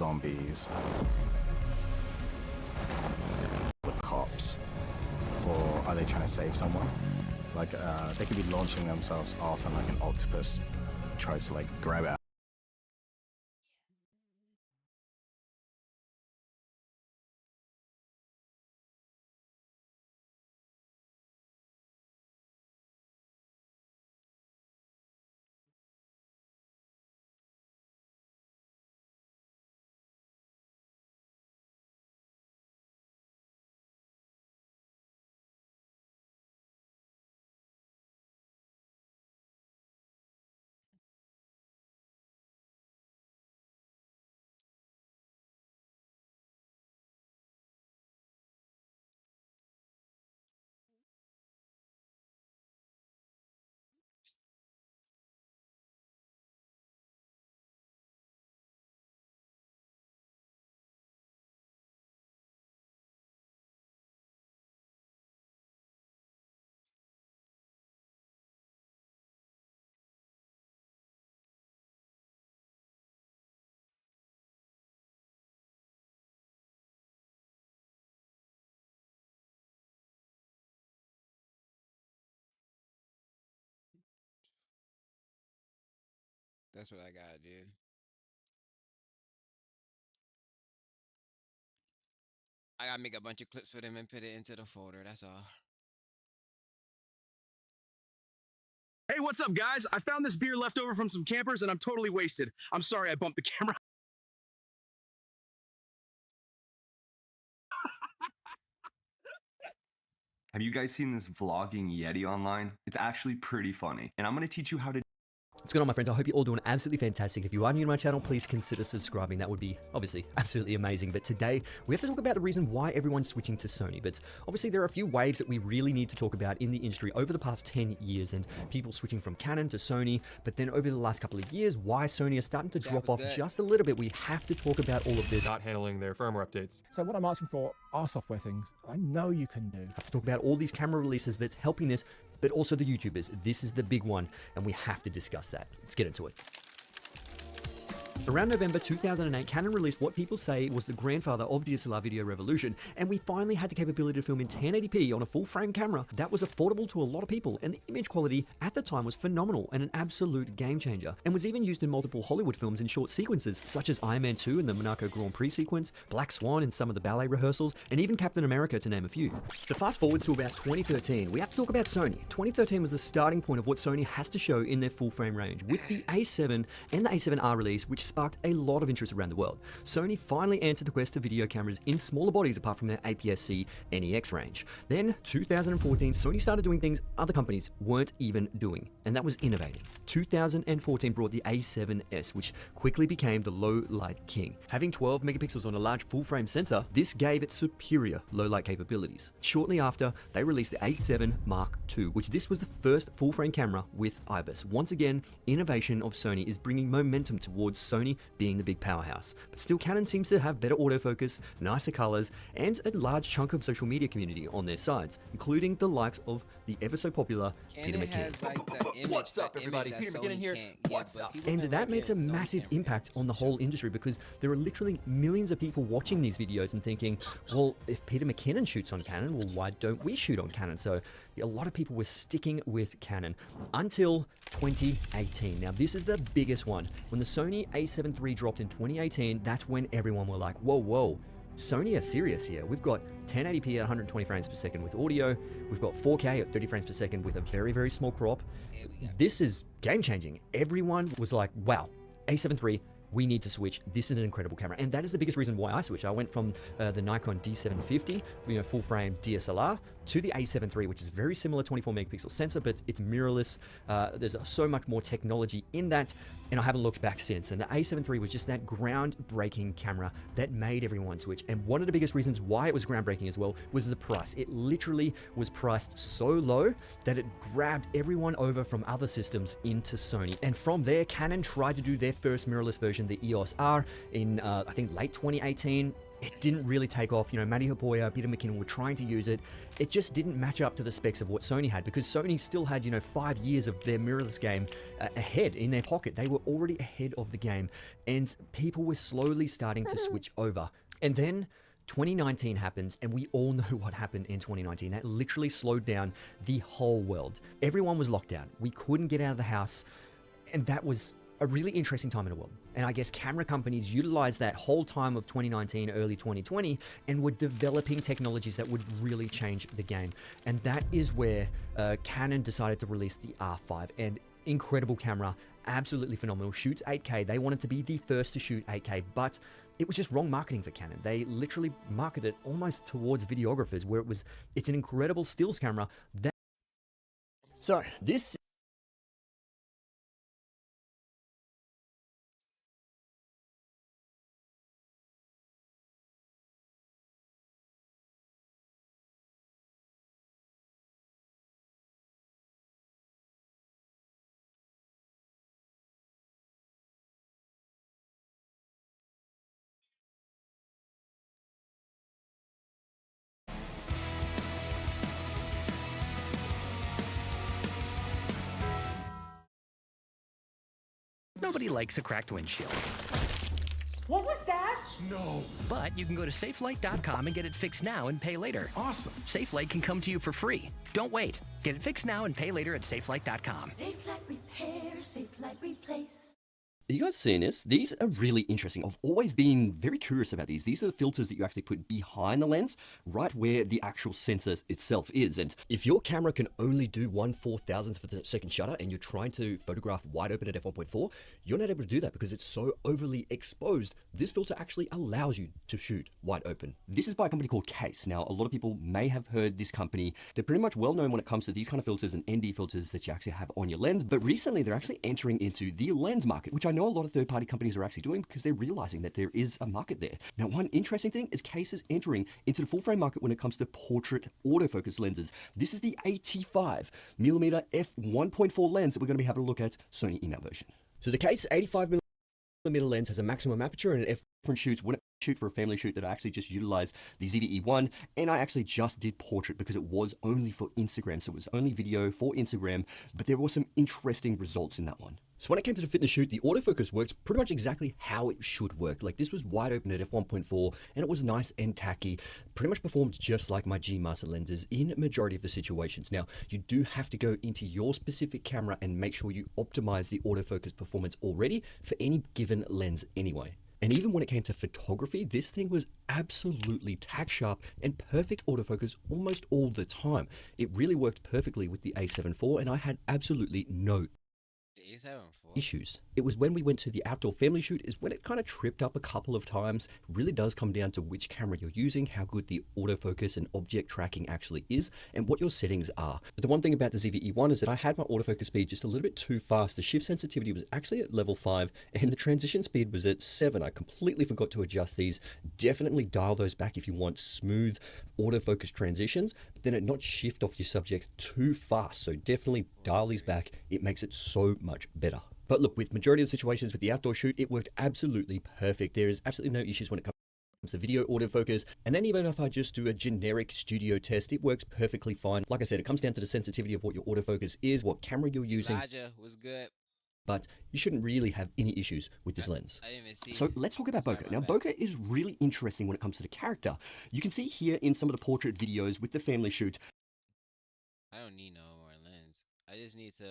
zombies, the cops, or are they trying to save someone? Like, they could be launching themselves off and like an octopus tries to like grab it. That's what I got, dude. I gotta make a bunch of clips for them and put it into the folder. That's all. Hey, what's up, guys? I found this beer left over from some campers, and I'm totally wasted. I'm sorry I bumped the camera. Have you guys seen this vlogging Yeti online? It's actually pretty funny, and I'm gonna teach you how to. What's going on, my friends? I hope you're all doing absolutely fantastic. If you are new to my channel, please consider subscribing. That would be obviously absolutely amazing. But today we have to talk about the reason why everyone's switching to Sony. But obviously there are a few waves that we really need to talk about in the industry over the past 10 years and people switching from Canon to Sony. But then over the last couple of years, why Sony is starting to drop off just a little bit. We have to talk about all of this. Not handling their firmware updates. So what I'm asking for are software things I know you can do. Have to talk about all these camera releases that's helping this, but also the YouTubers. This is the big one, and we have to discuss that. Let's get into it. Around November 2008, Canon released what people say was the grandfather of DSLR video revolution, and we finally had the capability to film in 1080p on a full-frame camera that was affordable to a lot of people, and the image quality at the time was phenomenal and an absolute game changer, and was even used in multiple Hollywood films in short sequences, such as Iron Man 2 and the Monaco Grand Prix sequence, Black Swan in some of the ballet rehearsals, and even Captain America, to name a few. So fast forward to about 2013, we have to talk about Sony. 2013 was the starting point of what Sony has to show in their full-frame range, with the A7 and the A7R release, which sparked a lot of interest around the world. Sony finally answered the quest to video cameras in smaller bodies apart from their APS-C NEX range. Then, 2014, Sony started doing things other companies weren't even doing, and that was innovating. 2014 brought the A7S, which quickly became the low light king. Having 12 megapixels on a large full-frame sensor, this gave it superior low light capabilities. Shortly after, they released the A7 Mark II, which this was the first full-frame camera with IBIS. Once again, innovation of Sony is bringing momentum towards Sony being the big powerhouse. But still, Canon seems to have better autofocus, nicer colors, and a large chunk of social media community on their sides, including the likes of the ever so popular Peter McKinnon. What's up, everybody? Peter McKinnon here. What's up? And that makes a massive impact on the whole industry, because there are literally millions of people watching these videos and thinking, well, if Peter McKinnon shoots on Canon, well, why don't we shoot on Canon? So a lot of people were sticking with Canon until 2018. Now, this is the biggest one. When the Sony a7 III dropped in 2018, that's when everyone were like, whoa, Sony are serious here. We've got 1080p at 120 frames per second with audio. We've got 4K at 30 frames per second with a very, very small crop. This is game changing. Everyone was like, wow, a7 III, we need to switch. This is an incredible camera. And that is the biggest reason why I switched. I went from the Nikon D750, full frame DSLR, to the A7 III, which is very similar 24 megapixel sensor, but it's mirrorless. There's so much more technology in that, and I haven't looked back since. And the A7 III was just that groundbreaking camera that made everyone switch. And one of the biggest reasons why it was groundbreaking as well was the price. It literally was priced so low that it grabbed everyone over from other systems into Sony. And from there, Canon tried to do their first mirrorless version, the EOS R, in I think late 2018. it didn't really take off. You know, Matty Hapoya, Peter McKinnon were trying to use it. It just didn't match up to the specs of what Sony had, because Sony still had, you know, 5 years of their mirrorless game ahead in their pocket. They were already ahead of the game, and people were slowly starting to switch over. And then 2019 happens, and we all know what happened in 2019. That literally slowed down the whole world. Everyone was locked down. We couldn't get out of the house, and that was a really interesting time in the world. And I guess camera companies utilized that whole time of 2019, early 2020, and were developing technologies that would really change the game. And that is where Canon decided to release the R5. And incredible camera, absolutely phenomenal, shoots 8K. They wanted to be the first to shoot 8K, but it was just wrong marketing for Canon. They literally marketed it almost towards videographers, where it's an incredible stills camera. So this Nobody likes a cracked windshield. What was that? No. But you can go to safelight.com and get it fixed now and pay later. Awesome. SafeLight can come to you for free. Don't wait. Get it fixed now and pay later at safelight.com. SafeLight repair, SafeLight replace. Are you guys seeing this? These are really interesting. I've always been very curious about these. These are the filters that you actually put behind the lens, right where the actual sensor itself is. And if your camera can only do 1/4000th of a second shutter and you're trying to photograph wide open at f1.4, you're not able to do that because it's so overly exposed. This filter actually allows you to shoot wide open. This is by a company called Case. Now, a lot of people may have heard this company. They're pretty much well known when it comes to these kind of filters and ND filters that you actually have on your lens. But recently, they're actually entering into the lens market, which I know a lot of third-party companies are actually doing because they're realizing that there is a market there. Now, one interesting thing is Case is entering into the full-frame market when it comes to portrait autofocus lenses. This is the 85mm f1.4 lens that we're going to be having a look at, Sony EMOUNT version. So the Case 85mm lens has a maximum aperture and different shoots. When I shoot for a family shoot, that I actually just utilized the ZV-E1, and I actually just did portrait because it was only for Instagram, so it was only video for Instagram, but there were some interesting results in that one. So when it came to the fitness shoot, the autofocus worked pretty much exactly how it should work. Like, this was wide open at f1.4, and it was nice and tacky. Pretty much performed just like my G Master lenses in majority of the situations. Now, you do have to go into your specific camera and make sure you optimize the autofocus performance already for any given lens anyway. And even when it came to photography, this thing was absolutely tack sharp and perfect autofocus almost all the time. It really worked perfectly with the A7 IV, and I had absolutely no issues. It was when we went to the outdoor family shoot is when it kind of tripped up a couple of times. It really does come down to which camera you're using, how good the autofocus and object tracking actually is, and what your settings are. But the one thing about the ZV-E1 is that I had my autofocus speed just a little bit too fast. The shift sensitivity was actually at level 5 and the transition speed was at 7. I completely forgot to adjust these. Definitely dial those back if you want smooth autofocus transitions, but then not shift off your subject too fast. So definitely dial these back. It makes it so much better. But look, with majority of the situations with the outdoor shoot, it worked absolutely perfect. There is absolutely no issues when it comes to video autofocus. And then even if I just do a generic studio test, it works perfectly fine. Like I said, it comes down to the sensitivity of what your autofocus is, what camera you're using. Elijah was good. But you shouldn't really have any issues with this lens. So let's talk about bokeh. Now, bokeh is really interesting when it comes to the character. You can see here in some of the portrait videos with the family shoot. I don't need no more lens. I just need to...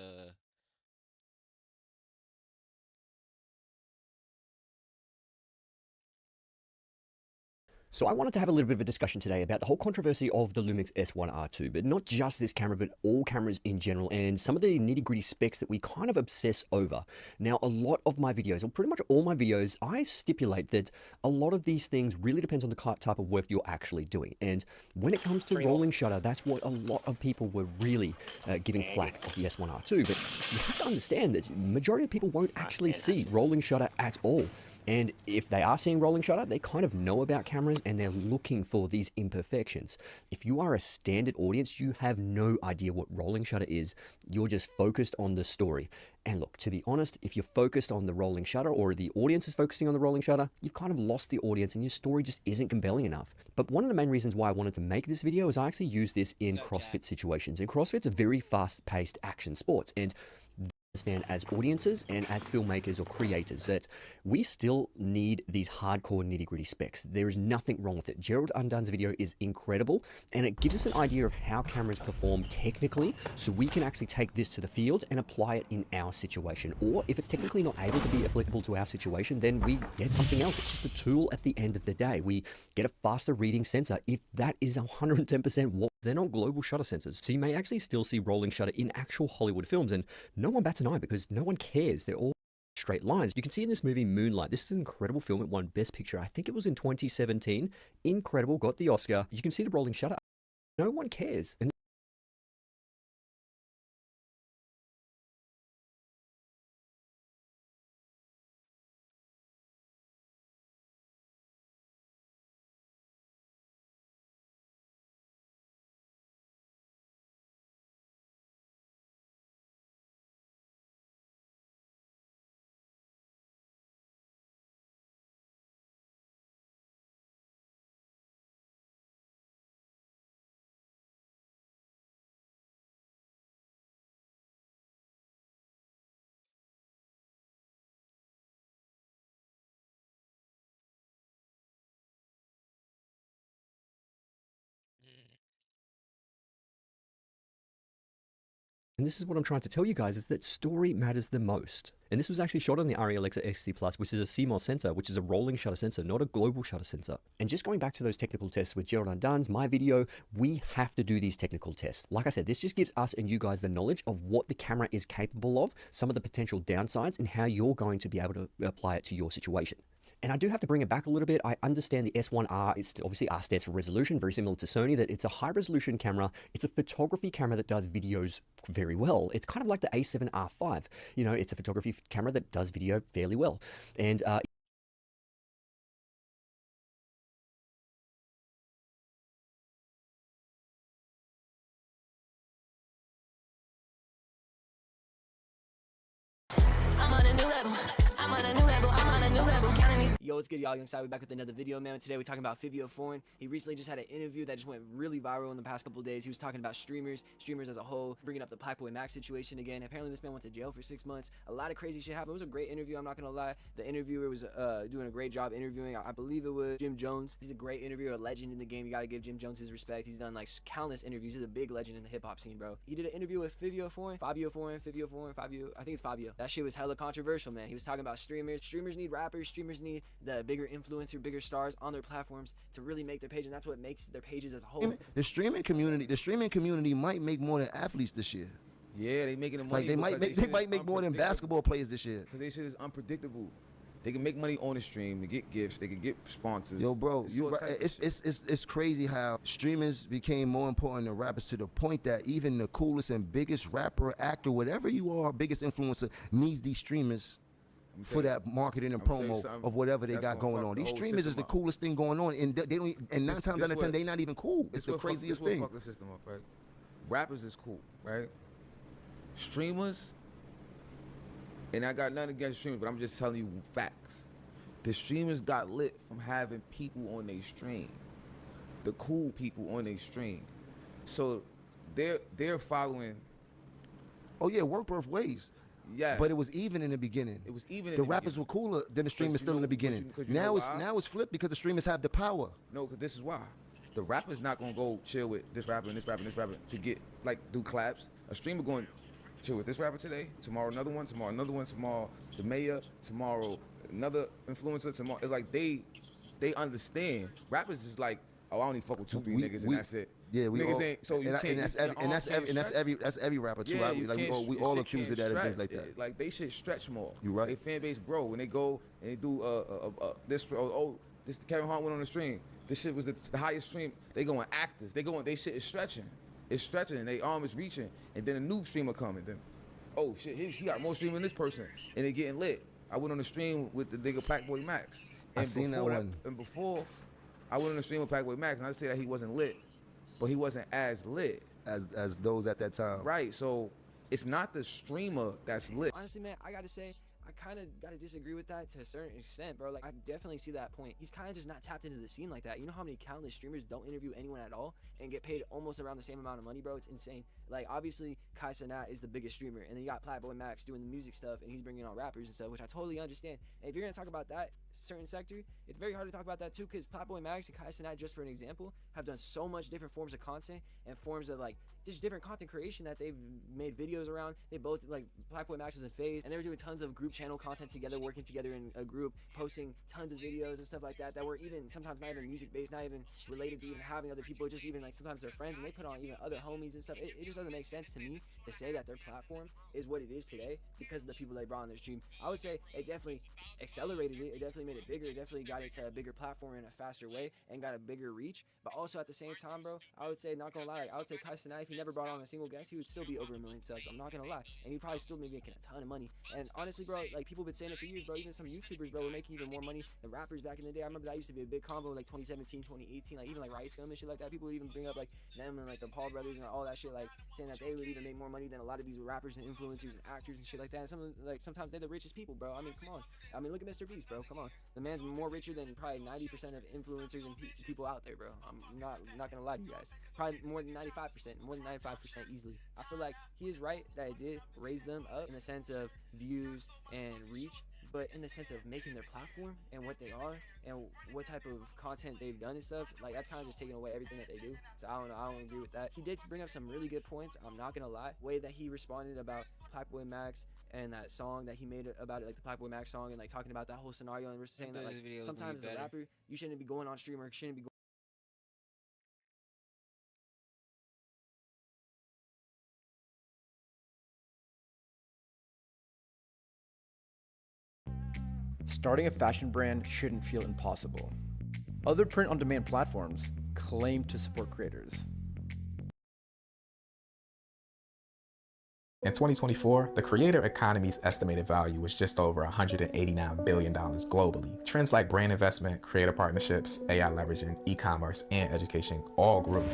So I wanted to have a little bit of a discussion today about the whole controversy of the Lumix S1R2, but not just this camera, but all cameras in general, and some of the nitty-gritty specs that we kind of obsess over. Now, a lot of my videos, or pretty much all my videos, I stipulate that a lot of these things really depends on the type of work you're actually doing. And when it comes to rolling shutter, that's what a lot of people were really giving flack of the S1R2. But you have to understand that the majority of people won't actually see rolling shutter at all. And if they are seeing rolling shutter, they kind of know about cameras and they're looking for these imperfections. If you are a standard audience, you have no idea what rolling shutter is. You're just focused on the story. And look, to be honest, if you're focused on the rolling shutter or the audience is focusing on the rolling shutter, you've kind of lost the audience and your story just isn't compelling enough. But one of the main reasons why I wanted to make this video is I actually use this in CrossFit situations. And CrossFit's a very fast-paced action sports, and understand as audiences and as filmmakers or creators that we still need these hardcore nitty-gritty specs. There is nothing wrong with it. Gerald Undun's video is incredible, and it gives us an idea of how cameras perform technically, so we can actually take this to the field and apply it in our situation. Or if it's technically not able to be applicable to our situation, then we get something else. It's just a tool at the end of the day. We get a faster reading sensor if that is 110% what they're not global shutter sensors. So you may actually still see rolling shutter in actual Hollywood films, and no one bats an eye because no one cares. They're all straight lines. You can see in this movie Moonlight, this is an incredible film. It won Best Picture. I think it was in 2017. Incredible, got the Oscar. You can see the rolling shutter. No one cares. And And this is what I'm trying to tell you guys, is that story matters the most. And this was actually shot on the Arri Alexa XT Plus, which is a CMOS sensor, which is a rolling shutter sensor, not a global shutter sensor. And just going back to those technical tests with Gerald Undun's, my video, we have to do these technical tests. Like I said, this just gives us and you guys the knowledge of what the camera is capable of, some of the potential downsides, and how you're going to be able to apply it to your situation. And I do have to bring it back a little bit. I understand the S1R, it's obviously R stands for resolution, very similar to Sony, that it's a high resolution camera. It's a photography camera that does videos very well. It's kind of like the A7R5. You know, it's a photography camera that does video fairly well. And I'm on a new level. I'm on a new level. I'm on a new level. Counting these. Yo, what's good, y'all? Young Side, we're back with another video, man. Today we're talking about Fivio Foreign. He recently just had an interview that just went really viral in the past couple of days. He was talking about streamers as a whole, bringing up the Pipeboy Max situation again. Apparently this man went to jail for 6 months. A lot of crazy shit happened. It was a great interview, I'm not gonna lie. The interviewer was doing a great job interviewing. I believe it was Jim Jones. He's a great interviewer, a legend in the game. You gotta give Jim Jones his respect. He's done like countless interviews. He's a big legend in the hip-hop scene, bro. He did an interview with Fivio Foreign, Fivio Foreign, Fabio. I think it's Fabio. That shit was hella controversial, man. He was talking about streamers. Streamers need rappers. Streamers need the bigger influencer, bigger stars on their platforms to really make their page, and that's what makes their pages as a whole. The streaming community might make more than athletes this year. Yeah, they making the money. Like they might make more than basketball players this year. Because they shit is unpredictable. They can make money on the stream. They get gifts. They can get sponsors. Yo, bro, it's crazy how streamers became more important than rappers, to the point that even the coolest and biggest rapper, actor, whatever you are, biggest influencer, needs these streamers for that marketing and promo of whatever they got going on. These streamers is the coolest thing going on, and they don't. And 9 times out of 10, they not even cool. It's the craziest thing. Fuck the system up, right? Rappers is cool, right? Streamers, and I got nothing against streamers, but I'm just telling you facts. The streamers got lit from having people on their stream, the cool people on their stream. So they're following. Oh yeah, work both ways. Yeah, but it was even in the beginning. It was even. The rappers were cooler than the streamers still in the beginning. Now it's flipped because the streamers have the power. No, because this is why. The rapper's not gonna go chill with this rapper and this rapper and this rapper to get do collabs. A streamer going chill with this rapper today, tomorrow another one, tomorrow another one, tomorrow the mayor, tomorrow another influencer, tomorrow. It's like they understand. Rappers is like, oh, I only fuck with 2-3 niggas and that's it. Yeah, we niggas all, ain't, so you can't. That's every rapper too. Yeah, we all accused of that and things like that. Like they should stretch more. You right. They fan base grow when they go and they do this. This Kevin Hart went on the stream. This shit was the highest stream. They going actors. They shit is stretching. It's stretching and they arm is reaching. And then a new streamer coming. Then, oh shit, he got more stream than this person. And they getting lit. I went on the stream with the nigga Packboy Max. I seen that one. And before, I went on the stream with Packboy Max, and I say that he wasn't lit, but he wasn't as lit as those at that time. Right. So it's not the streamer that's lit. Honestly, man, I gotta say, I kind of gotta disagree with that to a certain extent, bro. Like, I definitely see that point. He's kind of just not tapped into the scene like that. You know how many countless streamers don't interview anyone at all and get paid almost around the same amount of money, bro? It's insane. Like, obviously, Kai Cenat is the biggest streamer, and then you got Playboy Max doing the music stuff, and he's bringing on rappers and stuff, which I totally understand. And if you're gonna talk about that certain sector, it's very hard to talk about that too, because Playboy Max and Kai Cenat, just for an example, have done so much different forms of content and forms of like just different content creation that they've made videos around. They both, like, Playboy Max was in FaZe, and they were doing tons of group channel content together, working together in a group, posting tons of videos and stuff like that that were even sometimes not even music based, not even related to even having other people, just even like sometimes their friends, and they put on even other homies and stuff. It just doesn't make sense to me to say that their platform is what it is today because of the people they brought on their stream. I would say it definitely accelerated it. It definitely made it bigger. It definitely got it to a bigger platform in a faster way and got a bigger reach. But also at the same time, bro, I would say, not gonna lie, like, I would say Kai Cenat, if he never brought on a single guest, he would still be over 1 million subs. I'm not gonna lie, and he'd probably still be making a ton of money. And honestly, bro, like, people been saying it for years, bro. Even some YouTubers, bro, were making even more money than rappers back in the day. I remember that used to be a big combo, like 2017, 2018, like even like Rice Gum and shit like that. People would even bring up like them and like the Paul brothers and all that shit, like saying that they would even make more money than a lot of these rappers and influencers and actors and shit like that. And some, like, sometimes they're the richest people, bro. I mean, come on. I mean, look at Mr. Beast, bro. Come on. The man's more richer than probably 90% of influencers and people out there, bro. I'm not gonna lie to you guys. Probably more than 95%, more than 95% easily. I feel like he is right that it did raise them up in the sense of views and reach, but in the sense of making their platform and what they are and what type of content they've done and stuff, like, that's kind of just taking away everything that they do. So I don't know, I don't agree with that. He did bring up some really good points, I'm not gonna lie. Way that he responded about Playboy Max and that song that he made about it, like the Playboy Max song, and like talking about that whole scenario, and we're saying that, like, sometimes as a rapper, you shouldn't be going on stream, or shouldn't be going Starting a fashion brand shouldn't feel impossible. Other print-on-demand platforms claim to support creators. In 2024, the creator economy's estimated value was just over $189 billion globally. Trends like brand investment, creator partnerships, AI leveraging, e-commerce, and education all grew.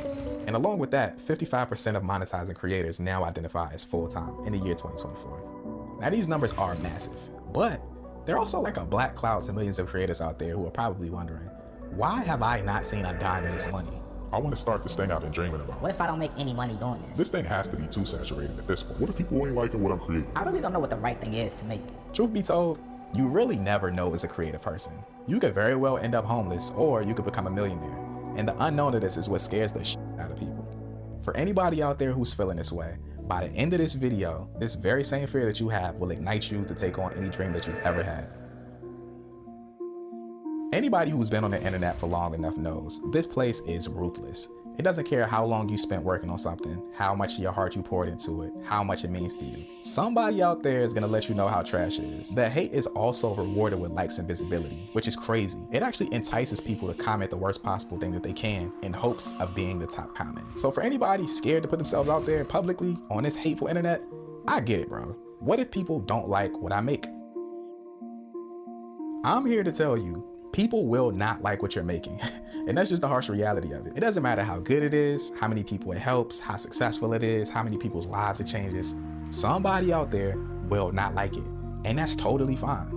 And along with that, 55% of monetizing creators now identify as full-time in the year 2024. Now, these numbers are massive, but they're also like a black cloud to millions of creators out there who are probably wondering, why have I not seen a dime in this money? I want to start this thing I've been dreaming about. What if I don't make any money doing this? This thing has to be too saturated at this point. What if people ain't liking what I'm creating? I really don't know what the right thing is to make. Truth be told, you really never know as a creative person. You could very well end up homeless, or you could become a millionaire. And the unknown of this is what scares the shit out of people. For anybody out there who's feeling this way, by the end of this video, this very same fear that you have will ignite you to take on any dream that you've ever had. Anybody who's been on the internet for long enough knows this place is ruthless. It doesn't care how long you spent working on something, how much of your heart you poured into it, how much it means to you. Somebody out there is gonna let you know how trash it is. The hate is also rewarded with likes and visibility, which is crazy. It actually entices people to comment the worst possible thing that they can in hopes of being the top comment. So for anybody scared to put themselves out there publicly on this hateful internet, I get it, bro. What if people don't like what I make? I'm here to tell you, people will not like what you're making. And that's just the harsh reality of it. It doesn't matter how good it is, how many people it helps, how successful it is, how many people's lives it changes. Somebody out there will not like it. And that's totally fine.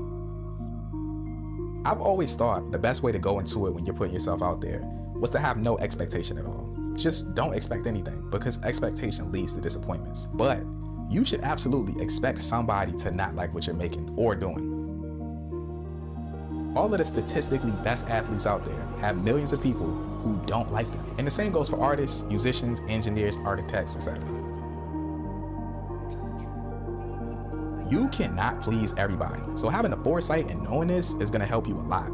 I've always thought the best way to go into it when you're putting yourself out there was to have no expectation at all. Just don't expect anything, because expectation leads to disappointments. But you should absolutely expect somebody to not like what you're making or doing. All of the statistically best athletes out there have millions of people who don't like them. And the same goes for artists, musicians, engineers, architects, etc. You cannot please everybody. So having the foresight and knowing this is gonna help you a lot.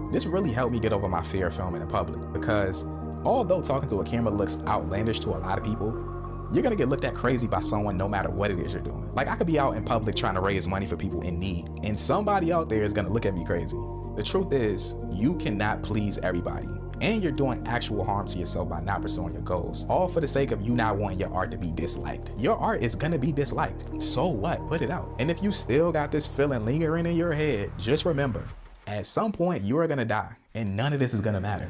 This really helped me get over my fear of filming in public, because although talking to a camera looks outlandish to a lot of people, you're gonna get looked at crazy by someone no matter what it is you're doing. Like, I could be out in public trying to raise money for people in need, and somebody out there is gonna look at me crazy. The truth is, you cannot please everybody. And you're doing actual harm to yourself by not pursuing your goals, all for the sake of you not wanting your art to be disliked. Your art is gonna be disliked, so what? Put it out. And if you still got this feeling lingering in your head, just remember, at some point you are gonna die, and none of this is gonna matter.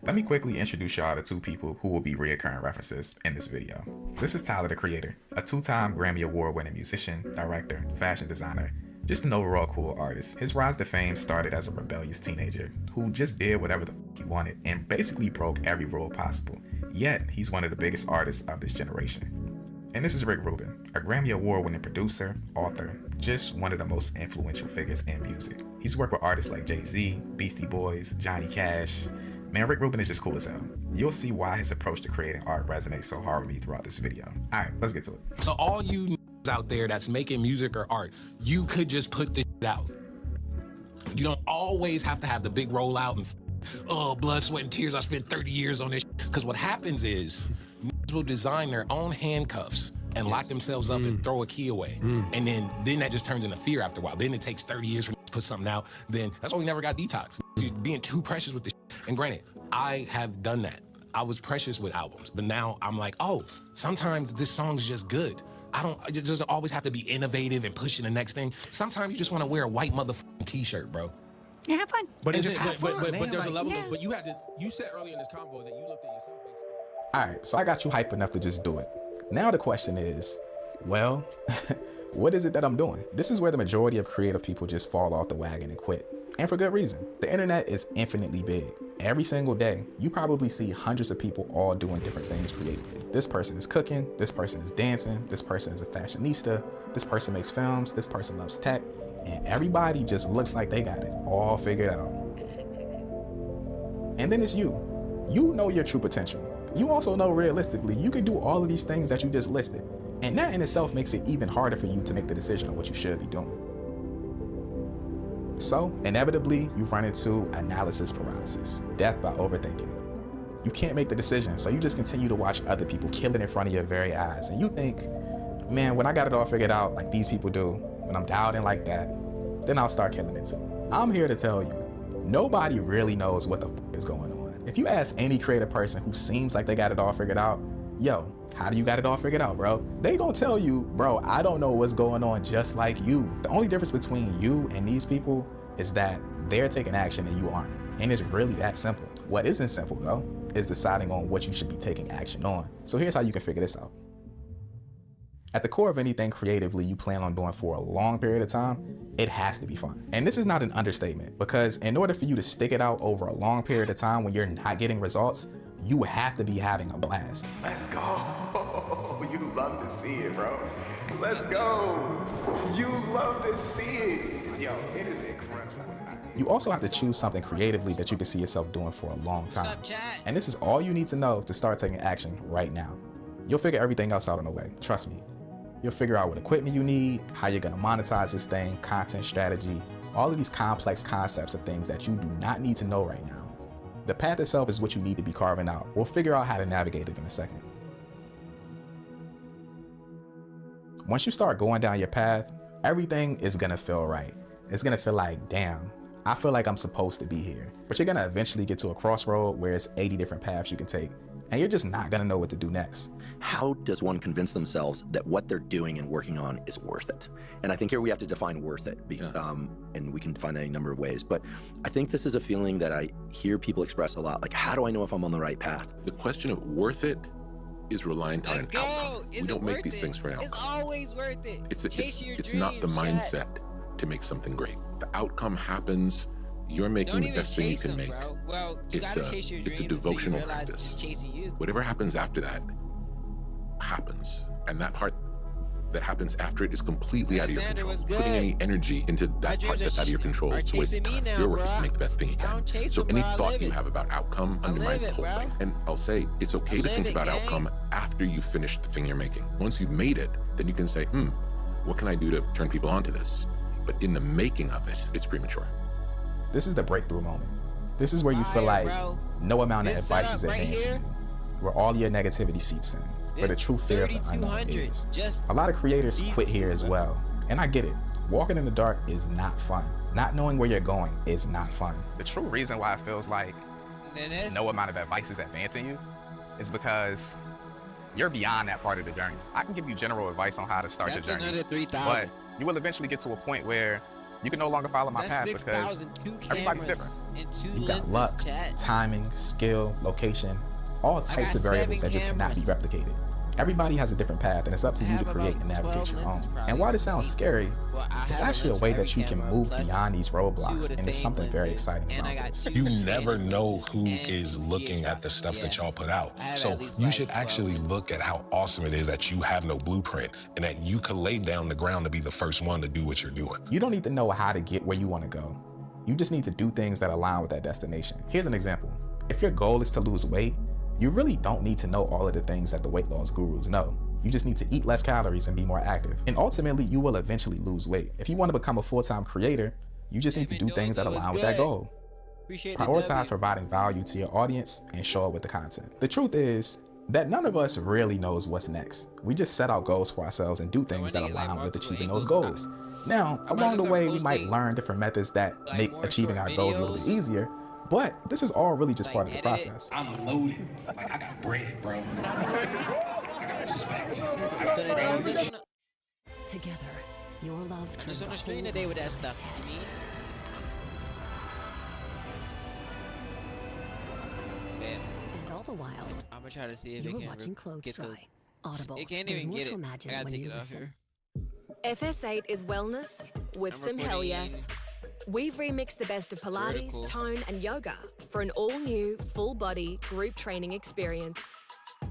Let me quickly introduce y'all to two people who will be reoccurring references in this video. This is Tyler, the Creator, a 2-time Grammy Award-winning musician, director, fashion designer, just an overall cool artist. His rise to fame started as a rebellious teenager who just did whatever the he wanted and basically broke every rule possible. Yet, he's one of the biggest artists of this generation. And this is Rick Rubin, a Grammy Award-winning producer, author, just one of the most influential figures in music. He's worked with artists like Jay-Z, Beastie Boys, Johnny Cash. Man, Rick Rubin is just cool as hell. You'll see why his approach to creating art resonates so hard with me throughout this video. All right, let's get to it. So all you out there that's making music or art, you could just put this out. You don't always have to have the big rollout and blood, sweat, and tears. I spent 30 years on this. Because what happens is, will design their own handcuffs and lock themselves up and throw a key away. And then that just turns into fear after a while. Then it takes 30 years for them to put something out. Then that's why we never got Detox. Being too precious with this. And granted, I have done that. I was precious with albums, but now I'm like, oh, sometimes this song's just good. It doesn't always have to be innovative and pushing the next thing. Sometimes you just want to wear a white motherfucking t-shirt, bro. Yeah, have fun. But there's a level of, but you said earlier in this convo that you looked at yourself. All right, so I got you hype enough to just do it. Now the question is, well, what is it that I'm doing? This is where the majority of creative people just fall off the wagon and quit. And for good reason. The internet is infinitely big. Every single day, you probably see hundreds of people all doing different things creatively. This person is cooking, this person is dancing, this person is a fashionista, this person makes films, this person loves tech, and everybody just looks like they got it all figured out. And then it's you. You know your true potential. You also know realistically you could do all of these things that you just listed. And that in itself makes it even harder for you to make the decision on what you should be doing. So, inevitably, you run into analysis paralysis, death by overthinking. You can't make the decision, so you just continue to watch other people kill it in front of your very eyes. And you think, man, when I got it all figured out like these people do, when I'm dialed in like that, then I'll start killing it too. I'm here to tell you, nobody really knows what the f is going on. If you ask any creative person who seems like they got it all figured out, yo, how do you got it all figured out, bro? They gonna tell you, bro, I don't know what's going on just like you. The only difference between you and these people is that they're taking action and you aren't. And it's really that simple. What isn't simple though, is deciding on what you should be taking action on. So here's how you can figure this out. At the core of anything creatively you plan on doing for a long period of time, it has to be fun. And this is not an understatement, because in order for you to stick it out over a long period of time when you're not getting results, you have to be having a blast. Let's go. You love to see it, bro. Let's go. You love to see it. Yo, it is incredible. You also have to choose something creatively that you can see yourself doing for a long time. What's up, chat? And this is all you need to know to start taking action right now. You'll figure everything else out on the way, trust me. You'll figure out what equipment you need, how you're gonna monetize this thing, content strategy, all of these complex concepts of things that you do not need to know right now. The path itself is what you need to be carving out. We'll figure out how to navigate it in a second. Once you start going down your path, everything is gonna feel right. It's gonna feel like, damn, I feel like I'm supposed to be here. But you're gonna eventually get to a crossroad where it's 80 different paths you can take, and you're just not gonna know what to do next. How does one convince themselves that what they're doing and working on is worth it? And I think here we have to define worth it, and we can define that in a number of ways. But I think this is a feeling that I hear people express a lot, like, how do I know if I'm on the right path? The question of worth it is reliant on an outcome. We don't make these things for an outcome. It's always worth it. It's not the mindset to make something great. The outcome happens. You're making the best thing you can make. Well, it's a devotional practice. Whatever happens after that happens, and that part that happens after it is completely out of your control. Putting any energy into that part that's out of your control, so it's your work is to make the best thing you can. So any thought you have about outcome undermines the whole thing. And I'll say, it's okay to think about outcome after you've finished the thing you're making. Once you've made it, then you can say, what can I do to turn people onto this? But in the making of it, it's premature. This is the breakthrough moment. This is where you feel like no amount of advice is advancing you, where all your negativity seeps in, where the true fear of the unknown is. A lot of creators quit here as well, and I get it. Walking in the dark is not fun. Not knowing where you're going is not fun. The true reason why it feels like no amount of advice is advancing you, is because you're beyond that part of the journey. I can give you general advice on how to start your journey. That's another 3,000. But you will eventually get to a point where you can no longer follow my path because everybody's different. You got luck, timing, skill, location, all types of variables that just cannot be replicated. Everybody has a different path, and it's up to you to create and navigate your own. And while this sounds scary, it's actually a way that you can move beyond these roadblocks, and there's something very exciting about this. You never know who is looking at the stuff that y'all put out. So you should actually look at how awesome it is that you have no blueprint and that you could lay down the ground to be the first one to do what you're doing. You don't need to know how to get where you want to go. You just need to do things that align with that destination. Here's an example. If your goal is to lose weight, you really don't need to know all of the things that the weight loss gurus know. You just need to eat less calories and be more active. And ultimately, you will eventually lose weight. If you want to become a full-time creator, you just need to do things that align with that goal. Prioritize providing value to your audience and show up with the content. The truth is that none of us really knows what's next. We just set out goals for ourselves and do things that align with achieving those goals. Now, along the way, we might learn different methods that make achieving our goals a little bit easier, but this is all really just part of the process. I'm loaded. Like, I got bread, bro. I got respect. Together, your love I'm just on the stream today with that stuff. You mean? And all the while, I'm gonna try to see if you're it can watching clothes get dry. Audible. It can't There's even more get to it. imagine I gotta when take you it off listen. here. FS8 is wellness with some hell yes. We've remixed the best of Pilates, Vertical. tone, and yoga for an all-new, full-body group training experience.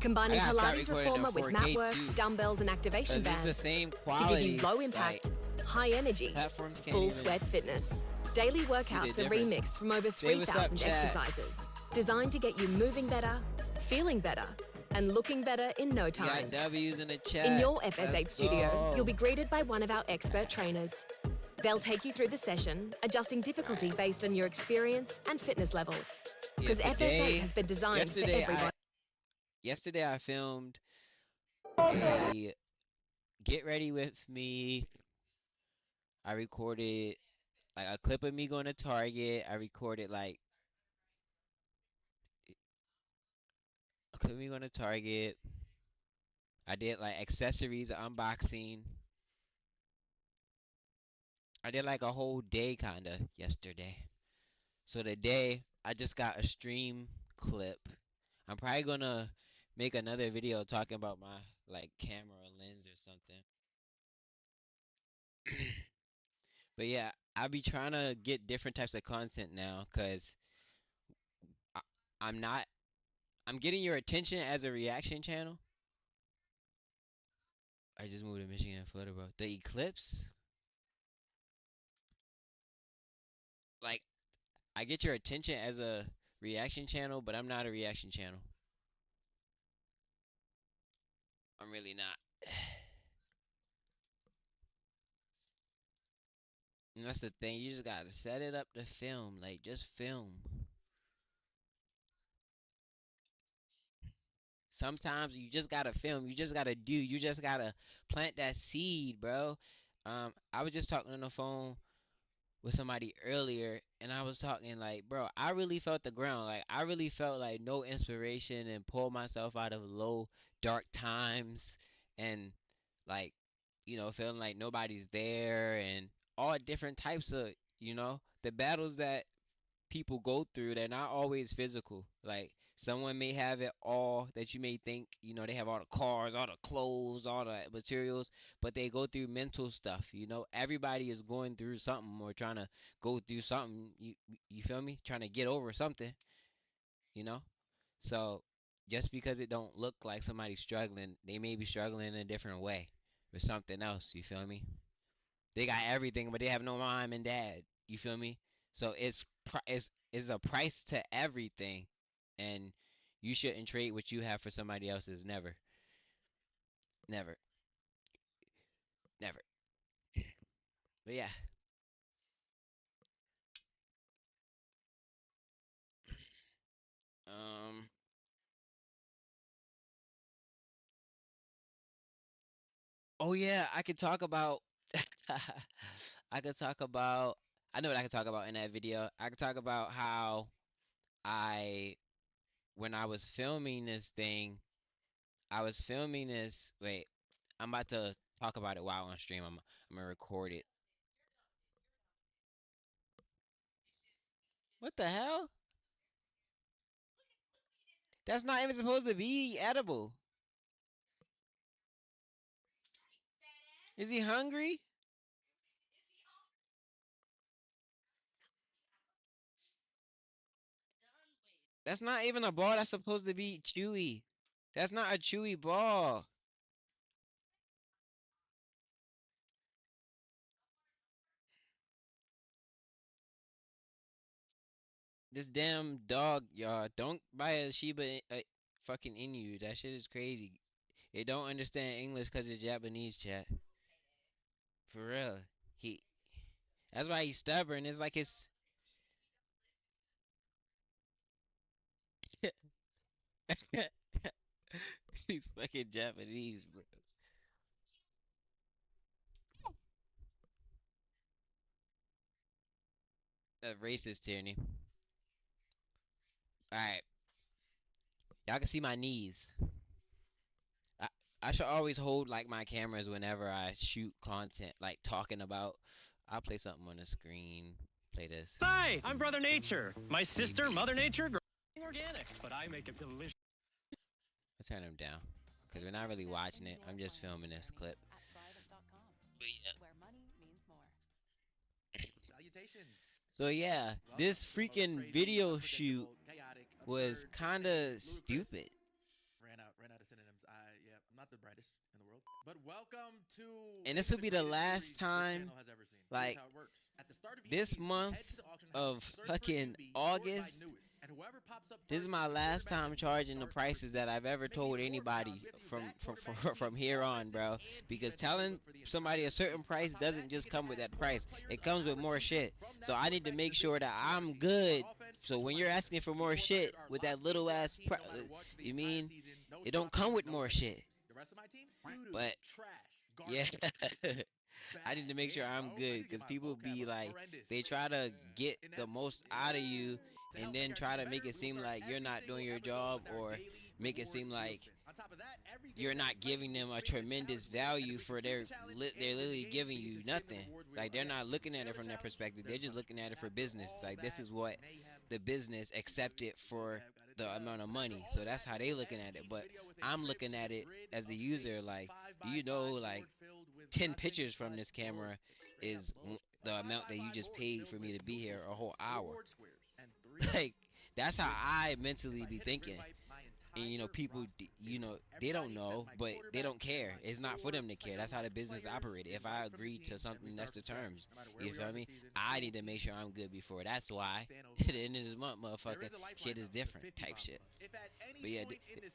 Combining I gotta start Pilates recording reformer in with 4K mat work, too. dumbbells, and activation 'Cause it's bands the same to give quality, you low impact, high energy, platforms can't full even sweat fitness. Daily workouts are difference. remixed from over Say what's up, 3,000 chat. exercises, designed to get you moving better, feeling better, and looking better in no You time. got W's in the chat. In your FS8 Let's studio, go. you'll be greeted by one of our expert trainers. They'll take you through the session, adjusting difficulty based on your experience and fitness level. Because FS8 has been designed for everyone. Yesterday I filmed a get ready with me. I recorded like a clip of me going to Target. I recorded like a clip of me going to Target. I did like accessories unboxing. I did like a whole day kinda yesterday. So today I just got a stream clip. I'm probably gonna make another video talking about my like camera lens or something. But yeah, I'll be trying to get different types of content now because I'm not. I'm getting your attention as a reaction channel. I just moved to Michigan and Florida, bro. The eclipse, like, I get your attention as a reaction channel, but I'm not a reaction channel. I'm really not. And that's the thing. You just gotta set it up to film. Like, just film. Sometimes you just gotta film. You just gotta do. You just gotta plant that seed, bro. I was just talking on the phone with somebody earlier, and I was talking like, bro, I really felt the ground. Like, I really felt like no inspiration and pulled myself out of low, dark times, and like, feeling like nobody's there, and all different types of, the battles that people go through, they're not always physical. Like, someone may have it all that you may think, they have all the cars, all the clothes, all the materials, but they go through mental stuff. Everybody is going through something or trying to go through something. You feel me? Trying to get over something, you know? So just because it don't look like somebody's struggling, they may be struggling in a different way with something else. You feel me? They got everything, but they have no mom and dad. You feel me? So it's a price to everything, and you shouldn't trade what you have for somebody else's. Never, never, never. But yeah. Um. Oh yeah, I could talk about. I could talk about. I know what I could talk about in that video. I could talk about how I when I was filming this thing, I was filming this. Wait, I'm about to talk about it while on stream. I'm gonna record it. What the hell? That's not even supposed to be edible. Is he hungry? That's not even a ball that's supposed to be chewy. That's not a chewy ball. This damn dog, y'all. Don't buy a Shiba fucking Inu. That shit is crazy. It don't understand English because it's Japanese, chat. For real. He. That's why he's stubborn. It's like it's. He's fucking Japanese, bro. That racist tyranny. Alright. Y'all can see my knees. I, I should always hold like my cameras whenever I shoot content, like talking about. I'll play something on the screen. Play this. Hi, I'm Brother Nature. My sister, Mother Nature, organic, but I make it delicious. Let's turn them down. Because we're not really watching it. I'm just filming this clip. But yeah. So yeah, this freaking video shoot was kind of stupid. Ran out of synonyms. Yeah, I'm not the brightest in the world. But welcome to. And this will be the last time, like, this month of fucking August. This is my last time charging the prices that I've ever told anybody from here on, bro. Because telling somebody a certain price doesn't just come with that price. It comes with more shit. So I need to make sure that I'm good. So when you're asking for more shit with that little ass price, you mean it don't come with more shit. But yeah. I need to make sure I'm good because people be like, they try to get the most out of you and then try to make it seem like you're not doing your job or make it seem like you're not giving them a tremendous value for they're literally giving you nothing. Like they're not looking at it from that perspective. They're just looking at it for business. Like this is what the business accepted for the amount of money. So that's how they looking at it. But I'm looking at it as the user like, you know, like 10 pictures from this camera is the amount that you just paid for me to be here a whole hour. Like that's how I mentally be thinking. And you know, people, you know, they don't know, but they don't care. It's not for them to care. That's how the business operates. If I agree to something, that's the terms. You feel me? I need to make sure I'm good before. That's why at the end of this month, motherfucker, shit is different type shit. But yeah,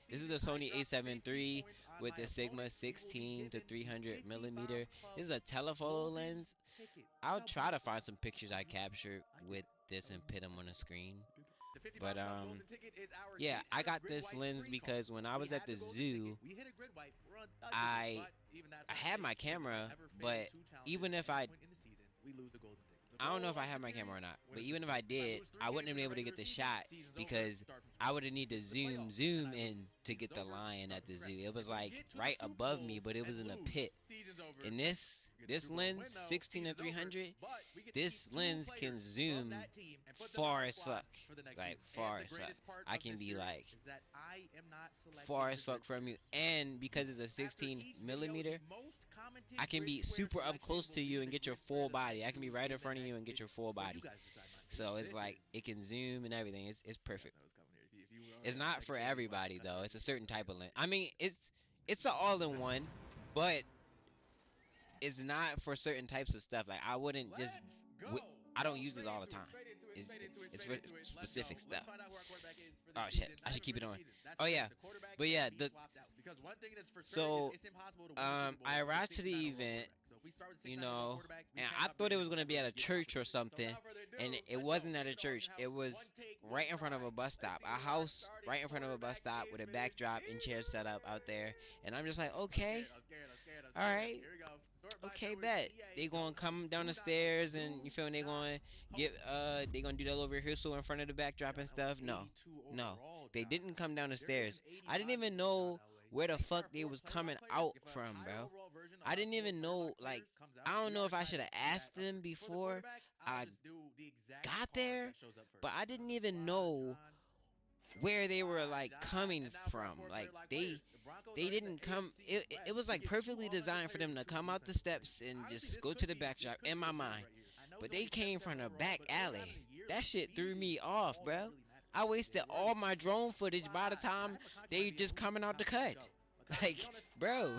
this is a Sony a7 III with the Sigma 16 to 300 millimeter. This is a telephoto lens. I'll try to find some pictures I captured with this and put them on the screen. But yeah, I got this lens because when I was at the zoo, I had my camera, but even if I don't know if I had my camera or not, but even if I did, I wouldn't have been able to get the shot because I would have needed to zoom in to get the lion at the zoo. It was like right above me, but it was in a pit. And this lens, 16 to 300, this lens can zoom far as fuck. Like far as fuck. I can be like far as fuck from you. And because it's a 16 millimeter, I can be super up close to you and get your full body. I can be right in front of you and get your full body. So it's like it can zoom and everything. It's perfect. It's not for everybody though. It's a certain type of lens. I mean, it's an all-in-one, but it's not for certain types of stuff. Like I wouldn't just I don't use it all the time. It's for specific stuff. Oh shit, I should keep it on. Oh yeah, but yeah, so I arrived to the event, you know, and I thought it was gonna be at a church or something, and it wasn't at a church. It was right in front of a bus stop, a house right in front of a bus stop with a backdrop and chairs set up out there, and I'm just like, okay, all right, okay, bet. They gonna come down the stairs and you feel me? They gonna they gonna do that little rehearsal in front of the backdrop and stuff. No, they didn't come down the stairs. I didn't even know where the fuck they was coming out from, bro. I didn't even know, like, I don't know if I should have asked them before I got there, but I didn't even know where they were like coming from. Like they didn't come. It was like perfectly designed for them to come out the steps and just go to the backdrop in my mind. But they came from the back alley. That shit threw me off, bro. I wasted all my drone footage by the time they just coming out the cut. Like, bro.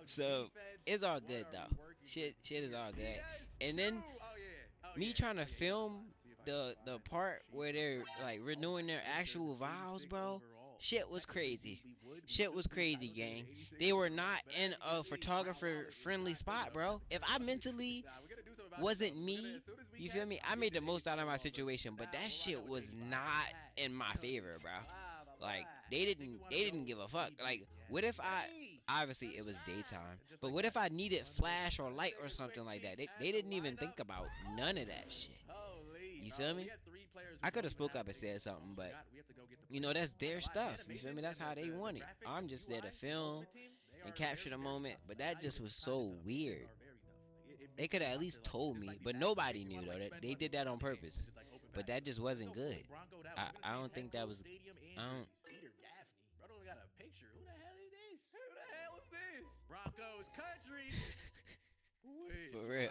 So it's all good though. Shit is all good. And then me trying to film the part where they're like renewing their actual vows, bro. Shit was crazy. Shit was crazy, gang. They were not in a photographer friendly spot, bro. If I mentally wasn't me, you feel me? I made the most out of my situation, but that shit was not in my favor, bro. Like they didn't give a fuck. Like what if obviously it was daytime, but what if I needed flash or light or something like that? They didn't even think about none of that shit. You feel me? I could have spoke up and said something, but you know that's their stuff. You feel me? That's how they want it. I'm just there to film and capture the moment, but that just was so weird. They could have at least told me, but nobody knew though. They did that on purpose, but that just wasn't good. I don't think that was. I don't. Bro, don't got a picture. Who the hell is this? Who the hell is this? Broncos country. For real.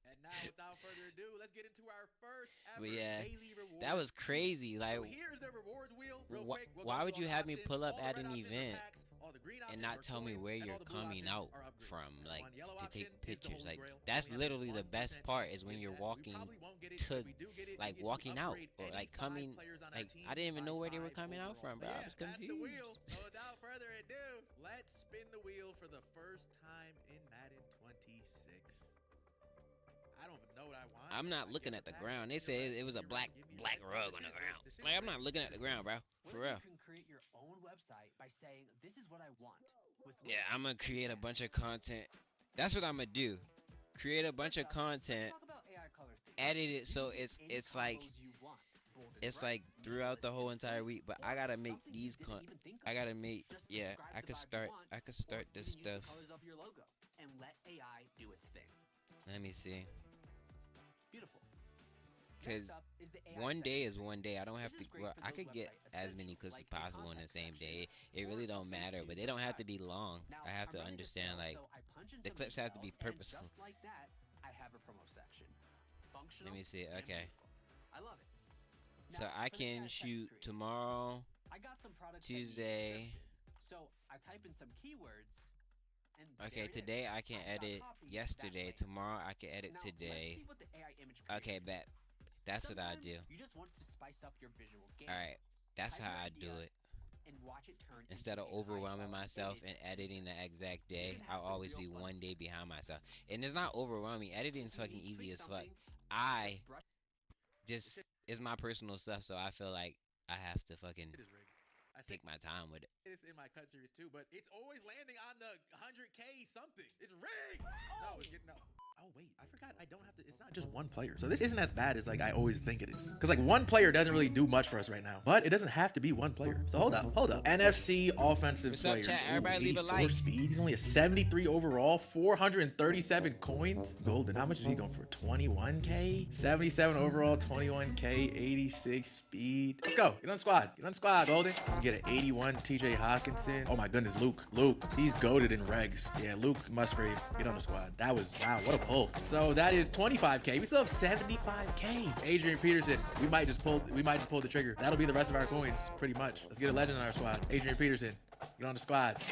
And now, without further ado, let's get into our first ever But yeah, daily reward. that was crazy. Like, So here's the rewards wheel. Real quick, we'll why go would through you all the have me options. pull up All the at red an options are event packs, all the green and options not are tell me coins, where and all you're the blue coming options out are upgrades. from, like One yellow to option take is the pictures? holy Like grail. that's Only have a literally the 1% best part chance is when to you're get that. We walking probably won't get it. to If we do get it, like we get to walking out upgrade or any like 5 coming. players on our Like team I didn't even know where they were by coming out overall. from, bro. But I yeah, was that's the confused. wheel. So without further ado, let's spin the wheel for the first time in Madden 26. I don't even know what I want. I'm not looking at the ground. They said it was a black rug on the ground. Like I'm not looking at the ground, bro. For real. You can create your own website by saying, "This is what I want." Yeah, I'm gonna create a bunch of content. That's what I'm gonna do. Create a bunch of content, edit it so it's like throughout the whole entire week. But I gotta make these I gotta make I could start this stuff. Colors of your logo and let AI do its thing. Let me see. Beautiful. Because one day is one day. I don't have to. Well, I could get as many clips as possible in the same day. It really don't matter, but they don't have to be long. I have to understand like the clips have to be purposeful. Just like that, I have a promo section. Let me see. Okay. I love it. So I can shoot tomorrow, Tuesday. So I type in some keywords. Okay, today I can edit yesterday. Tomorrow I can edit today. Okay, bet. That's what I do. You just want to spice up your visual game. Alright, that's how I do it. And watch it turn Instead of overwhelming myself and editing the exact day, I'll always be one day behind myself. And it's not overwhelming. Editing is fucking easy as fuck. I just, it's my personal stuff, so I feel like I have to fucking take my time with it. It's in my cut series too, but it's always landing on the 100K something. It's rigged. No, it's getting up. Oh wait, I forgot. I don't have to. It's not just one player, so this isn't as bad as like I always think it is. Because like one player doesn't really do much for us right now, but it doesn't have to be one player. So hold up. NFC offensive What's player. up, chat? Everybody leave a 84 like. speed. He's only a 73 overall, 437 coins. Golden. How much is he going for? 21K. 77 overall, 21K, 86 speed. Let's go. Get on the squad. Get on the squad, Golden. Get an 81 TJ Hawkinson. Oh my goodness, Luke. He's goated in regs. Yeah, Luke Musgrave. Get on the squad. That was wow. What a pull. So that is 25K. We still have 75K. Adrian Peterson. We might just pull the trigger. That'll be the rest of our coins, pretty much. Let's get a legend on our squad. Adrian Peterson. Get on the squad.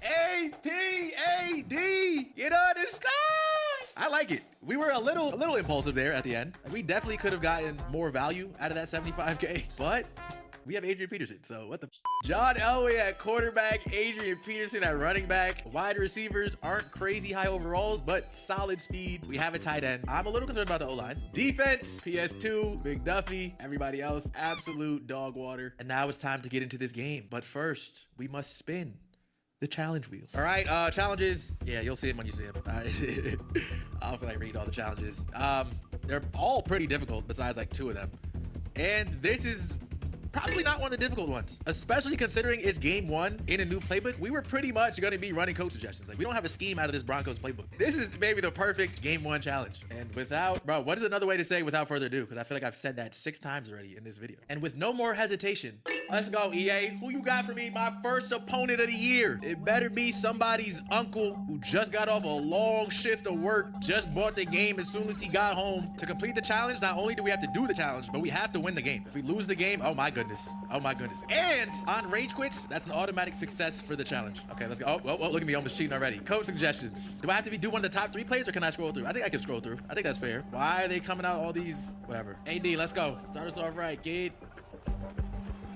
APAD. Get on the squad. I like it. We were a little impulsive there at the end. We definitely could have gotten more value out of that 75K, but we have Adrian Peterson, so what the John Elway at quarterback, Adrian Peterson at running back. Wide receivers aren't crazy high overalls, but solid speed. We have a tight end. I'm a little concerned about the O-line. Defense, PS2, Big Duffy, everybody else, absolute dog water. And now it's time to get into this game. But first, we must spin the challenge wheel. All right, challenges. Yeah, you'll see them when you see them. I don't feel like read all the challenges. They're all pretty difficult besides like 2 of them. And this is probably not one of the difficult ones, especially considering it's game 1 in a new playbook. We were pretty much going to be running coach suggestions. Like, we don't have a scheme out of this Broncos playbook. This is maybe the perfect game 1 challenge. And without, bro, what is another way to say without further ado? Because I feel like I've said that 6 times already in this video. And with no more hesitation, let's go, EA. Who you got for me? My first opponent of the year. It better be somebody's uncle who just got off a long shift of work, just bought the game as soon as he got home. To complete the challenge, not only do we have to do the challenge, but we have to win the game. If we lose the game, oh my goodness. Oh my goodness. And on rage quits, that's an automatic success for the challenge. Okay, let's go. Oh, look at me, almost cheating already. Code suggestions. Do I have to do one of the top 3 plays or can I scroll through? I think I can scroll through. I think that's fair. Why are they coming out all these? Whatever. AD, let's go. Start us off right, kid.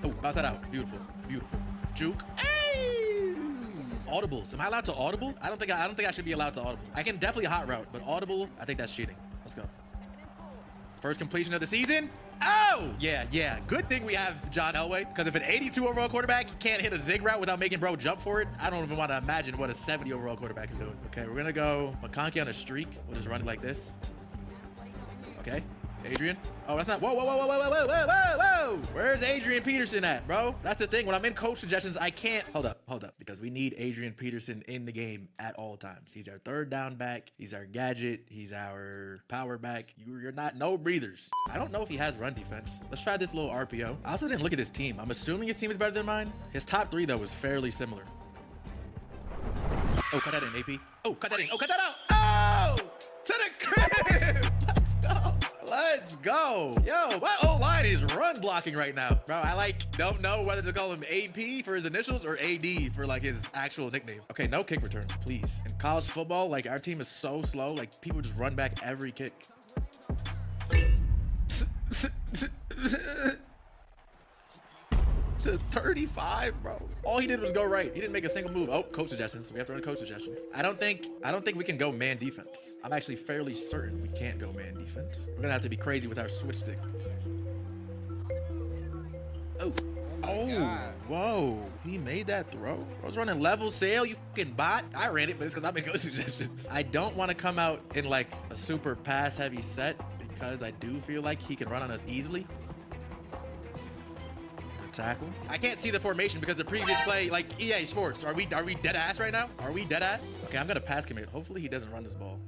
Oh, bounce that out. Beautiful. Beautiful. Juke. Hey! Audibles. Am I allowed to audible? I don't think I should be allowed to audible. I can definitely hot route, but audible, I think that's cheating. Let's go. First completion of the season. Oh, yeah. Good thing we have John Elway, because if an 82 overall quarterback can't hit a zig route without making bro jump for it, I don't even want to imagine what a 70 overall quarterback is doing. Okay, we're going to go McConkey on a streak. We'll just run it like this. Okay, Adrian. Oh, that's not. Whoa. Where's Adrian Peterson at, bro? That's the thing. When I'm in coach suggestions, I can't. Hold up. Because we need Adrian Peterson in the game at all times. He's our 3rd down back. He's our gadget. He's our power back. You're not no breathers. I don't know if he has run defense. Let's try this little RPO. I also didn't look at his team. I'm assuming his team is better than mine. His top 3, though, was fairly similar. Oh, cut that in, AP. Oh, cut that in. Oh, cut that out. Oh! To the crib! Let's go. Let's go. Yo, my O-line is run blocking right now. Bro, I don't know whether to call him AP for his initials or AD for his actual nickname. Okay, no kick returns, please. In college football, our team is so slow. People just run back every kick. To 35, bro. All he did was go right. He didn't make a single move. Oh, coach suggestions. We have to run coach suggestions. I don't think we can go man defense. I'm actually fairly certain we can't go man defense. We're gonna have to be crazy with our switch stick. Oh. Whoa. He made that throw. I was running level sail, you fucking bot. I ran it, but it's because I'm in coach suggestions. I don't want to come out in a super pass heavy set because I do feel like he can run on us easily. Tackle. I can't see the formation because the previous play, EA Sports, are we dead ass right now? Are we dead ass? Okay, I'm gonna pass commit. Hopefully he doesn't run this ball.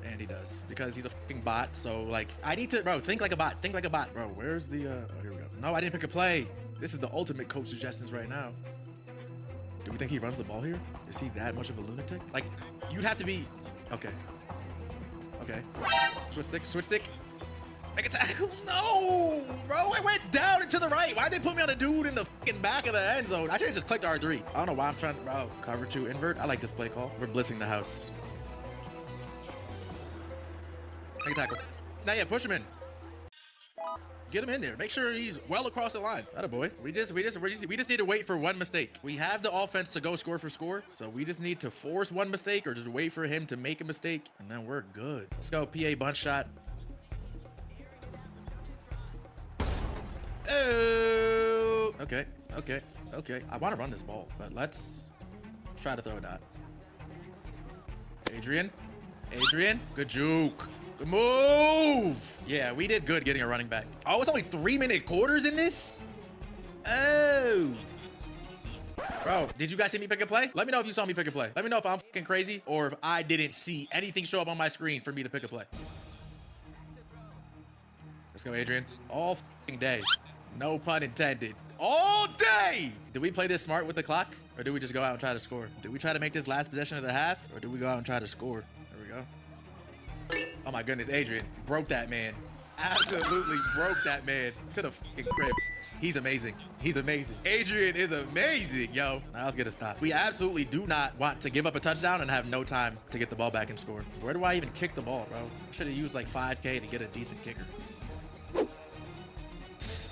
And he does, because he's a fucking bot. So I need to, bro, think like a bot. Think like a bot, bro. Where's the oh, here we go. No, I didn't pick a play. This is the ultimate coach suggestions right now. Do we think he runs the ball here? Is he that much of a lunatic? You'd have to be, okay. Switch stick. Make a tackle. No, bro. I went down and to the right. Why'd they put me on the dude in the fucking back of the end zone? I should have just clicked R3. I don't know why I'm trying to, bro. Cover 2 invert. I like this play call. We're blitzing the house. Make a tackle. Now, yeah, push him in. Get him in there. Make sure he's well across the line. Atta boy. We just need to wait for 1 mistake. We have the offense to go score for score. So we just need to force 1 mistake or just wait for him to make a mistake. And then we're good. Let's go. PA bunch shot. Oh, okay. I want to run this ball, but let's try to throw a dot. Adrian, good juke. Good move. Yeah, we did good getting a running back. Oh, it's only 3-minute quarters in this? Oh. Bro, did you guys see me pick a play? Let me know if you saw me pick a play. Let me know if I'm fucking crazy or if I didn't see anything show up on my screen for me to pick a play. Let's go, Adrian. All fucking day. No pun intended. All day! Do we play this smart with the clock? Or do we just go out and try to score? Do we try to make this last possession of the half? Or do we go out and try to score? There we go. Oh my goodness, Adrian broke that man. Absolutely broke that man to the fucking crib. He's amazing. Adrian is amazing, yo. Now let's get a stop. We absolutely do not want to give up a touchdown and have no time to get the ball back and score. Where do I even kick the ball, bro? I should have used 5K to get a decent kicker.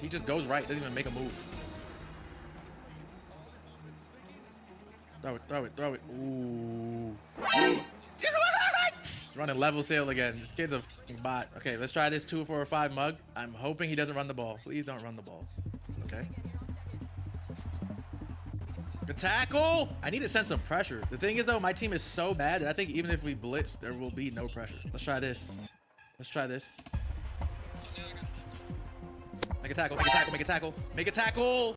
He just goes right, doesn't even make a move. Throw it. Ooh. What? Running level sail again. This kid's a fucking bot. Okay, let's try this 2 4 or 5 mug. I'm hoping he doesn't run the ball. Please don't run the ball. Okay. Good tackle. I need to send some pressure. The thing is, though, my team is so bad that I think even if we blitz, there will be no pressure. Let's try this. Let's try this. Make a tackle, make a tackle, make a tackle, make a tackle.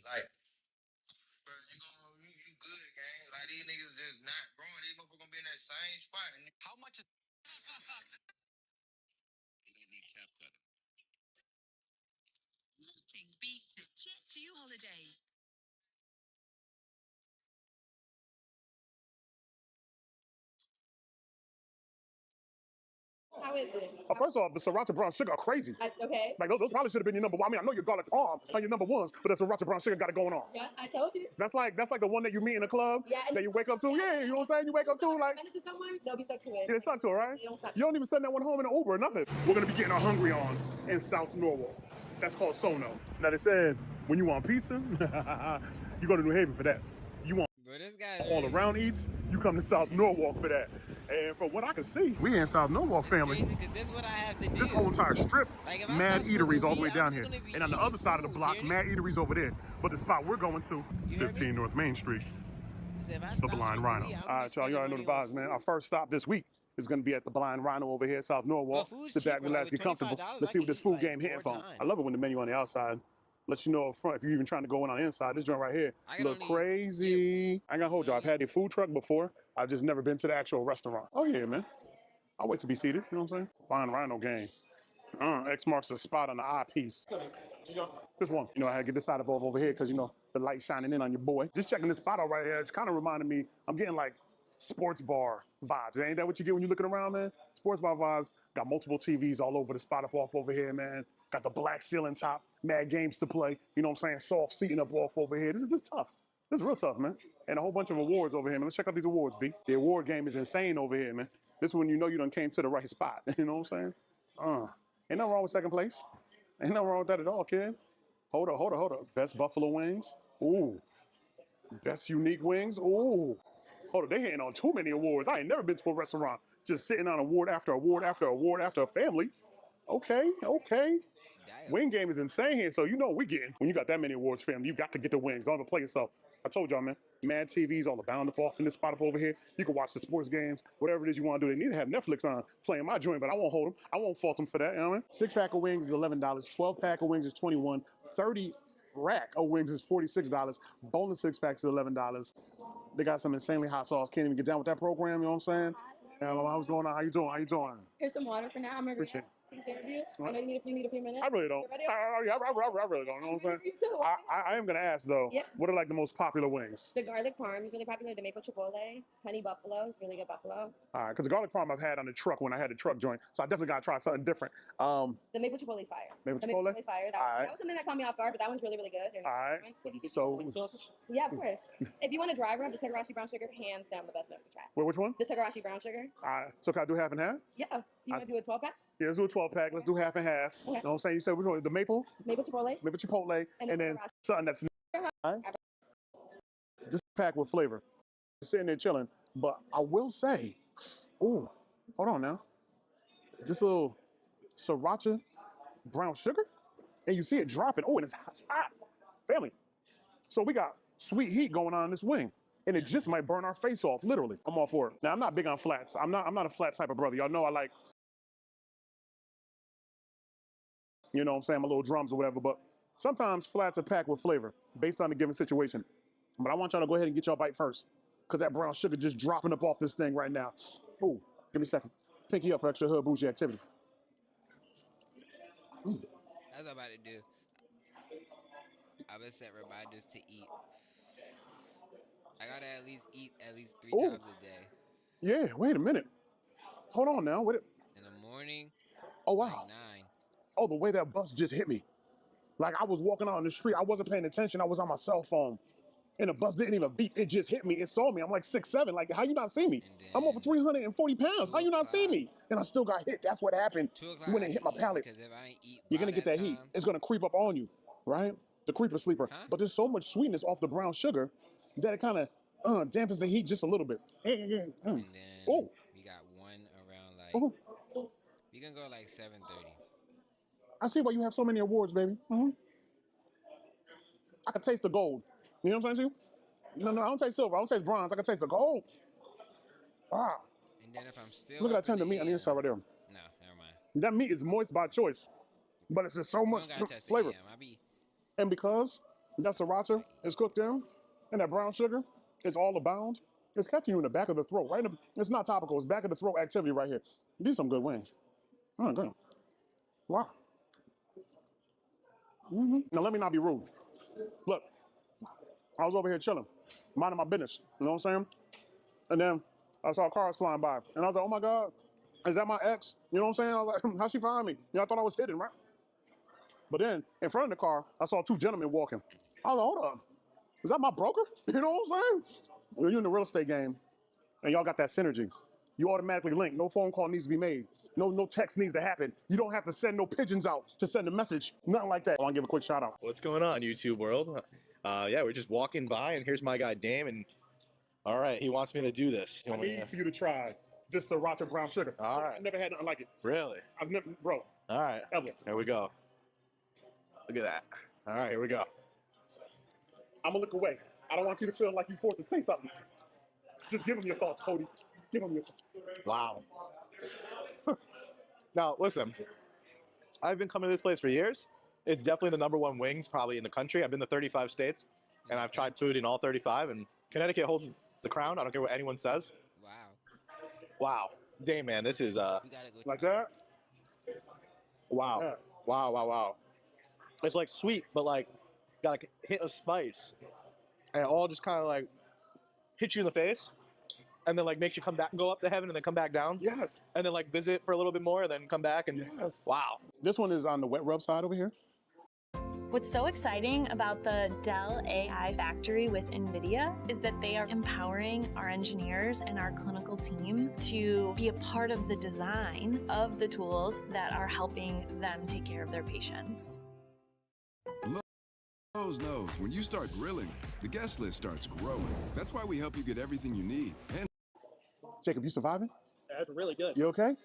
Like, bro, you good, gang. Like, these niggas just not growing. These motherfuckers gonna be in that same spot. And how much is... You don't need cap cutting. Jet to your holiday. How is it? First off, the sriracha brown sugar are crazy. Okay. Like those probably should have been your number one. I mean, I know your garlic palm are your number ones, but the sriracha brown sugar got it going on. Yeah, I told you. That's like the one that you meet in a club. Yeah, and that you wake up to. Yeah, you know what I'm saying? You wake up to like. Recommend it to someone, they'll be stuck to it. Yeah, stuck to it, right? They don't suck. You don't even send that one home in an Uber or nothing. We're gonna be getting our hungry on in South Norwalk. That's called Sono. Now they said when you want pizza, you go to New Haven for that. You want all around eats, you come to South Norwalk for that. And from what I can see, we in South Norwalk, family. This is what I have to do. This whole entire strip, Like, mad eateries all the way down here. And on the other side of the block, mad eateries over there. But the spot we're going to, 15 North Main Street, the Blind Rhino. All right, y'all, you already know the vibes, man. Our first stop this week is going to be at the Blind Rhino over here, South Norwalk. Sit back, relax, get comfortable. Let's see what this food game hitting from. I love it when the menu on the outside lets you know up front if you're even trying to go in on the inside. This joint right here look crazy. I ain't gonna hold you. I've had a food truck before. I've just never been to the actual restaurant. Oh yeah, man. I'll wait to be seated. You know what I'm saying? Blind Rhino game. X marks the spot on the eyepiece. This one. You know, I had to get this side of over here because, you know, the light shining in on your boy. Just checking this spot out right here. It's kind of reminding me, I'm getting like sports bar vibes. Ain't that what you get when you're looking around, man? Sports bar vibes. Got multiple TVs all over the spot up off over here, man. Got the black ceiling top. Mad games to play. You know what I'm saying? Soft seating up off over here. This is tough. This is real tough, man. And a whole bunch of awards over here, man. Let's check out these awards, B. The award game is insane over here, man. This is when you know you done came to the right spot. You know what I'm saying? Ain't nothing wrong with second place. Ain't nothing wrong with that at all, kid. Hold up. Best buffalo wings. Ooh. Best unique wings. Ooh. Hold up, they hitting on too many awards. I ain't never been to a restaurant just sitting on award after award after award after a family. Okay. Wing game is insane here, so you know what we getting. When you got that many awards, family, you got to get the wings. Don't ever play yourself. I told y'all, man. Mad TVs all abound up off in this spot up over here. You can watch the sports games, whatever it is you want to do. They need to have Netflix on playing my joint, but I won't hold them. I won't fault them for that, you know what I mean? 6-pack of wings is $11. 12-pack of wings is $21. 30 rack of wings is $46. Boneless 6-packs is $11. They got some insanely hot sauce. Can't even get down with that program, you know what I'm saying? What's going on? How you doing? Here's some water for now. I'm gonna Appreciate it. take care of you. I know you need a few minutes. I really don't. You ready? I really don't. You know what I'm saying? You too. I am gonna ask though. Yep. What are like the most popular wings? The garlic parm is really popular. The maple chipotle, honey buffalo is really good buffalo. All right, because the garlic parm I've had on the truck when I had the truck joint, so I definitely gotta try something different. The maple chipotle is fire. Maple The chipotle? maple chipotle is fire. That was something that caught me off guard, but that one's really good. All right. So Yeah, of course. If you want a dry rub, the Togarashi brown sugar, hands down the best stuff to try. wait, which one? The Togarashi brown sugar. All right. So can I do half and half? Yeah. You want to do a 12-pack? Yeah, let's do a 12-pack. Let's do half and half. Okay. You know what I'm saying? You said which one? The maple? Maple chipotle. Maple chipotle, And and then Togarashi. something that's. All right. Just packed with flavor. Sitting there chilling. But I will say, ooh, hold on now. This little sriracha brown sugar, and you see it dropping. Oh, and it's hot. It's hot. Family. So we got sweet heat going on in this wing, and it just might burn our face off, literally. I'm all for it. Now, I'm not big on flats. I'm not a flat type of brother. Y'all know I like, you know what I'm saying, my little drums or whatever, but sometimes flats are packed with flavor based on the given situation. But I want y'all to go ahead and get y'all bite first, because that brown sugar just dropping up off this thing right now. Ooh, give me a second. Pinky up for extra hood bougie activity. That's what I'm about to do. I'm gonna set reminders to eat. I gotta at least eat at least 3 Ooh. times a day. Yeah, wait a minute. Hold on now. Wait. In the morning, oh, wow. like 9. Oh, the way that bus just hit me. Like I was walking out on the street. I wasn't paying attention. I was on my cell phone. And the bus didn't even beep. It just hit me. It saw me. I'm like 6'7". Like, how you not see me? I'm over 340 pounds. How you not see me? And I still got hit. That's what happened when it hit my palate. Because if I ain't eat You're going to get that heat. It's going to creep up on you, right? The creeper sleeper. Huh? But there's so much sweetness off the brown sugar that it kind of dampens the heat just a little bit. And then Oh. we got one around like, we can go like 7:30. I see why you have so many awards, baby. I can taste the gold. You know what I'm saying to you? No, I don't taste silver. I don't taste bronze. I can taste the gold. Wow. And then if I'm still Look at that up in tender meat on the inside right there. No, never mind. That meat is moist by choice, but it's just so much flavor. And because that sriracha is cooked in, and that brown sugar is all abound, it's catching you in the back of the throat. Right? It's not topical. It's back of the throat activity right here. These are some good wings. Oh, good. Wow. Now let me not be rude. Look, I was over here chilling, minding my business. You know what I'm saying? And then I saw cars flying by, and I was like, "Oh my God, is that my ex?" You know what I'm saying? I was like, "How'd she find me?" You know, I thought I was hidden, right? But then in front of the car, I saw 2 gentlemen walking. I was like, "Hold up, is that my broker?" You know what I'm saying? When you're in the real estate game, and y'all got that synergy, you automatically link. No phone call needs to be made. No text needs to happen. You don't have to send no pigeons out to send a message. Nothing like that. I want to give a quick shout out. What's going on, YouTube world? Yeah, we're just walking by, and here's my guy, Dame, and all right, he wants me to do this. I need for you to try this sriracha brown sugar. All right. I've never had nothing like it. Really? I've never, bro. All right. Ever. Here we go. Look at that. All right, here we go. I'm gonna look away. I don't want you to feel like you're forced to say something. Just give them your thoughts, Cody. Give them your thoughts. Wow. Now, listen, I've been coming to this place for years. It's definitely the #1 wings probably in the country. I've been to 35 states, and I've tried food in all 35, and Connecticut holds the crown. I don't care what anyone says. Wow. Wow. Dang, man, this is, like that? Wow. Yeah. Wow, wow, wow. It's like sweet, but like got a hit of spice. And it all just kind of like hits you in the face. And then like makes you come back, go up to heaven and then come back down. Yes. And then like visit for a little bit more and then come back and yes. Wow. This one is on the wet rub side over here. What's so exciting about the Dell AI Factory with NVIDIA is that they are empowering our engineers and our clinical team to be a part of the design of the tools that are helping them take care of their patients. Lowe's knows when you start grilling, the guest list starts growing. That's why we help you get everything you need. And Jacob, you surviving? That's really good. You okay?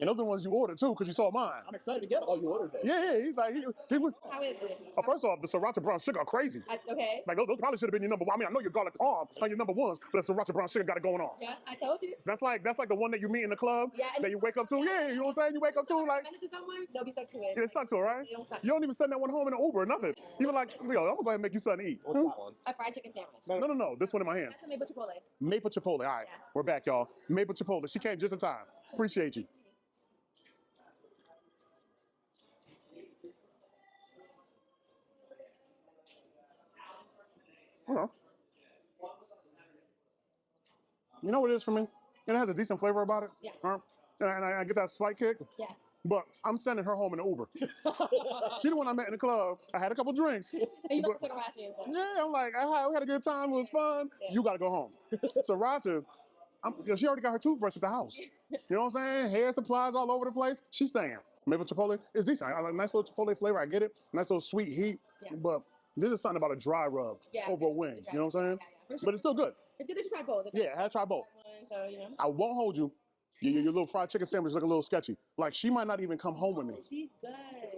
And those are the ones you ordered too, because you saw mine. I'm excited to get all you ordered. Yeah, he's like, he How is it? First off, the sriracha brown sugar are crazy. Okay. Like those probably should have been your number one. I mean, I know your garlic palm are your number ones, but the sriracha brown sugar got it going on. Yeah, I told you. That's like the one that you meet in the club. Yeah. That you wake up to. Yeah, you know what I'm saying? You wake up to like. Recommend it to someone, they'll be stuck to it. Yeah, stuck to it, right? You don't even send that one home in an Uber or nothing. You be like, yo, I'm gonna go ahead and make you something to eat. What's that one? A fried chicken sandwich. No. This one in my hand. That's a maple chipotle. Maple chipotle. All right, we're back, y'all. Maple chipotle. She came just in time. Appreciate you. You know what it is for me? It has a decent flavor about it. Yeah. And I get that slight kick. Yeah. But I'm sending her home in an Uber. She the one I met in the club. I had a couple drinks. And you took her out and stuff. Yeah, I'm like, we had a good time. It was fun. Yeah. You got to go home. Sriracha, she already got her toothbrush at the house. You know what I'm saying? Hair supplies all over the place. She's staying. Maple chipotle is decent. I like nice little chipotle flavor. I get it. Nice little sweet heat. Yeah. But this is something about a dry rub over a wing. You know what I'm saying? But it's still good. It's good that you tried both. Yeah, I had to try both. So, you know. I won't hold you. Your little fried chicken sandwich look a little sketchy. Like, she might not even come home with me. She's good.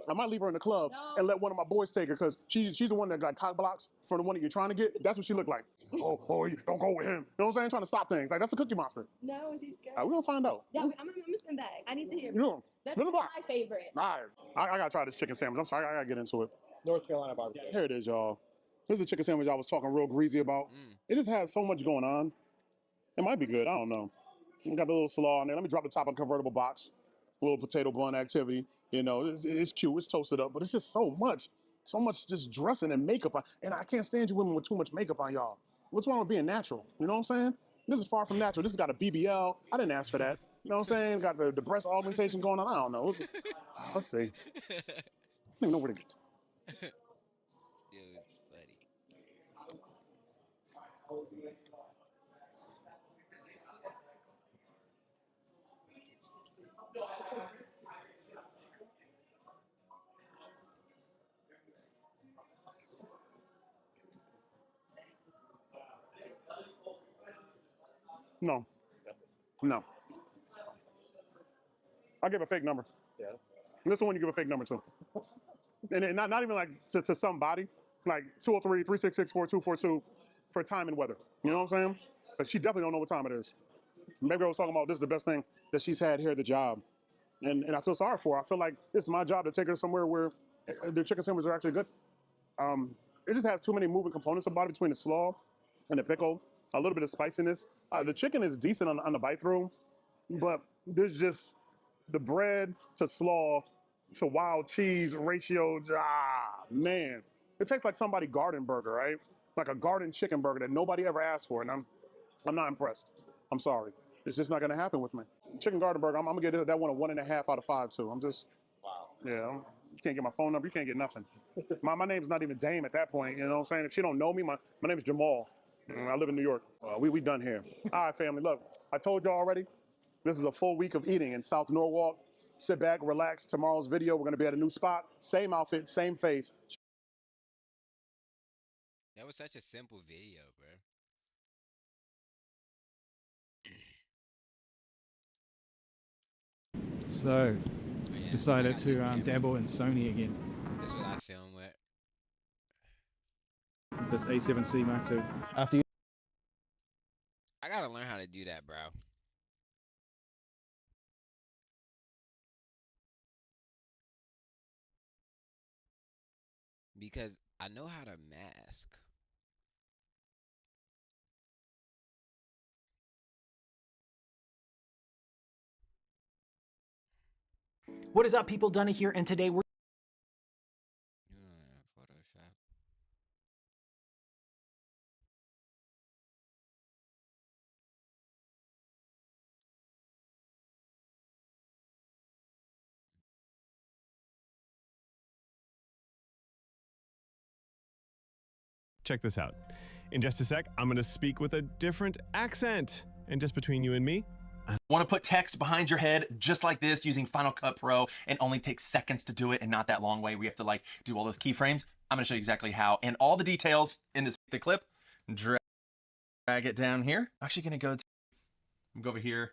I might leave her in the club and let one of my boys take her because she's the one that got cock blocks from the one that you're trying to get. That's what she looked like. Oh, don't go with him. You know what I'm saying? Trying to stop things. Like, that's a cookie monster. No, she's good. We're going to find out. Yeah, I'm gonna spin back. I need to hear. You know, That's spin the block. my favorite. All right. I got to try this chicken sandwich. I'm sorry. I got to get into it. North Carolina barbecue. Here it is, y'all. This is a chicken sandwich I was talking real greasy about. It just has so much going on. It might be good. I don't know. We got the little slaw on there. Let me drop the top of the convertible box. A little potato bun activity. You know, it's cute. It's toasted up, but it's just so much just dressing and makeup. And I can't stand you women with too much makeup on y'all. What's wrong with being natural? You know what I'm saying? This is far from natural. This has got a BBL. I didn't ask for that. You know what I'm saying? Got the breast augmentation going on. I don't know. Let's see. I don't even know where to get. Dude, it's funny. No. I'll give a fake number. Yeah. This is the one you give a fake number to. And not even like to somebody, like 203-366-4242 for time and weather. You know what I'm saying? But she definitely don't know what time it is. Maybe I was talking about this is the best thing that she's had here at the job. And I feel sorry for her. I feel like it's my job to take her somewhere where the chicken sandwiches are actually good. It just has too many moving components about it between the slaw and the pickle, a little bit of spiciness. The chicken is decent on the bite through, but there's just the bread to slaw to wild cheese ratio. Man, it tastes like somebody garden burger, right? Like a garden chicken burger that nobody ever asked for, and I'm not impressed. I'm sorry. It's just not gonna happen with me. Chicken garden burger, I'm gonna get that one a 1.5 out of 5 too. I'm just, wow. Yeah, you can't get my phone number, you can't get nothing. My name's not even Dame at that point, you know what I'm saying? If she don't know me, my name's Jamal. I live in New York. We done here. All right, family, look, I told y'all already, this is a full week of eating in South Norwalk. Sit back, relax. Tomorrow's video, we're gonna be at a new spot. Same outfit, same face. That was such a simple video, bro. So, decided to dabble in Sony again. That's what I film with. This A7C Mark II. After you. I gotta learn how to do that, bro. Because I know how to mask. What is up, people? Dunny here, and today we're Photoshop. Check this out. In just a sec, I'm going to speak with a different accent. And just between you and me, Want to put text behind your head just like this using Final Cut Pro and only takes seconds to do it and not that long way. We have to like do all those keyframes. I'm going to show you exactly how and all the details in this clip. Drag it down here. I'm actually going to go over here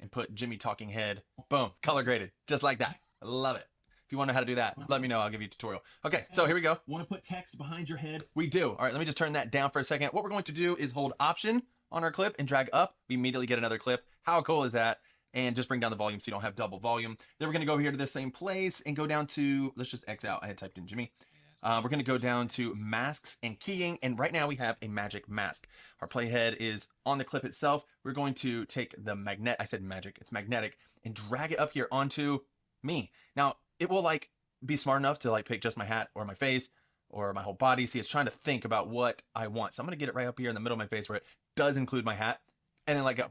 and put Jimmy talking head. Boom, color graded, just like that. I love it. If you want to know how to do that, let me know. I'll give you a tutorial. Okay, so here we go. Want to put text behind your head? We do. All right, let me just turn that down for a second. What we're going to do is hold Option on our clip and drag up. We immediately get another clip. How cool is that? And just bring down the volume so you don't have double volume. Then we're going to go over here to the same place and go down to, let's just X out. I had typed in Jimmy. We're going to go down to masks and keying. And right now we have a magic mask. Our playhead is on the clip itself. We're going to take the magnet, I said magic, it's magnetic, and drag it up here onto me. Now it will like be smart enough to like pick just my hat or my face or my whole body. See, it's trying to think about what I want. So I'm going to get it right up here in the middle of my face where it does include my hat and then let go.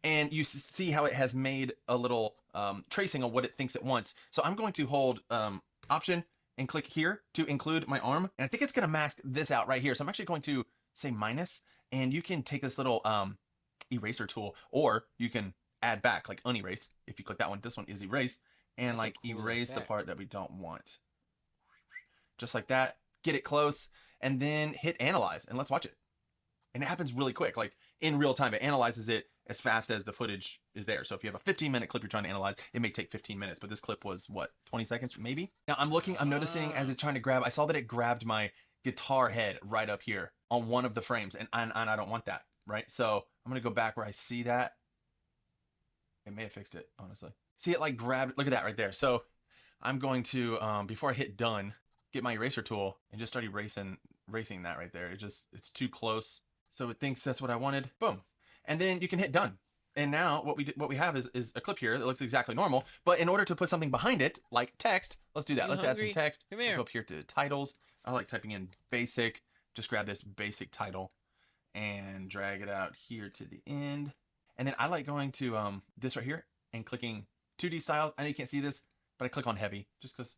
And you see how it has made a little tracing of what it thinks it wants. So I'm going to hold Option and click here to include my arm. And I think it's going to mask this out right here. So I'm actually going to say minus, and you can take this little eraser tool, or you can add back, like unerase. If you click that one, this one is erase, and that's like cool erase the part that we don't want. Just like that, get it close, and then hit analyze, and let's watch it. And it happens really quick, like in real time. It analyzes it as fast as the footage is there. So if you have a 15-minute clip you're trying to analyze, it may take 15 minutes, but this clip was what, 20 seconds maybe? Now I'm noticing as it's trying to grab, I saw that it grabbed my guitar head right up here on one of the frames, and I don't want that, right? So I'm gonna go back where I see that. It may have fixed it, honestly. See, it like grabbed, look at that right there. So I'm going to, before I hit done, get my eraser tool and just start erasing that right there. It's too close. So it thinks that's what I wanted. Boom. And then you can hit done. And now what we have is a clip here that looks exactly normal. But in order to put something behind it, like text, let's do that. Let's add some text. Come here. Go up here to titles. I like typing in basic. Just grab this basic title and drag it out here to the end. And then I like going to this right here and clicking 2D styles. I know you can't see this, but I click on heavy just because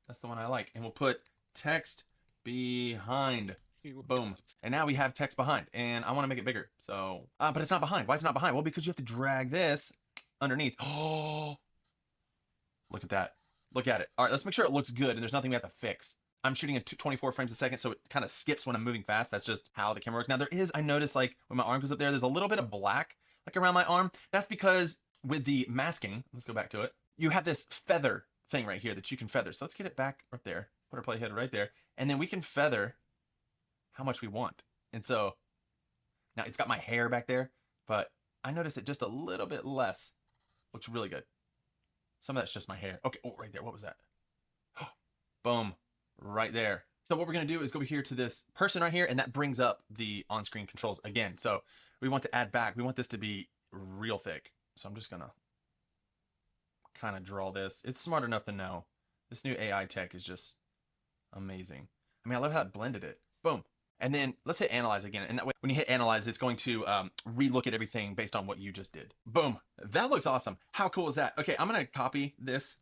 that's the one I like. And we'll put text behind. Boom. And now we have text behind, and I want to make it bigger. So, but it's not behind. Why is it not behind? Well, because you have to drag this underneath. Oh, look at that. Look at it. All right, let's make sure it looks good and there's nothing we have to fix. I'm shooting at 24 frames a second, so it kind of skips when I'm moving fast. That's just how the camera works. Now there is, I noticed like when my arm goes up there, there's a little bit of black like around my arm. That's because with the masking, let's go back to it. You have this feather thing right here that you can feather. So let's get it back up there. Put our playhead right there. And then we can feather how much we want. And so now it's got my hair back there, but I noticed it just a little bit less. Looks really good. Some of that's just my hair. Okay, oh, right there. What was that? Boom, right there. So what we're gonna do is go over here to this person right here, and that brings up the on-screen controls again. So we want to add back. We want this to be real thick. So I'm just gonna kind of draw this. It's smart enough to know. This new AI tech is just amazing. I mean, I love how it blended it. Boom. And then let's hit analyze again. And that way, when you hit analyze, it's going to re-look at everything based on what you just did. Boom. That looks awesome. How cool is that? Okay, I'm going to copy this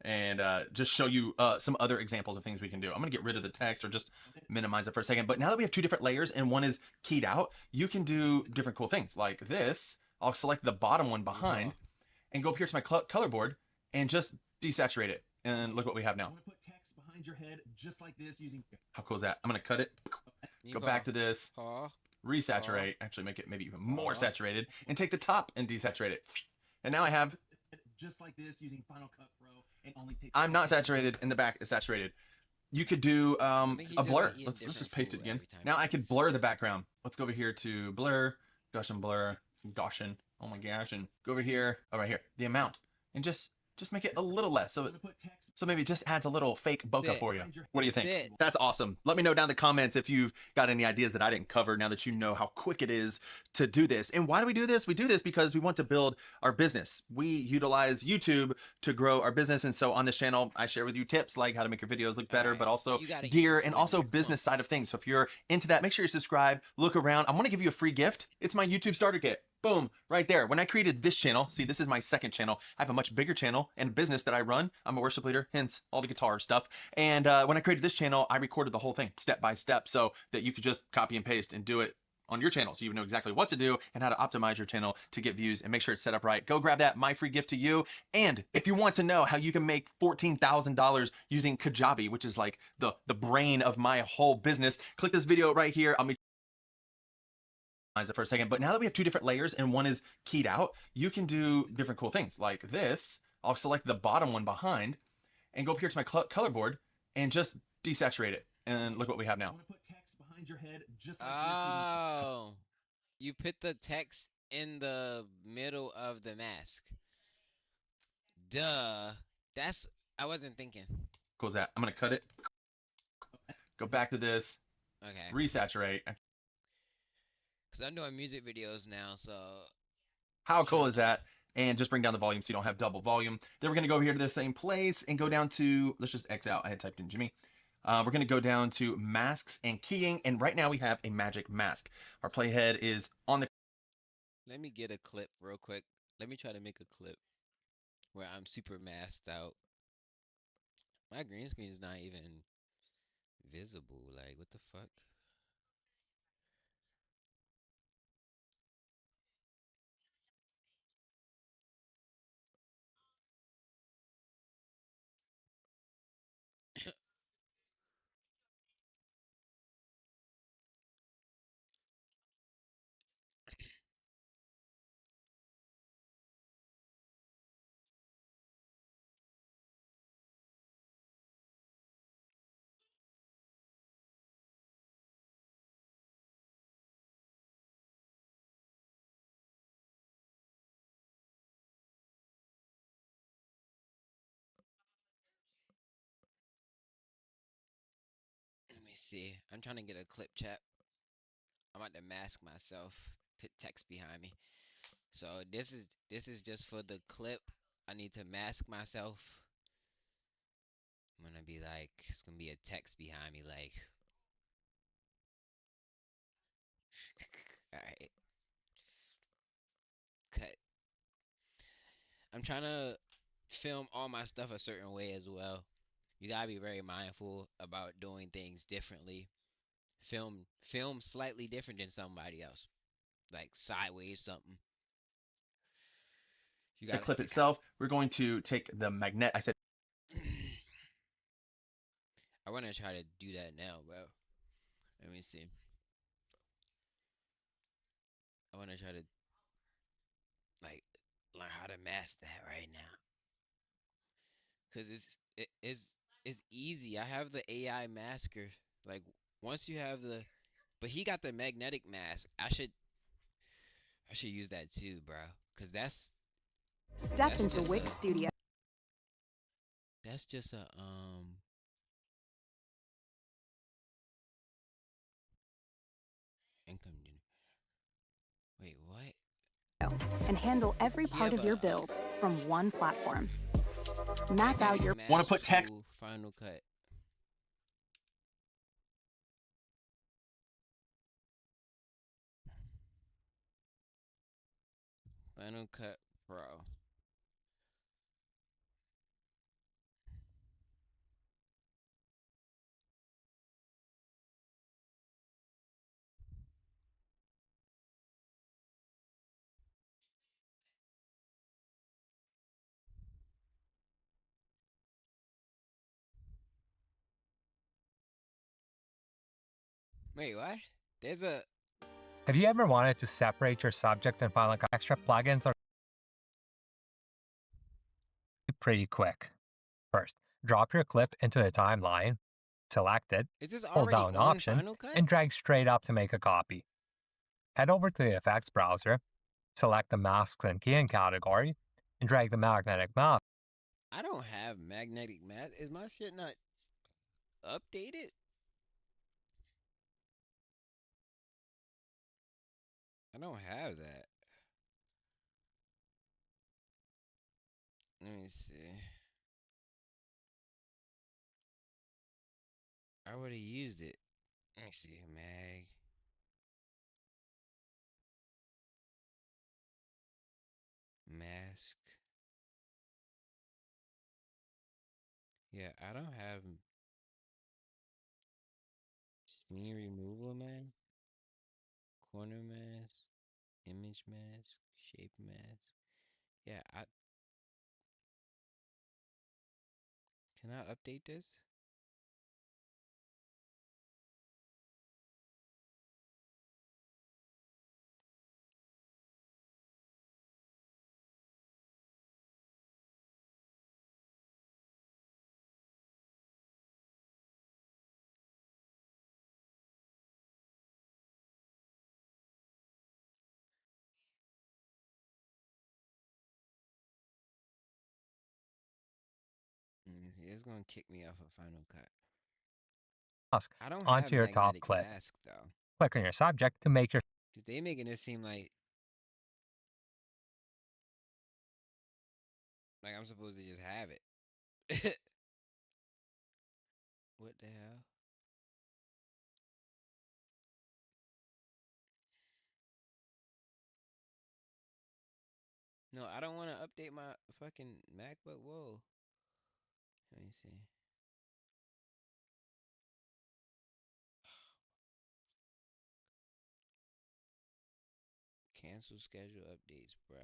and just show you some other examples of things we can do. I'm going to get rid of the text or just minimize it for a second. But now that we have two different layers and one is keyed out, you can do different cool things like this. I'll select the bottom one behind and go up here to my color board and just desaturate it. And look what we have now. I'm going to put text behind your head just like this using... How cool is that? I'm going to cut it. Go back to this, resaturate, actually make it maybe even more saturated, and take the top and desaturate it. And now I have, just like this, using Final Cut Pro, and only take... I'm not saturated, in the back is saturated. You could do a blur. Let's just paste it again. Now I could blur the background. Let's go over here to blur, Gaussian blur, Gaussian, oh my gosh, and go over here, oh right here, the amount, and just make it a little less. So maybe it just adds a little fake bokeh for you. What do you think? That's awesome. Let me know down in the comments if you've got any ideas that I didn't cover now that you know how quick it is to do this. And why do we do this? We do this because we want to build our business. We utilize YouTube to grow our business. And so on this channel, I share with you tips like how to make your videos look better, but also gear and also business side of things. So if you're into that, make sure you subscribe, look around. I want to give you a free gift. It's my YouTube starter kit. Boom, right there. When I created this channel, see, this is my second channel. I have a much bigger channel and business that I run. I'm a worship leader, hence all the guitar stuff. And when I created this channel, I recorded the whole thing step by step so that you could just copy and paste and do it on your channel. So you know exactly what to do and how to optimize your channel to get views and make sure it's set up right. Go grab that, my free gift to you. And if you want to know how you can make $14,000 using Kajabi, which is like the brain of my whole business, click this video right here. I'll be it for a second, but now that we have two different layers and one is keyed out, you can do different cool things like this. I'll select the bottom one behind and go up here to my color board and just desaturate it. And look what we have now. I'm gonna put text behind your head just like this. You put the text in the middle of the mask. Duh. That's, I wasn't thinking. Cool as that. I'm gonna cut it. Go back to this. Okay. Resaturate. Because I'm doing music videos now, so... How cool is that? And just bring down the volume so you don't have double volume. Then we're going to go over here to the same place and go down to... Let's just X out. I had typed in Jimmy. We're going to go down to masks and keying. And right now we have a magic mask. Our playhead is on the... Let me get a clip real quick. Let me try to make a clip where I'm super masked out. My green screen is not even visible. Like, what the fuck? see. I'm trying to get a clip chat. I'm about to mask myself. Put text behind me. So this is just for the clip. I need to mask myself. I'm gonna be like, it's gonna be a text behind me like. All right. Cut. I'm trying to film all my stuff a certain way as well. You gotta be very mindful about doing things differently. Film slightly different than somebody else, like sideways something. You The gotta clip stay. itself, we're going to take the magnet. I said. I want to try to do that now, bro. Let me see. I want to try to like learn how to mask that right now, cause it's easy. I have the AI masker. Like once you have the, but he got the magnetic mask. I should use that too, bro. Cause Step into Wix Studio. That's just a income. Wait, what? And handle every part of your build from one platform. Map out your. Want to put text? Final Cut. Final Cut Pro. Wait, what? There's a. Have you ever wanted to separate your subject and Final Cut? Extra plugins are pretty quick. First, drop your clip into the timeline, select it, Is this hold already down on Option, Final Cut? and drag straight up to make a copy. Head over to the effects browser, select the masks and keying category, and drag the magnetic mask. I don't have magnetic mask. Is my shit not updated? I don't have that. Let me see. I would have used it. Let me see, mask. Yeah, I don't have scene removal mask, corner mask, image mask, shape mask. Yeah, can I update this? It's gonna kick me off of Final Cut. I don't have Onto your top magnetic clip. mask though. Click on your subject to make your. They making it seem like I'm supposed to just have it. What the hell? No, I don't want to update my fucking MacBook. Whoa. Let me see. Cancel schedule updates, bro.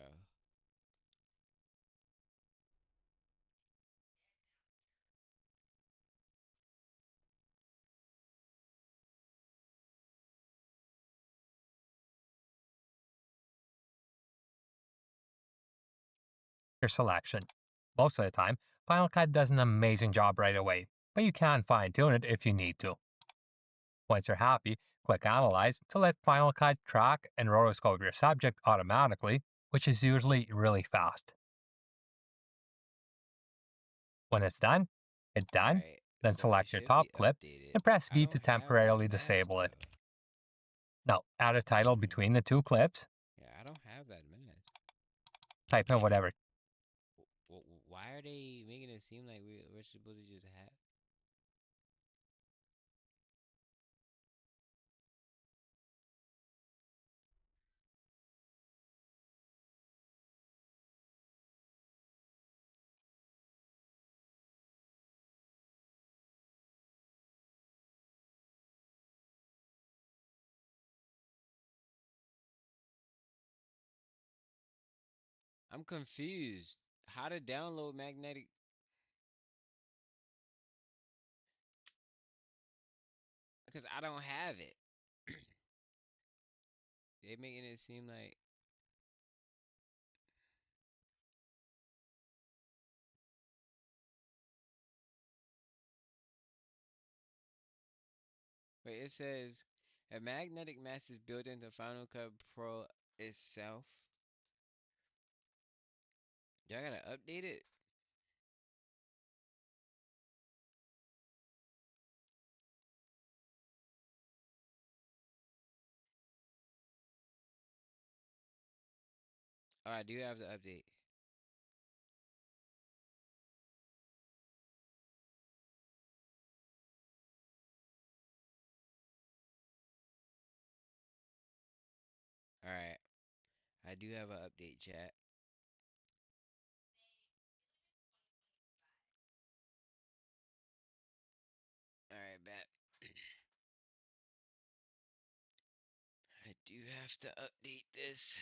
Your selection. Most of the time, Final Cut does an amazing job right away, but you can fine-tune it if you need to. Once you're happy, click Analyze to let Final Cut track and rotoscope your subject automatically, which is usually really fast. When it's done, hit Done, Then select your top clip and press V to temporarily disable it. Now, add a title between the two clips. Yeah, I don't have that mask. Type in whatever. Why are they making it seem like we're supposed to just have? I'm confused. How to download magnetic? Because I don't have it. They're making it seem like. Wait, it says a magnetic mask is built into Final Cut Pro itself. Y'all gotta update it. Oh, I do have the update. Alright. I do have an update, chat. Alright, bet. I do have to update this.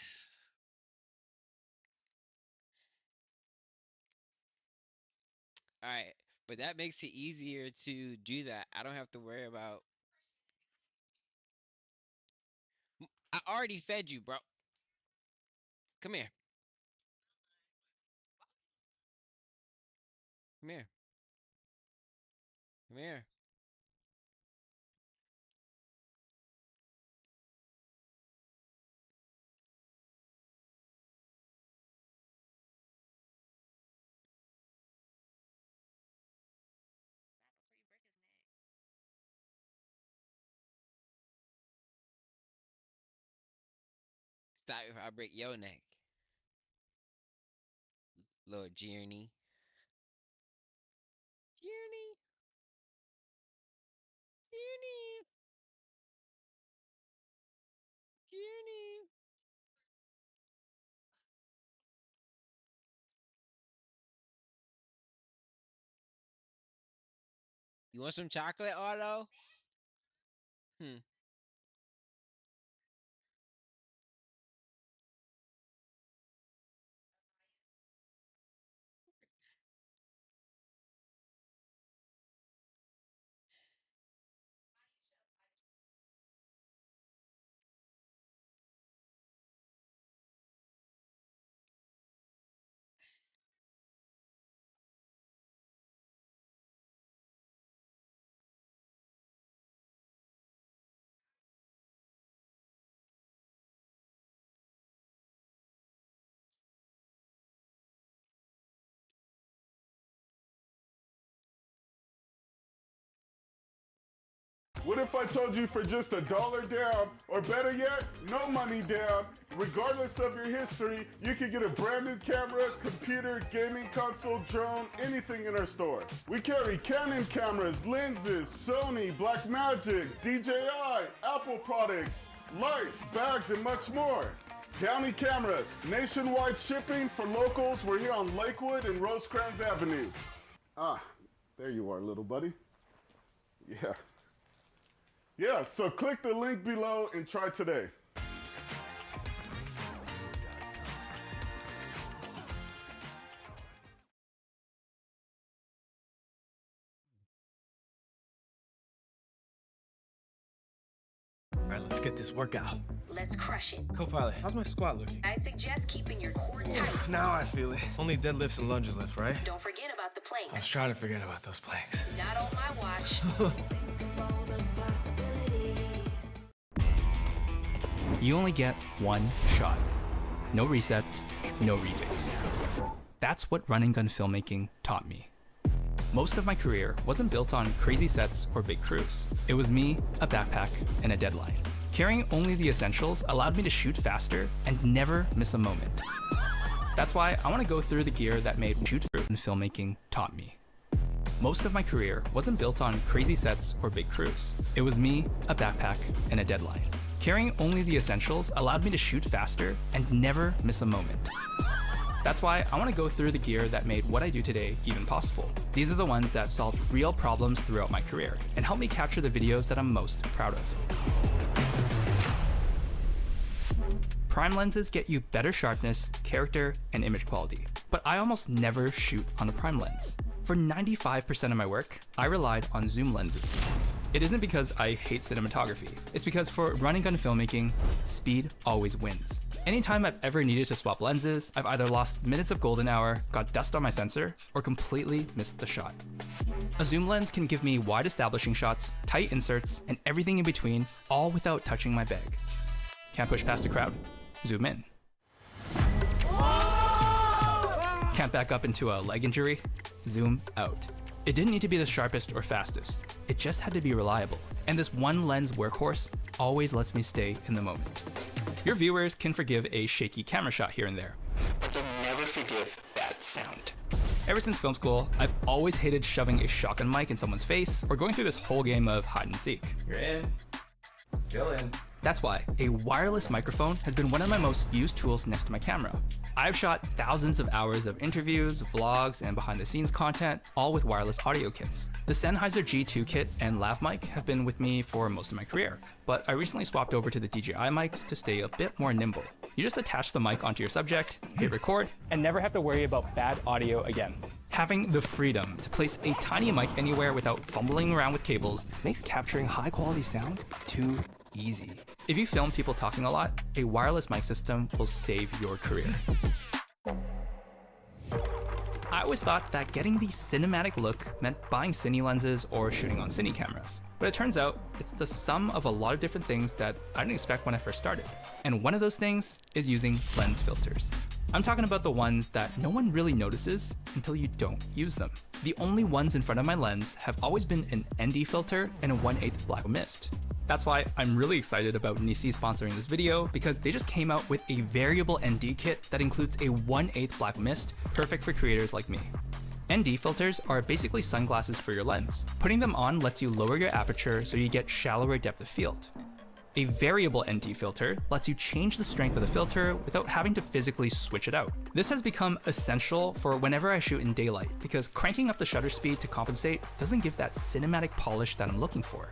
Alright, but that makes it easier to do that. I don't have to worry about. I already fed you, bro. Come here. Come here. Come here. Stop if I break your neck. Little Journey. Journey. Journey. Journey. You want some chocolate, Otto? Hmm. What if I told you for just $1 down, or better yet, no money down, regardless of your history, you could get a brand new camera, computer, gaming console, drone, anything in our store. We carry Canon cameras, lenses, Sony, Blackmagic, DJI, Apple products, lights, bags, and much more. Downey Camera, nationwide shipping for locals. We're here on Lakewood and Rosecrans Avenue. Ah, there you are, little buddy. Yeah. Yeah, so click the link below and try today. All right, let's get this workout. Let's crush it. Co-pilot, how's my squat looking? I'd suggest keeping your core tight. Now I feel it. Only deadlifts and lunges left, right? Don't forget about the planks. I was trying to forget about those planks. Not on my watch. You only get one shot. No resets, no retakes. That's what run and gun filmmaking taught me. Most of my career wasn't built on crazy sets or big crews. It was me, a backpack, and a deadline. Carrying only the essentials allowed me to shoot faster and never miss a moment. That's why I want to go through the gear that made shoot and filmmaking taught me. Most of my career wasn't built on crazy sets or big crews. It was me, a backpack, and a deadline. Carrying only the essentials allowed me to shoot faster and never miss a moment. That's why I want to go through the gear that made what I do today even possible. These are the ones that solved real problems throughout my career and helped me capture the videos that I'm most proud of. Prime lenses get you better sharpness, character, and image quality, but I almost never shoot on a prime lens. For 95% of my work, I relied on zoom lenses. It isn't because I hate cinematography, it's because for run and gun filmmaking, speed always wins. Anytime I've ever needed to swap lenses, I've either lost minutes of golden hour, got dust on my sensor, or completely missed the shot. A zoom lens can give me wide establishing shots, tight inserts, and everything in between, all without touching my bag. Can't push past a crowd? Zoom in. Can't back up into a leg injury? Zoom out. It didn't need to be the sharpest or fastest. It just had to be reliable. And this one lens workhorse always lets me stay in the moment. Your viewers can forgive a shaky camera shot here and there, but they'll never forgive bad sound. Ever since film school, I've always hated shoving a shotgun mic in someone's face or going through this whole game of hide and seek. You're in. Still in. That's why a wireless microphone has been one of my most used tools next to my camera. I've shot thousands of hours of interviews, vlogs, and behind the scenes content, all with wireless audio kits. The Sennheiser G2 kit and lav mic have been with me for most of my career, but I recently swapped over to the DJI mics to stay a bit more nimble. You just attach the mic onto your subject, hit record, and never have to worry about bad audio again. Having the freedom to place a tiny mic anywhere without fumbling around with cables makes capturing high quality sound too easy. If you film people talking a lot, a wireless mic system will save your career. I always thought that getting the cinematic look meant buying cine lenses or shooting on cine cameras. But it turns out it's the sum of a lot of different things that I didn't expect when I first started. And one of those things is using lens filters. I'm talking about the ones that no one really notices until you don't use them. The only ones in front of my lens have always been an ND filter and a 1/8 black mist. That's why I'm really excited about Nisi sponsoring this video, because they just came out with a variable ND kit that includes a 1/8 black mist, perfect for creators like me. ND filters are basically sunglasses for your lens. Putting them on lets you lower your aperture so you get shallower depth of field. A variable ND filter lets you change the strength of the filter without having to physically switch it out. This has become essential for whenever I shoot in daylight, because cranking up the shutter speed to compensate doesn't give that cinematic polish that I'm looking for.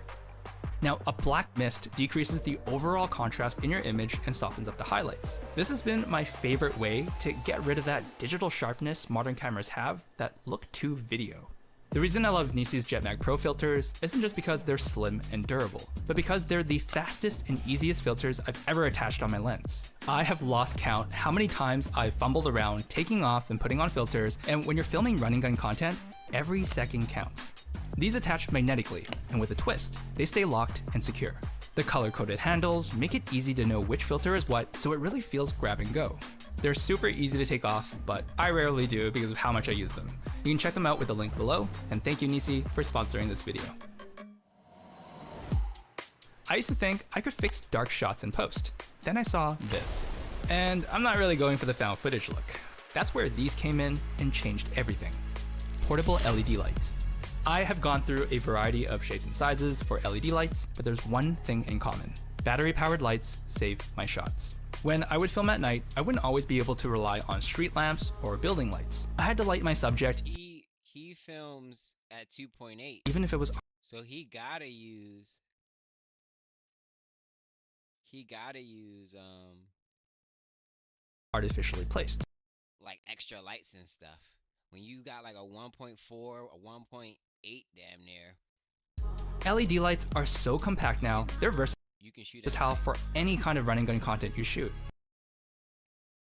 Now, a black mist decreases the overall contrast in your image and softens up the highlights. This has been my favorite way to get rid of that digital sharpness modern cameras have that look too video. The reason I love Nisi's Jetmag Pro filters isn't just because they're slim and durable, but because they're the fastest and easiest filters I've ever attached on my lens. I have lost count how many times I've fumbled around taking off and putting on filters, and when you're filming run and gun content, every second counts. These attach magnetically, and with a twist, they stay locked and secure. The color-coded handles make it easy to know which filter is what, so it really feels grab and go. They're super easy to take off, but I rarely do because of how much I use them. You can check them out with the link below, and thank you Nisi for sponsoring this video. I used to think I could fix dark shots in post. Then I saw this. And I'm not really going for the found footage look. That's where these came in and changed everything. Portable LED lights. I have gone through a variety of shapes and sizes for LED lights, but there's one thing in common. Battery-powered lights save my shots. When I would film at night, I wouldn't always be able to rely on street lamps or building lights. I had to light my subject. He films at 2.8. Even if it was. So he gotta use artificially placed. Like extra lights and stuff. When you got like a 1.4, a 1.8 damn near. LED lights are so compact now, they're versatile. You can shoot for any kind of run and gun content you shoot.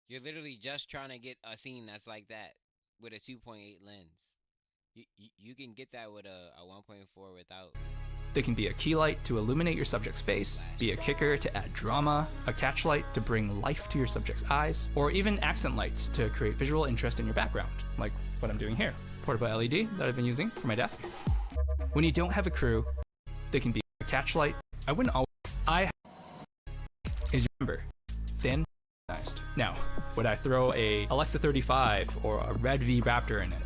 You're literally just trying to get a scene that's like that with a 2.8 lens. You can get that with a 1.4 without. They can be a key light to illuminate your subject's face, be a kicker to add drama, a catch light to bring life to your subject's eyes, or even accent lights to create visual interest in your background, like what I'm doing here. portable LED that I've been using for my desk. When you don't have a crew, they can be a catch light. I wouldn't always. Is remember, thin, organized. Now, would I throw a Alexa 35 or a Red V Raptor in it?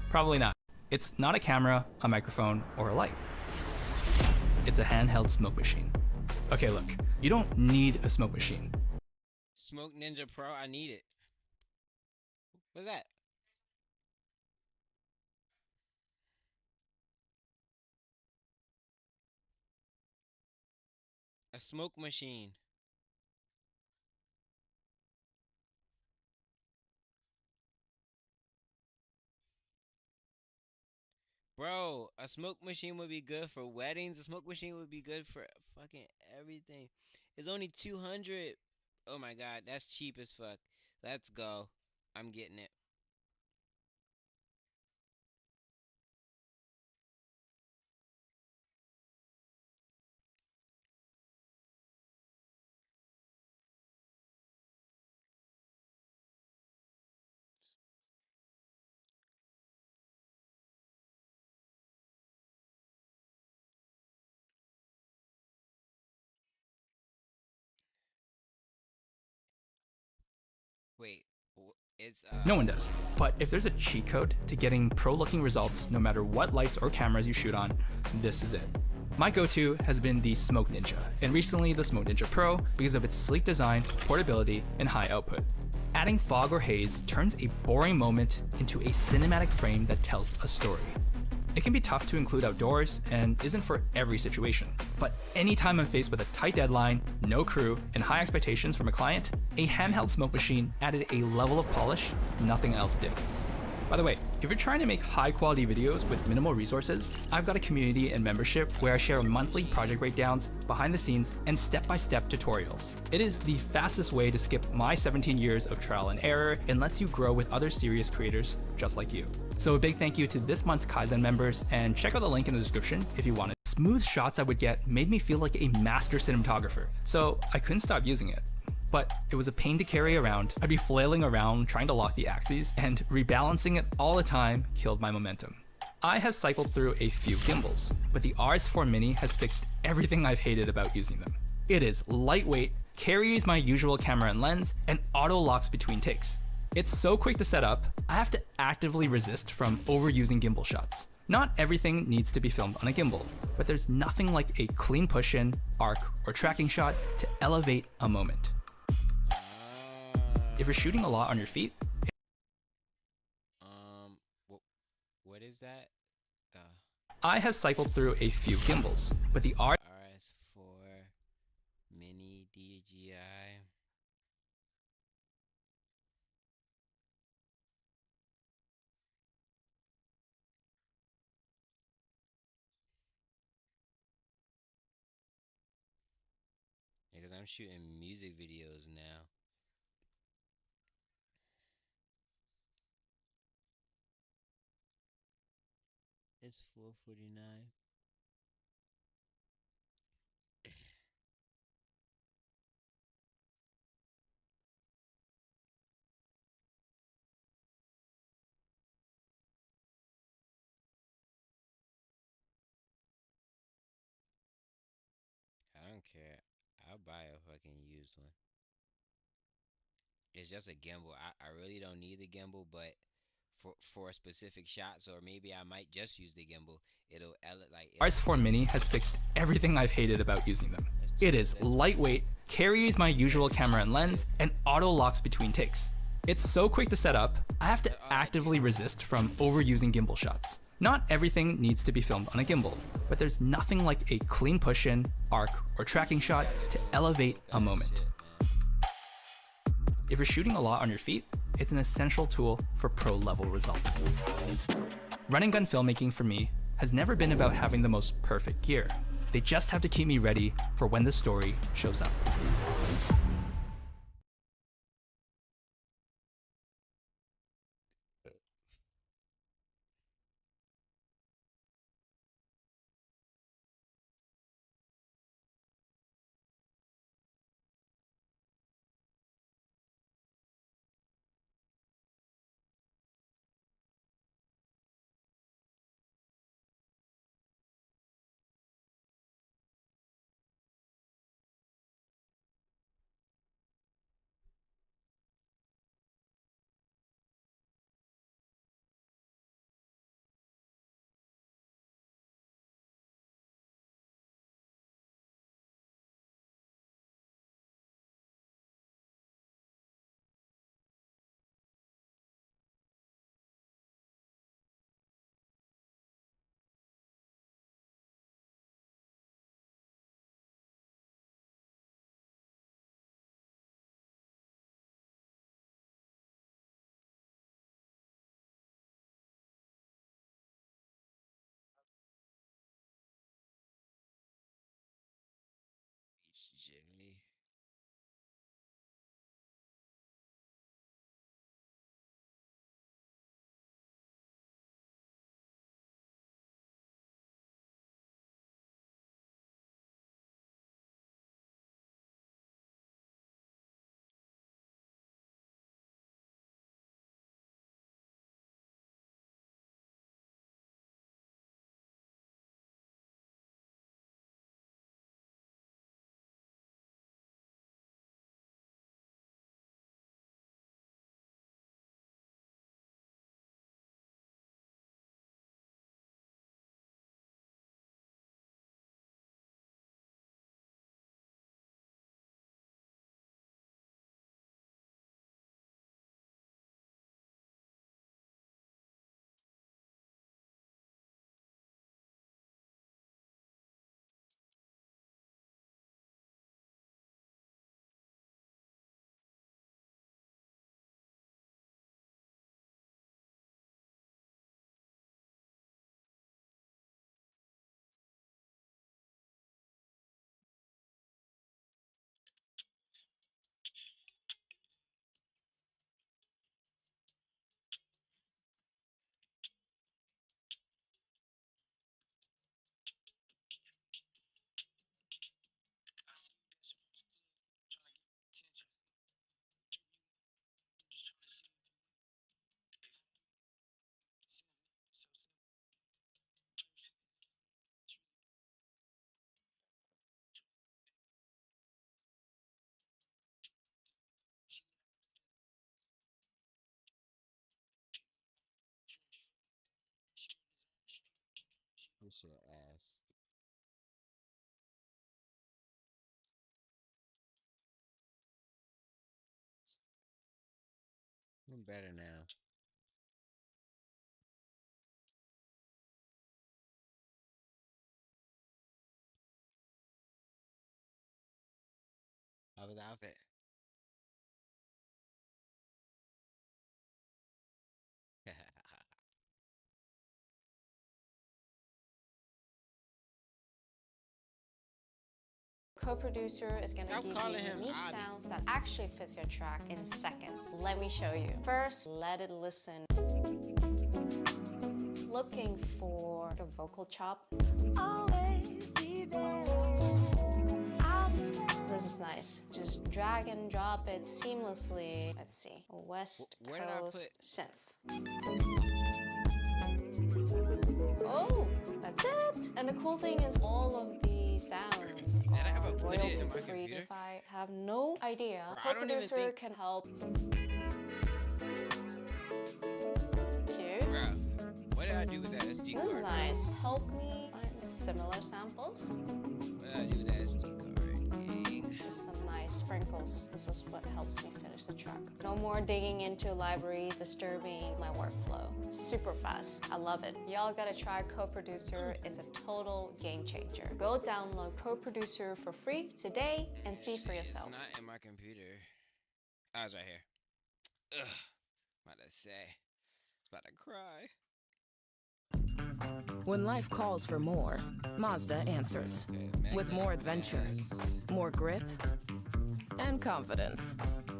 Probably not. It's not a camera, a microphone, or a light. It's a handheld smoke machine. Okay, look, you don't need a smoke machine. Smoke Ninja Pro, I need it. What's that? A smoke machine. Bro, a smoke machine would be good for weddings. A smoke machine would be good for fucking everything. It's only 200. Oh my god, that's cheap as fuck. Let's go. I'm getting it. Wait, it's No one does. But if there's a cheat code to getting pro-looking results no matter what lights or cameras you shoot on, this is it. My go-to has been the Smoke Ninja, and recently the Smoke Ninja Pro because of its sleek design, portability, and high output. Adding fog or haze turns a boring moment into a cinematic frame that tells a story. It can be tough to include outdoors and isn't for every situation, but anytime I'm faced with a tight deadline, no crew, and high expectations from a client, a handheld smoke machine added a level of polish nothing else did. By the way, if you're trying to make high quality videos with minimal resources, I've got a community and membership where I share monthly project breakdowns, behind the scenes, and step-by-step tutorials. It is the fastest way to skip my 17 years of trial and error and lets you grow with other serious creators just like you. So a big thank you to this month's Kaizen members, and check out the link in the description if you want it. Smooth shots I would get made me feel like a master cinematographer, so I couldn't stop using it. But it was a pain to carry around. I'd be flailing around trying to lock the axes, and rebalancing it all the time killed my momentum. I have cycled through a few gimbals, but the RS4 Mini has fixed everything I've hated about using them. It is lightweight, carries my usual camera and lens, and auto locks between takes. It's so quick to set up, I have to actively resist from overusing gimbal shots. Not everything needs to be filmed on a gimbal, but there's nothing like a clean push-in, arc, or tracking shot to elevate a moment. If you're shooting a lot on your feet, what is that? I have cycled through a few gimbals, but the RS4 Mini DJI. Because I'm shooting music videos now. It's 4:49. I don't care. I'll buy a fucking used one. It's just a gimbal. I really don't need the gimbal, but for specific shots, or maybe I might just use the gimbal. It'll like RS4 Mini has fixed everything I've hated about using them. It is lightweight, carries my usual camera and lens, and auto locks between takes. It's so quick to set up, I have to actively resist from overusing gimbal shots. Not everything needs to be filmed on a gimbal, but there's nothing like a clean push-in, arc, or tracking shot to elevate a moment. If you're shooting a lot on your feet, it's an essential tool for pro-level results. Run and gun filmmaking for me has never been about having the most perfect gear. They just have to keep me ready for when the story shows up. Jimmy. What's your ass? I'm better now. How was the outfit? Co-producer is going to give you unique sounds that actually fits your track in seconds. Let me show you. First, let it listen. Looking for the vocal chop. Always be there. This is nice. Just drag and drop it seamlessly. Let's see. West Coast synth. Oh, that's it. And the cool thing is all of the sounds are royalty free. If I have no idea, co-producer can help. Cute. Bro, what did I do with that SD card? This is nice. Help me find similar samples. What did I do with that SD card? Just some nice sprinkles. This is what helps me finish the track. No more digging into libraries, disturbing my workflow. Super fast. I love it. Y'all gotta try Co-Producer. It's a total game changer. Go download Co-Producer for free today and see for yourself. It's not in my computer. Oh, it's right here. Ugh. About to say. About to cry. When life calls for more, Mazda answers. With more adventure, more grip, and confidence.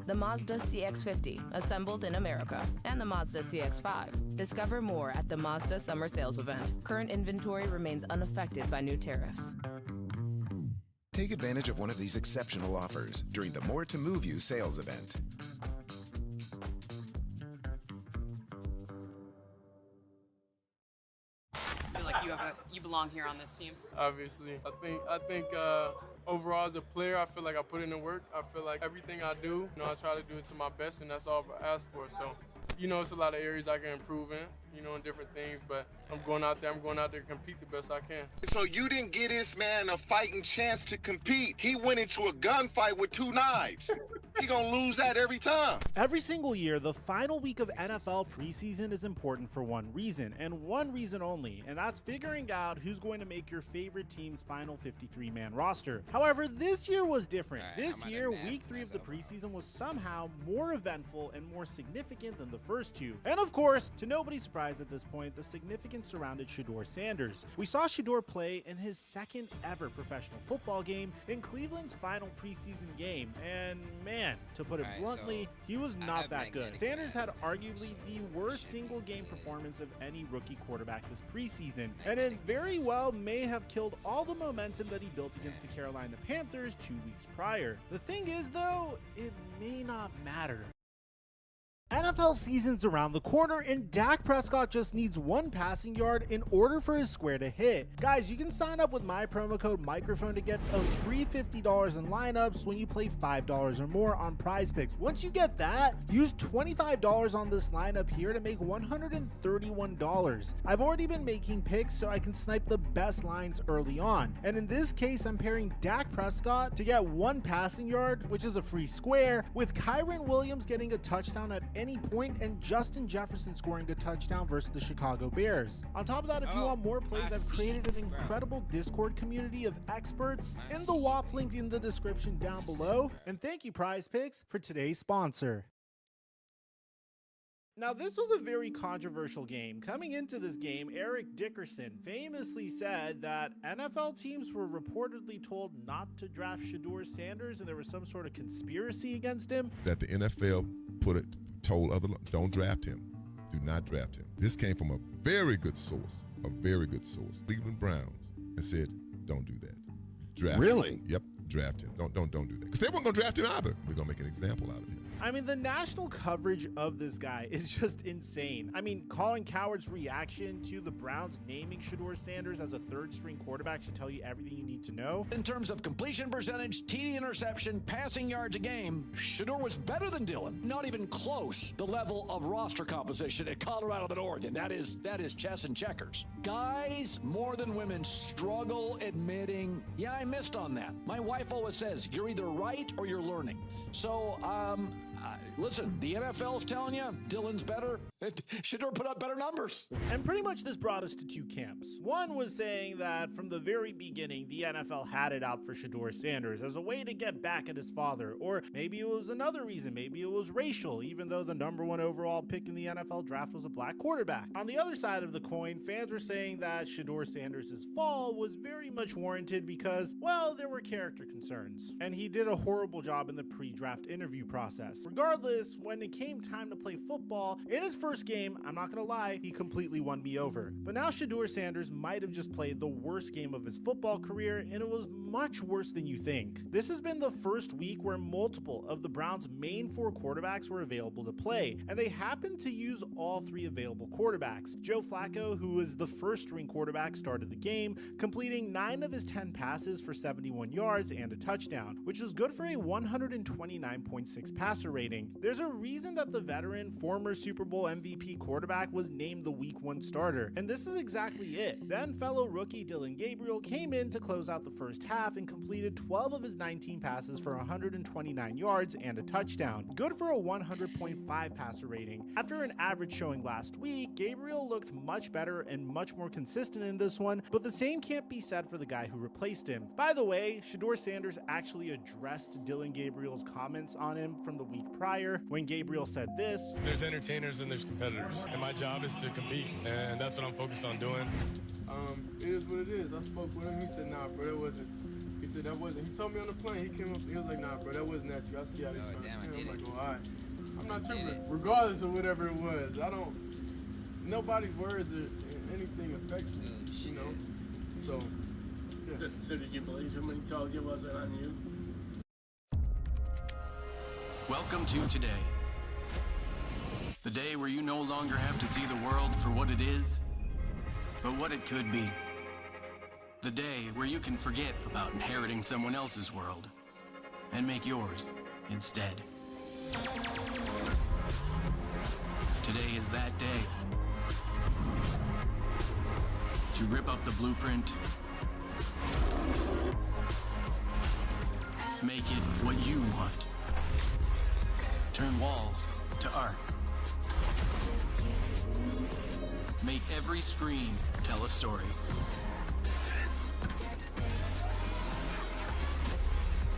The Mazda CX-50, assembled in America, and the Mazda CX-5. Discover more at the Mazda Summer Sales Event. Current inventory remains unaffected by new tariffs. Take advantage of one of these exceptional offers during the More to Move You sales event. I feel like you belong here on this team. Obviously, I think overall as a player, I feel like I put in the work. I feel like everything I do, I try to do it to my best, and that's all I ask for. So, it's a lot of areas I can improve in, in different things. But I'm going out there to compete the best I can. So you didn't get this man a fighting chance to compete. He went into a gunfight with 2 knives. He gonna lose that every time. Every single year, the final week of NFL preseason is important for one reason, and one reason only, and that's figuring out who's going to make your favorite team's final 53-man roster. However, this year was different. This year, week 3 of the preseason was somehow more eventful and more significant than the first two. And of course, to nobody's surprise, surprise at this point the significance surrounded Shedeur Sanders. We saw Shedeur play in his second ever professional football game in Cleveland's final preseason game, and man, to put it bluntly, he was not that good. Sanders had arguably the worst single game performance of any rookie quarterback this preseason, and it very well may have killed all the momentum that he built against the Carolina Panthers 2 weeks prior. The thing is though, it may not matter. NFL season's around the corner, and Dak Prescott just needs one passing yard in order for his square to hit. Guys, you can sign up with my promo code microphone to get a free $50 in lineups when you play $5 or more on Prize Picks. Once you get that, use $25 on this lineup here to make $131. I've already been making picks so I can snipe the best lines early on. And in this case, I'm pairing Dak Prescott to get one passing yard, which is a free square, with Kyren Williams getting a touchdown at any point and Justin Jefferson scoring a touchdown versus the Chicago Bears. On top of that, if you want more plays, I've created an incredible Discord community of experts in the WAP link in the description down below. And thank you, Prize Picks, for today's sponsor. Now, this was a very controversial game. Coming into this game, Eric Dickerson famously said that NFL teams were reportedly told not to draft Shedeur Sanders and there was some sort of conspiracy against him. That the NFL told other, don't draft him. Do not draft him. This came from a very good source, Cleveland Browns, and said, don't do that. Draft him. Yep, draft him. Don't do that. Because they weren't going to draft him either. We're going to make an example out of him. I mean, the national coverage of this guy is just insane. I mean, Colin Cowherd's reaction to the Browns naming Shedeur Sanders as a third-string quarterback should tell you everything you need to know. In terms of completion percentage, TD interception, passing yards a game, Shedeur was better than Dillon. Not even close. The level of roster composition at Colorado than Oregon. That is chess and checkers. Guys, more than women, struggle admitting, yeah, I missed on that. My wife always says, you're either right or you're learning. So, listen, the NFL's telling you Dillon's better. Shedeur put up better numbers. And pretty much this brought us to two camps. One was saying that from the very beginning, the NFL had it out for Shedeur Sanders as a way to get back at his father. Or maybe it was another reason. Maybe it was racial, even though the #1 overall pick in the NFL draft was a black quarterback. On the other side of the coin, fans were saying that Shedeur Sanders' fall was very much warranted because, well, there were character concerns. And he did a horrible job in the pre-draft interview process. Regardless, when it came time to play football, in his first game, I'm not gonna lie, he completely won me over. But now Shedeur Sanders might have just played the worst game of his football career, and it was much worse than you think. This has been the first week where multiple of the Browns' main 4 quarterbacks were available to play, and they happened to use all 3 available quarterbacks. Joe Flacco, who was the first-string quarterback, started the game, completing 9 of his 10 passes for 71 yards and a touchdown, which was good for a 129.6 passer rating. There's a reason that the veteran, former Super Bowl MVP quarterback was named the Week 1 starter, and this is exactly it. Then fellow rookie Dillon Gabriel came in to close out the first half and completed 12 of his 19 passes for 129 yards and a touchdown, good for a 100.5 passer rating. After an average showing last week, Gabriel looked much better and much more consistent in this one, but the same can't be said for the guy who replaced him. By the way, Shedeur Sanders actually addressed Dillon Gabriel's comments on him from the week prior, when Gabriel said this: There's entertainers and there's competitors, and my job is to compete, and that's what I'm focused on doing. It is what it is. I spoke with him. He said, nah, bro, that wasn't. He said, that wasn't. He told me on the plane. He came up. He was like, nah, bro, that wasn't at you. I see how they turned. I'm like, oh, all right. I'm not tripping. Regardless of whatever it was, nobody's words or anything affects me, you know? So, yeah. So did you believe him when he told you it wasn't on you? Welcome to today. The day where you no longer have to see the world for what it is, but what it could be. The day where you can forget about inheriting someone else's world and make yours instead. Today is that day. To rip up the blueprint, make it what you want. Turn walls to art. Make every screen tell a story.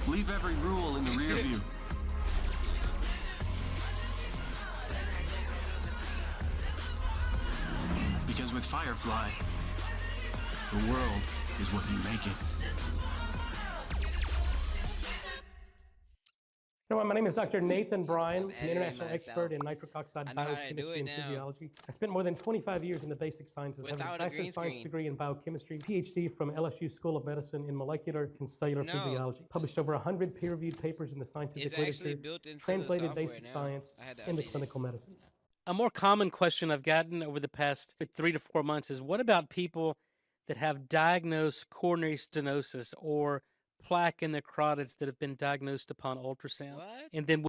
Leave every rule in the rear view. Because with Firefly, the world is what you make it. My name is Dr. Nathan Bryan, an international expert in nitric oxide biochemistry and physiology. I spent more than 25 years in the basic sciences, having a bachelor's of science degree in biochemistry, PhD from LSU School of Medicine in molecular and cellular physiology, published over 100 peer-reviewed papers in the scientific literature, translated basic science into clinical medicine. A more common question I've gotten over the past 3 to 4 months is, what about people that have diagnosed coronary stenosis or plaque in their carotids that have been diagnosed upon ultrasound? What? And then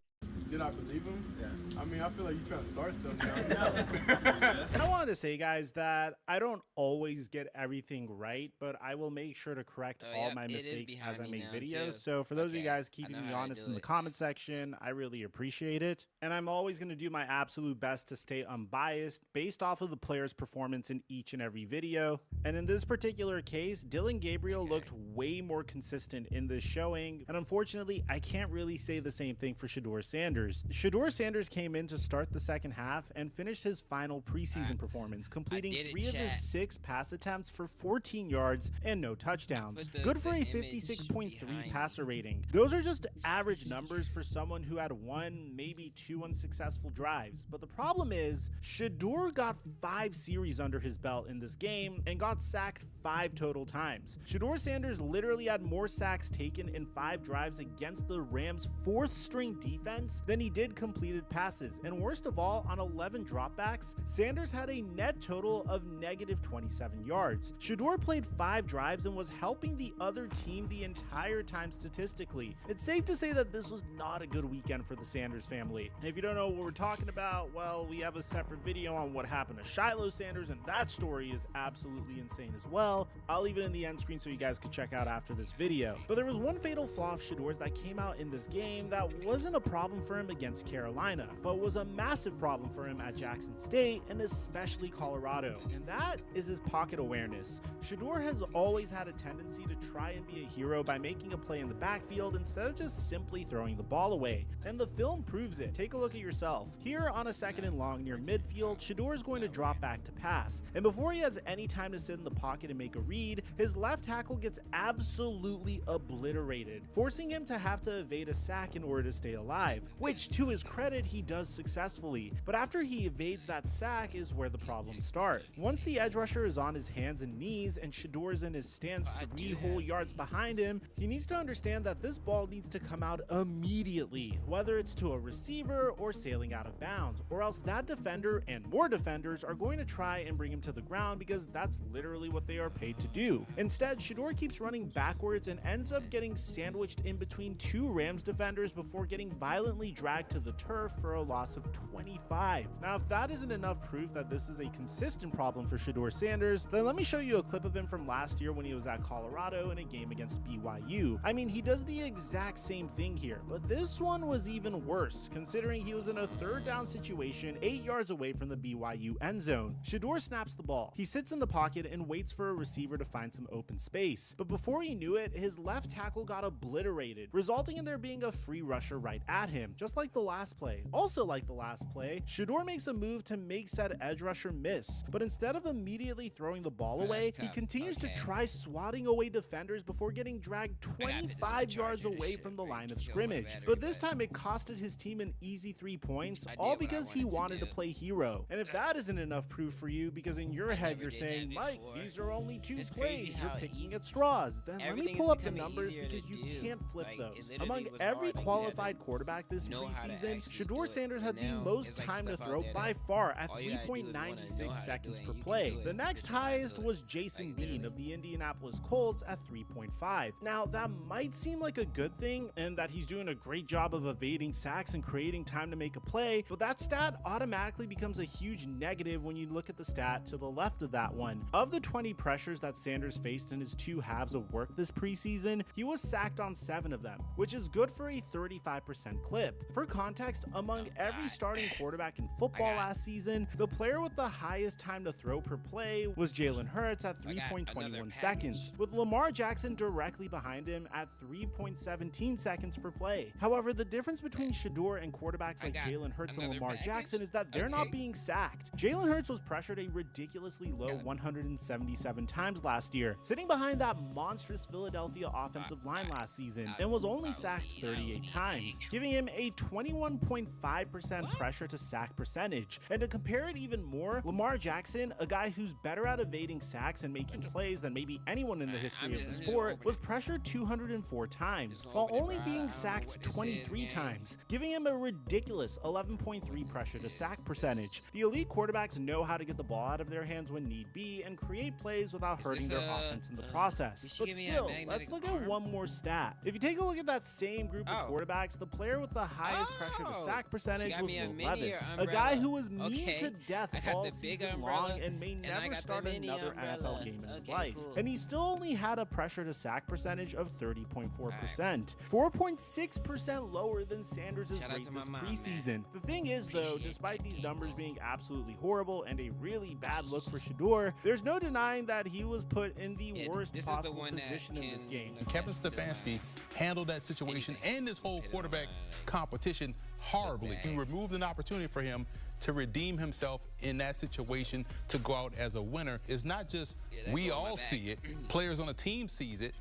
Did I believe him? Yeah. I mean, I feel like you're trying to start stuff now. And I wanted to say, guys, that I don't always get everything right, but I will make sure to correct all my mistakes as I make videos. So for those of you guys keeping me honest in the comment section, I really appreciate it. And I'm always going to do my absolute best to stay unbiased based off of the player's performance in each and every video. And in this particular case, Dillon Gabriel looked way more consistent in this showing. And unfortunately, I can't really say the same thing for Shedeur Sanders. Shedeur Sanders came in to start the second half and finished his final preseason performance, completing 3 of his 6 pass attempts for 14 yards and no touchdowns. Good for a 56.3 passer rating. Those are just average numbers for someone who had 1, maybe 2 unsuccessful drives. But the problem is, Shedeur got 5 series under his belt in this game and got sacked 5 total times. Shedeur Sanders literally had more sacks taken in 5 drives against the Rams' 4th string defense than he did completed passes, and worst of all, on 11 dropbacks, Sanders had a net total of negative 27 yards. Shedeur played 5 drives and was helping the other team the entire time statistically. It's safe to say that this was not a good weekend for the Sanders family. And if you don't know what we're talking about, well, we have a separate video on what happened to Shiloh Sanders, and that story is absolutely insane as well. I'll leave it in the end screen so you guys can check out after this video. But there was one fatal flaw of Shedeur's that came out in this game that wasn't a problem for him against Carolina, but was a massive problem for him at Jackson State and especially Colorado, and that is his pocket awareness. Shedeur has always had a tendency to try and be a hero by making a play in the backfield instead of just simply throwing the ball away, and the film proves it. Take a look at yourself. Here on a 2nd and long near midfield, Shedeur is going to drop back to pass, and before he has any time to sit in the pocket and make a read, his left tackle gets absolutely obliterated, forcing him to have to evade a sack in order to stay alive, which to his credit he does successfully. But after he evades that sack is where the problems start. Once the edge rusher is on his hands and knees and Shedeur is in his stance 3 whole yards behind him, he needs to understand that this ball needs to come out immediately, whether it's to a receiver or sailing out of bounds, or else that defender and more defenders are going to try and bring him to the ground because that's literally what they are paid to do. Instead, Shedeur keeps running backwards and ends up getting sandwiched in between 2 Rams defenders before getting violently dragged to the turf for a loss of 25. Now, if that isn't enough proof that this is a consistent problem for Shedeur Sanders, then let me show you a clip of him from last year when he was at Colorado in a game against BYU. I mean, he does the exact same thing here, but this one was even worse, considering he was in a 3rd down situation 8 yards away from the BYU end zone. Shedeur snaps the ball. He sits in the pocket and waits for a receiver to find some open space, but before he knew it, his left tackle got obliterated, resulting in there being a free rusher right at him, just like the last play. Also like the last play, Shedeur makes a move to make said edge rusher miss, but instead of immediately throwing the ball away, he continues to try swatting away defenders before getting dragged 25 yards away from the line of scrimmage. But this time it costed his team an easy 3 points, all because he wanted to play hero. And if that isn't enough proof for you, because in your head you're saying, Mike, these are only 2 plays, you're picking at straws, then let me pull up the numbers because you can't flip those. Among every qualified quarterback this preseason, Shedeur Sanders had the most time to throw by far at 3.96 seconds per play. The next highest was Jason Bean of the Indianapolis Colts at 3.5. Now, that might seem like a good thing and that he's doing a great job of evading sacks and creating time to make a play, but that stat automatically becomes a huge negative when you look at the stat to the left of that one. Of the 20 pressures that Sanders faced in his 2 halves of work this preseason, he was sacked on 7 of them, which is good for a 35% clip. For context, among every starting quarterback in football last season, the player with the highest time to throw per play was Jalen Hurts at 3.21 seconds, with Lamar Jackson directly behind him at 3.17 seconds per play. However, the difference between Shedeur and quarterbacks like Jalen Hurts and Lamar Jackson is that they're not being sacked. Jalen Hurts was pressured a ridiculously low 177 times last year, sitting behind that monstrous Philadelphia offensive line last season, and was only sacked 38 times, giving him a 21.5% pressure to sack percentage. And to compare it even more, Lamar Jackson, a guy who's better at evading sacks and making plays than maybe anyone in the history of the sport, was pressured 204 times, while only being sacked 23 times, giving him a ridiculous 11.3 pressure to sack percentage. The elite quarterbacks know how to get the ball out of their hands when need be and create plays without hurting their offense in the process. But still, let's look at one more stat. If you take a look at that same group of quarterbacks, the player with the highest pressure to sack percentage was Will Levis, a guy who was mean to death all season long and may never start another NFL game in his life. And he still only had a pressure to sack percentage of 30.4%, 4.6% lower than Sanders' rate this preseason. The thing is though, despite these numbers being absolutely horrible and a really bad look for Shedeur, there's no denying that he was put in the worst possible position in this game. Kevin Stefanski handled that situation and this whole quarterback competition horribly. He removed an opportunity for him to redeem himself in that situation to go out as a winner. It's not just we all see it, players on the team sees it,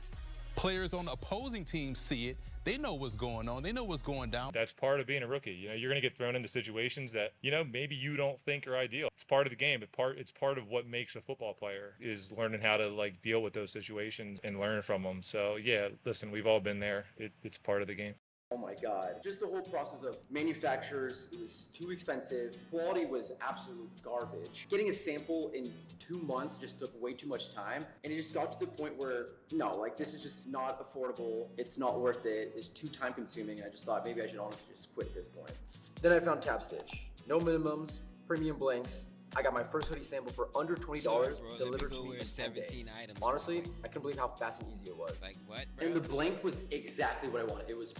players on the opposing teams see it. They know what's going on. They know what's going down. That's part of being a rookie. You know, you're going to get thrown into situations that, you know, maybe you don't think are ideal. It's part of the game. It's part of what makes a football player is learning how to like deal with those situations and learn from them. So yeah, listen, we've all been there. It's part of the game. Oh my God. Just the whole process of manufacturers, it was too expensive. Quality was absolute garbage. Getting a sample in 2 months just took way too much time. And it just got to the point where, no, like this is just not affordable. It's not worth it. It's too time consuming. And I just thought maybe I should honestly just quit at this point. Then I found Tap Stitch. No minimums, premium blanks. I got my first hoodie sample for under $20 delivered to me in 10 days. Honestly, I couldn't believe how fast and easy it was. Like what, bro? And the blank was exactly what I wanted. It was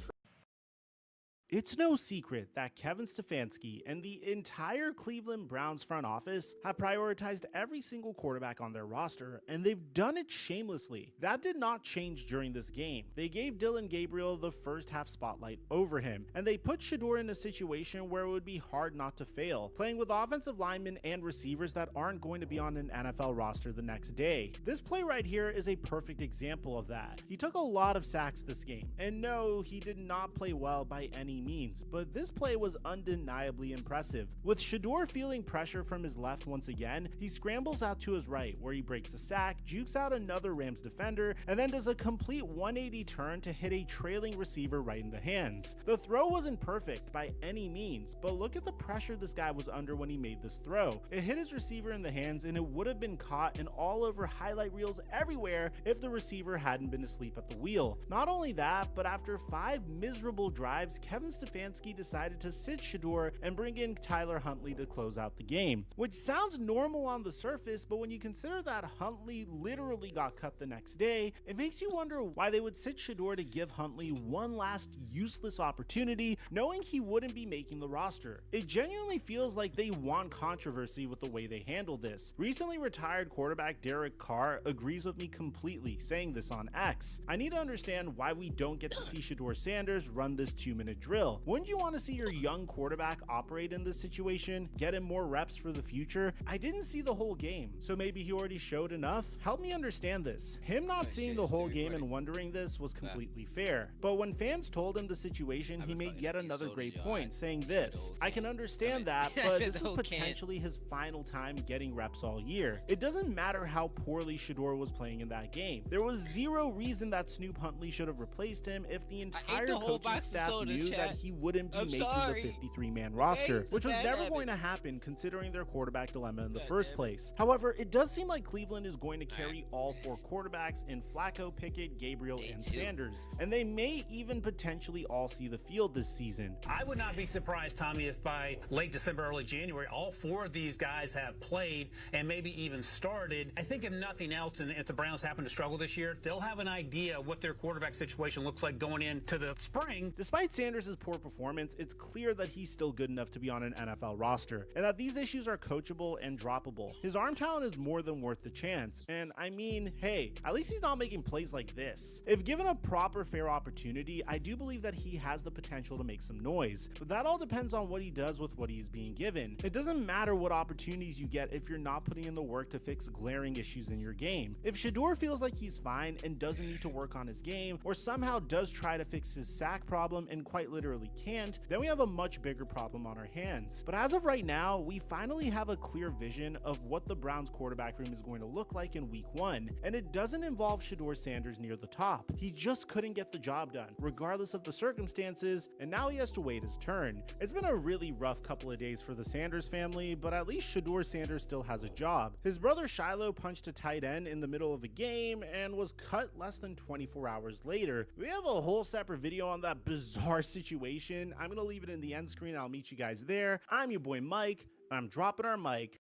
It's no secret that Kevin Stefanski and the entire Cleveland Browns front office have prioritized every single quarterback on their roster, and they've done it shamelessly. That did not change during this game. They gave Dylan Gabriel the first half spotlight over him, and they put Shedeur in a situation where it would be hard not to fail, playing with offensive linemen and receivers that aren't going to be on an NFL roster the next day. This play right here is a perfect example of that. He took a lot of sacks this game, and no, he did not play well by any means, but this play was undeniably impressive. With Shedeur feeling pressure from his left once again, he scrambles out to his right where he breaks a sack, jukes out another Rams defender, and then does a complete 180 turn to hit a trailing receiver right in the hands. The throw wasn't perfect by any means, but look at the pressure this guy was under when he made this throw. It hit his receiver in the hands and it would have been caught and all over highlight reels everywhere if the receiver hadn't been asleep at the wheel. Not only that, but after 5 miserable drives, Kevin Stefanski decided to sit Shedeur and bring in Tyler Huntley to close out the game, which sounds normal on the surface, but when you consider that Huntley literally got cut the next day, it makes you wonder why they would sit Shedeur to give Huntley one last useless opportunity, knowing he wouldn't be making the roster. It genuinely feels like they want controversy with the way they handle this. Recently retired quarterback Derek Carr agrees with me completely, saying this on X. I need to understand why we don't get to see Shedeur Sanders run this 2-minute drill. Wouldn't you want to see your young quarterback operate in this situation, get him more reps for the future? I didn't see the whole game, so maybe he already showed enough? Help me understand this. Him not seeing the whole game and wondering this was completely fair. But when fans told him the situation, he made yet another great point, saying this: I can understand that, but this is potentially his final time getting reps all year. It doesn't matter how poorly Shedeur was playing in that game. There was zero reason that Snoop Huntley should have replaced him if the entire coaching staff knew that that he wouldn't be making the 53-man roster, which was never going to happen considering their quarterback dilemma in the first place. However, it does seem like Cleveland is going to carry all 4 quarterbacks in Flacco, Pickett, Gabriel, and Sanders, and they may even potentially all see the field this season. I would not be surprised, Tommy, if by late December, early January, all 4 of these guys have played and maybe even started. I think if nothing else, and if the Browns happen to struggle this year, they'll have an idea what their quarterback situation looks like going into the spring. Despite Sanders' poor performance, it's clear that he's still good enough to be on an NFL roster, and that these issues are coachable and droppable. His arm talent is more than worth the chance, and I mean, hey, at least he's not making plays like this. If given a proper, fair opportunity, I do believe that he has the potential to make some noise, but that all depends on what he does with what he's being given. It doesn't matter what opportunities you get if you're not putting in the work to fix glaring issues in your game. If Shedeur feels like he's fine and doesn't need to work on his game, or somehow does try to fix his sack problem and quite literally can't, then we have a much bigger problem on our hands. But as of right now, we finally have a clear vision of what the Browns quarterback room is going to look like in week 1, and it doesn't involve Shedeur Sanders near the top. He just couldn't get the job done, regardless of the circumstances, and now he has to wait his turn. It's been a really rough couple of days for the Sanders family, but at least Shedeur Sanders still has a job. His brother Shiloh punched a tight end in the middle of a game and was cut less than 24 hours later. We have a whole separate video on that bizarre situation. I'm gonna leave it in the end screen. I'll meet you guys there. I'm your boy Mike, and I'm dropping our mic.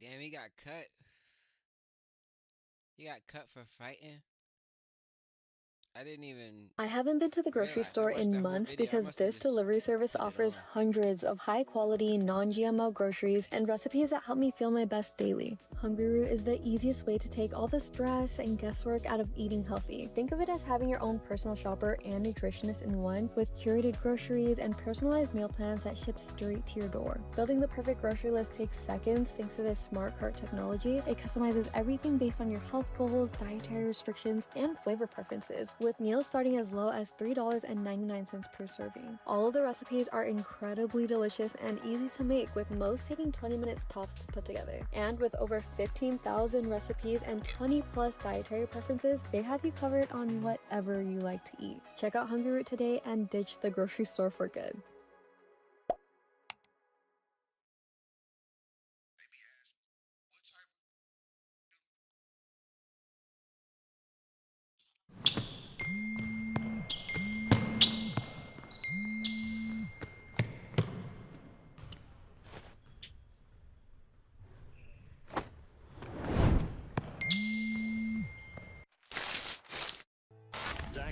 Damn, he got cut. He got cut for fighting. I haven't been to the grocery store in months because this delivery service offers hundreds of high-quality, non-GMO groceries and recipes that help me feel my best daily. Hungry is the easiest way to take all the stress and guesswork out of eating healthy. Think of it as having your own personal shopper and nutritionist in one, with curated groceries and personalized meal plans that ship straight to your door. Building the perfect grocery list takes seconds thanks to their smart cart technology. It customizes everything based on your health goals, dietary restrictions, and flavor preferences, with meals starting as low as $3.99 per serving. All of the recipes are incredibly delicious and easy to make, with most taking 20 minutes tops to put together. And with over 15,000 recipes and 20 plus dietary preferences, they have you covered on whatever you like to eat. Check out Hungry Root today and ditch the grocery store for good.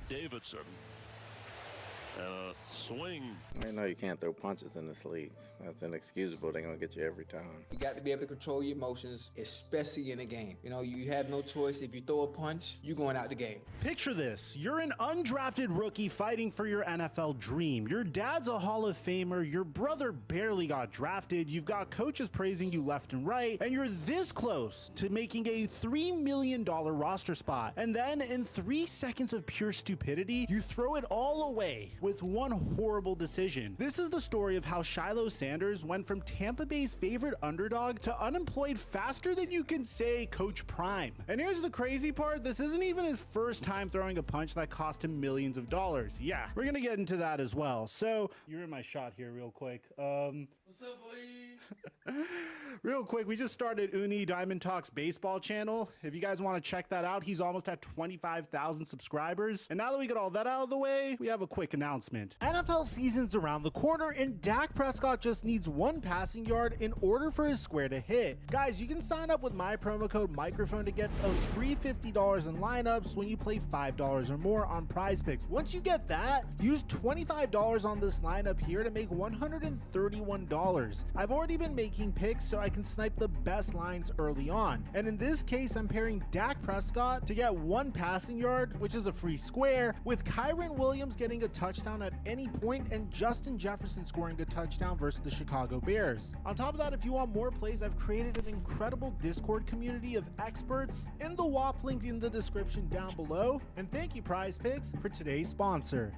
Davidson. And a swing. I know you can't throw punches in this league. That's inexcusable. They're going to get you every time. You got to be able to control your emotions, especially in a game. You know, you have no choice. If you throw a punch, you're going out the game. Picture this. You're an undrafted rookie fighting for your NFL dream. Your dad's a Hall of Famer. Your brother barely got drafted. You've got coaches praising you left and right. And you're this close to making a $3 million roster spot. And then in 3 seconds of pure stupidity, you throw it all away with one horrible decision. This is the story of how Shiloh Sanders went from Tampa Bay's favorite underdog to unemployed faster than you can say Coach Prime. And here's the crazy part, this isn't even his first time throwing a punch that cost him millions of dollars. Yeah, we're gonna get into that as well. So, you're in my shot here real quick. What's up, boy? Real quick, we just started Uni Diamond Talks baseball channel. If you guys want to check that out, he's almost at 25,000 subscribers. And now that we got all that out of the way, we have a quick announcement. NFL season's around the corner, and Dak Prescott just needs 1 passing yard in order for his square to hit. Guys, you can sign up with my promo code microphone to get a free $50 in lineups when you play $5 or more on Prize Picks. Once you get that, use $25 on this lineup here to make $131. I've already been making picks so I can snipe the best lines early on. And in this case, I'm pairing Dak Prescott to get 1 passing yard, which is a free square, with Kyren Williams getting a touchdown at any point and Justin Jefferson scoring a touchdown versus the Chicago Bears. On top of that, if you want more plays, I've created an incredible Discord community of experts in the WAP link in the description down below. And thank you, Prize Picks, for today's sponsor.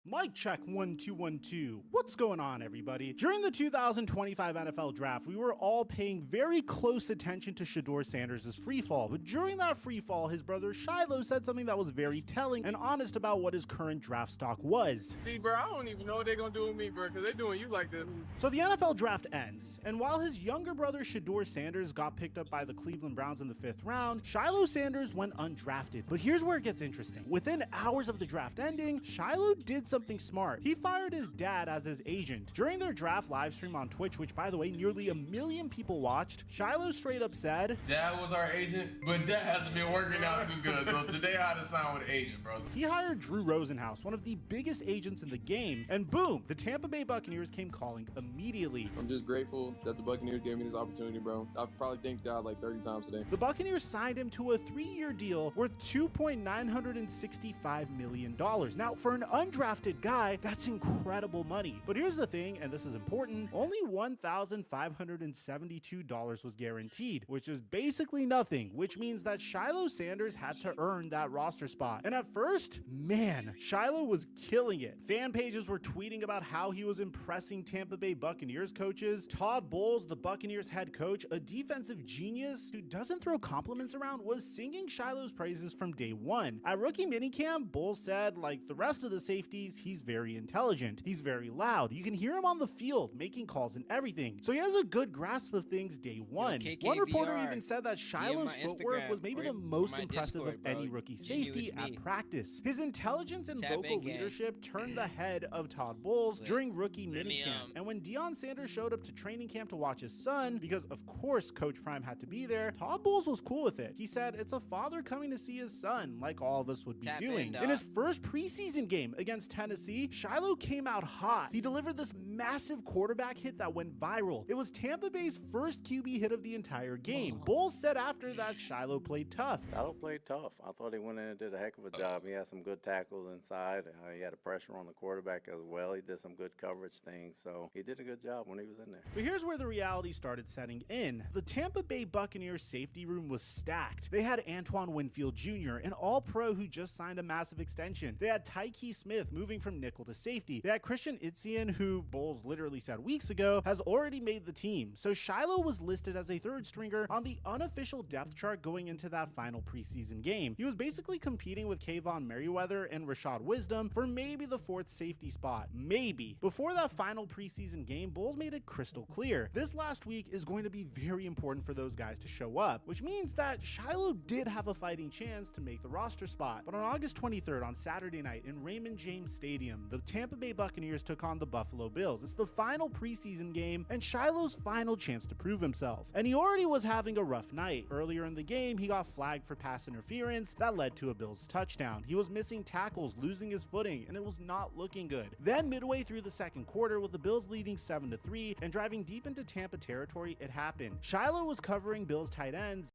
Mic check 1 2 1 2. What's going on, everybody? During the 2025 NFL Draft, we were all paying very close attention to Shedeur Sanders' free fall. But during that free fall, his brother Shiloh said something that was very telling and honest about what his current draft stock was. See, bro, I don't even know what they're gonna do with me, bro, because they're doing you like this. So the NFL Draft ends, and while his younger brother Shedeur Sanders got picked up by the Cleveland Browns in the 5th round, Shiloh Sanders went undrafted. But here's where it gets interesting. Within hours of the draft ending, Shiloh did something smart. He fired his dad as his agent. During their draft live stream on Twitch, which by the way, nearly 1 million people watched, Shiloh straight up said, "Dad was our agent, but that hasn't been working out too good, so today I had to sign with an agent, bro." He hired Drew Rosenhaus, one of the biggest agents in the game, and boom, the Tampa Bay Buccaneers came calling immediately. I'm just grateful that the Buccaneers gave me this opportunity, bro. I've probably thanked God like 30 times today. The Buccaneers signed him to a 3-year deal worth $2.965 million. Now, for an undrafted guy, that's incredible money. But here's the thing, and this is important, only $1,572 was guaranteed, which is basically nothing, which means that Shiloh Sanders had to earn that roster spot. And at first, man, Shiloh was killing it. Fan pages were tweeting about how he was impressing Tampa Bay Buccaneers coaches. Todd Bowles, the Buccaneers head coach, a defensive genius who doesn't throw compliments around, was singing Shiloh's praises from day one. At rookie minicamp, Bowles said, like the rest of the safeties, he's very intelligent. He's very loud. You can hear him on the field making calls and everything. So he has a good grasp of things day one. One reporter even said that Shiloh's footwork was maybe the most impressive of any rookie safety at practice. His intelligence and vocal leadership turned the head of Todd Bowles during rookie minicamp. And when Deion Sanders showed up to training camp to watch his son, because of course Coach Prime had to be there, Todd Bowles was cool with it. He said it's a father coming to see his son, like all of us would be doing. In his first preseason game against Tennessee, Shiloh came out hot. He delivered this massive quarterback hit that went viral. It was Tampa Bay's first QB hit of the entire game. Bowles said after that Shiloh played tough. Shiloh played tough. I thought he went in and did a heck of a job. He had some good tackles inside. He had a pressure on the quarterback as well. He did some good coverage things, so he did a good job when he was in there. But here's where the reality started setting in. The Tampa Bay Buccaneers safety room was stacked. They had Antoine Winfield Jr., an all-pro who just signed a massive extension. They had Tyke Smith moving from nickel to safety. They had Christian Itzian, who Bowles literally said weeks ago has already made the team. So Shiloh was listed as a 3rd stringer on the unofficial depth chart going into that final preseason game. He was basically competing with Kayvon Merriweather and Rashad Wisdom for maybe the 4th safety spot. Maybe. Before that final preseason game, Bowles made it crystal clear. This last week is going to be very important for those guys to show up, which means that Shiloh did have a fighting chance to make the roster spot. But on August 23rd, on Saturday night in Raymond James Stadium, the Tampa Bay Buccaneers took on the Buffalo Bills. It's the final preseason game and Shiloh's final chance to prove himself. And he already was having a rough night. Earlier in the game, he got flagged for pass interference that led to a Bills touchdown. He was missing tackles, losing his footing, and it was not looking good. Then midway through the 2nd quarter, with the Bills leading 7-3 and driving deep into Tampa territory, it happened. Shiloh was covering Bills tight ends.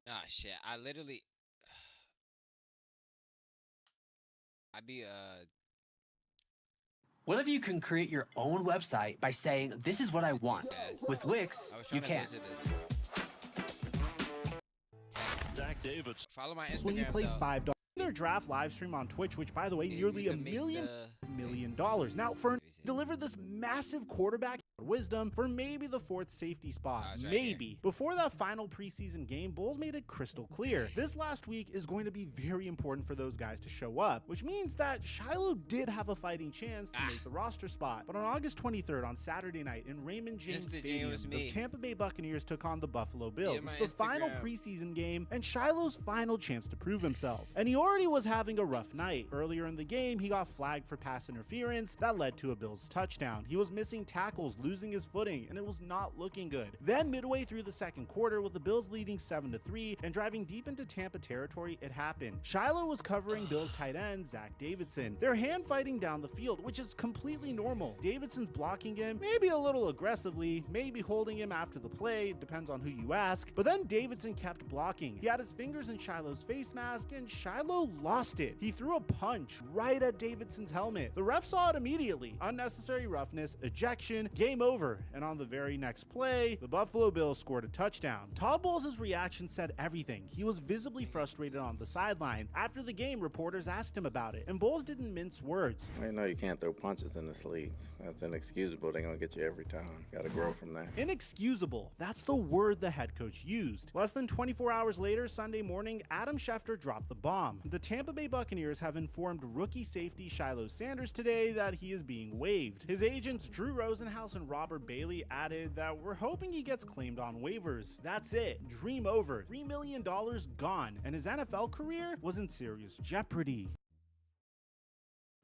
Ah, shit. What if you can create your own website by saying, "This is what I want"? With Wix, you can. Dak Davis. Follow my Instagram. When you play $5 their draft live stream on Twitch, which by the way, nearly $1 million. Now, for delivered this massive quarterback Wisdom for maybe the 4th safety spot. Maybe. Before that final preseason game, Bowles made it crystal clear. This last week is going to be very important for those guys to show up, which means that Shiloh did have a fighting chance to make the roster spot. But on August 23rd, on Saturday night in Raymond James Stadium, the Tampa Bay Buccaneers took on the Buffalo Bills. It's the final preseason game and Shiloh's final chance to prove himself. And he already was having a rough night. Earlier in the game, he got flagged for pass interference that led to a Bills touchdown. He was missing tackles, losing his footing, and it was not looking good. Then midway through the 2nd quarter, with the Bills leading 7-3 and driving deep into Tampa territory, it happened. Shiloh was covering Bills tight end Zach Davidson. They're hand fighting down the field, which is completely normal. Davidson's blocking him, maybe a little aggressively, maybe holding him after the play, depends on who you ask, but then Davidson kept blocking. He had his fingers in Shiloh's face mask, and Shiloh lost it. He threw a punch right at Davidson's helmet. The ref saw it immediately. Unnecessary roughness, ejection, game game over, and on the very next play, the Buffalo Bills scored a touchdown. Todd Bowles' reaction said everything. He was visibly frustrated on the sideline. After the game, reporters asked him about it, and Bowles didn't mince words. I know you can't throw punches in this league. That's inexcusable. They're going to get you every time. Got to grow from that. Inexcusable. That's the word the head coach used. Less than 24 hours later, Sunday morning, Adam Schefter dropped the bomb. The Tampa Bay Buccaneers have informed rookie safety Shiloh Sanders today that he is being waived. His agents Drew Rosenhaus and Robert Bailey added that we're hoping he gets claimed on waivers. That's it. Dream over. $3 million gone, and his NFL career was in serious jeopardy.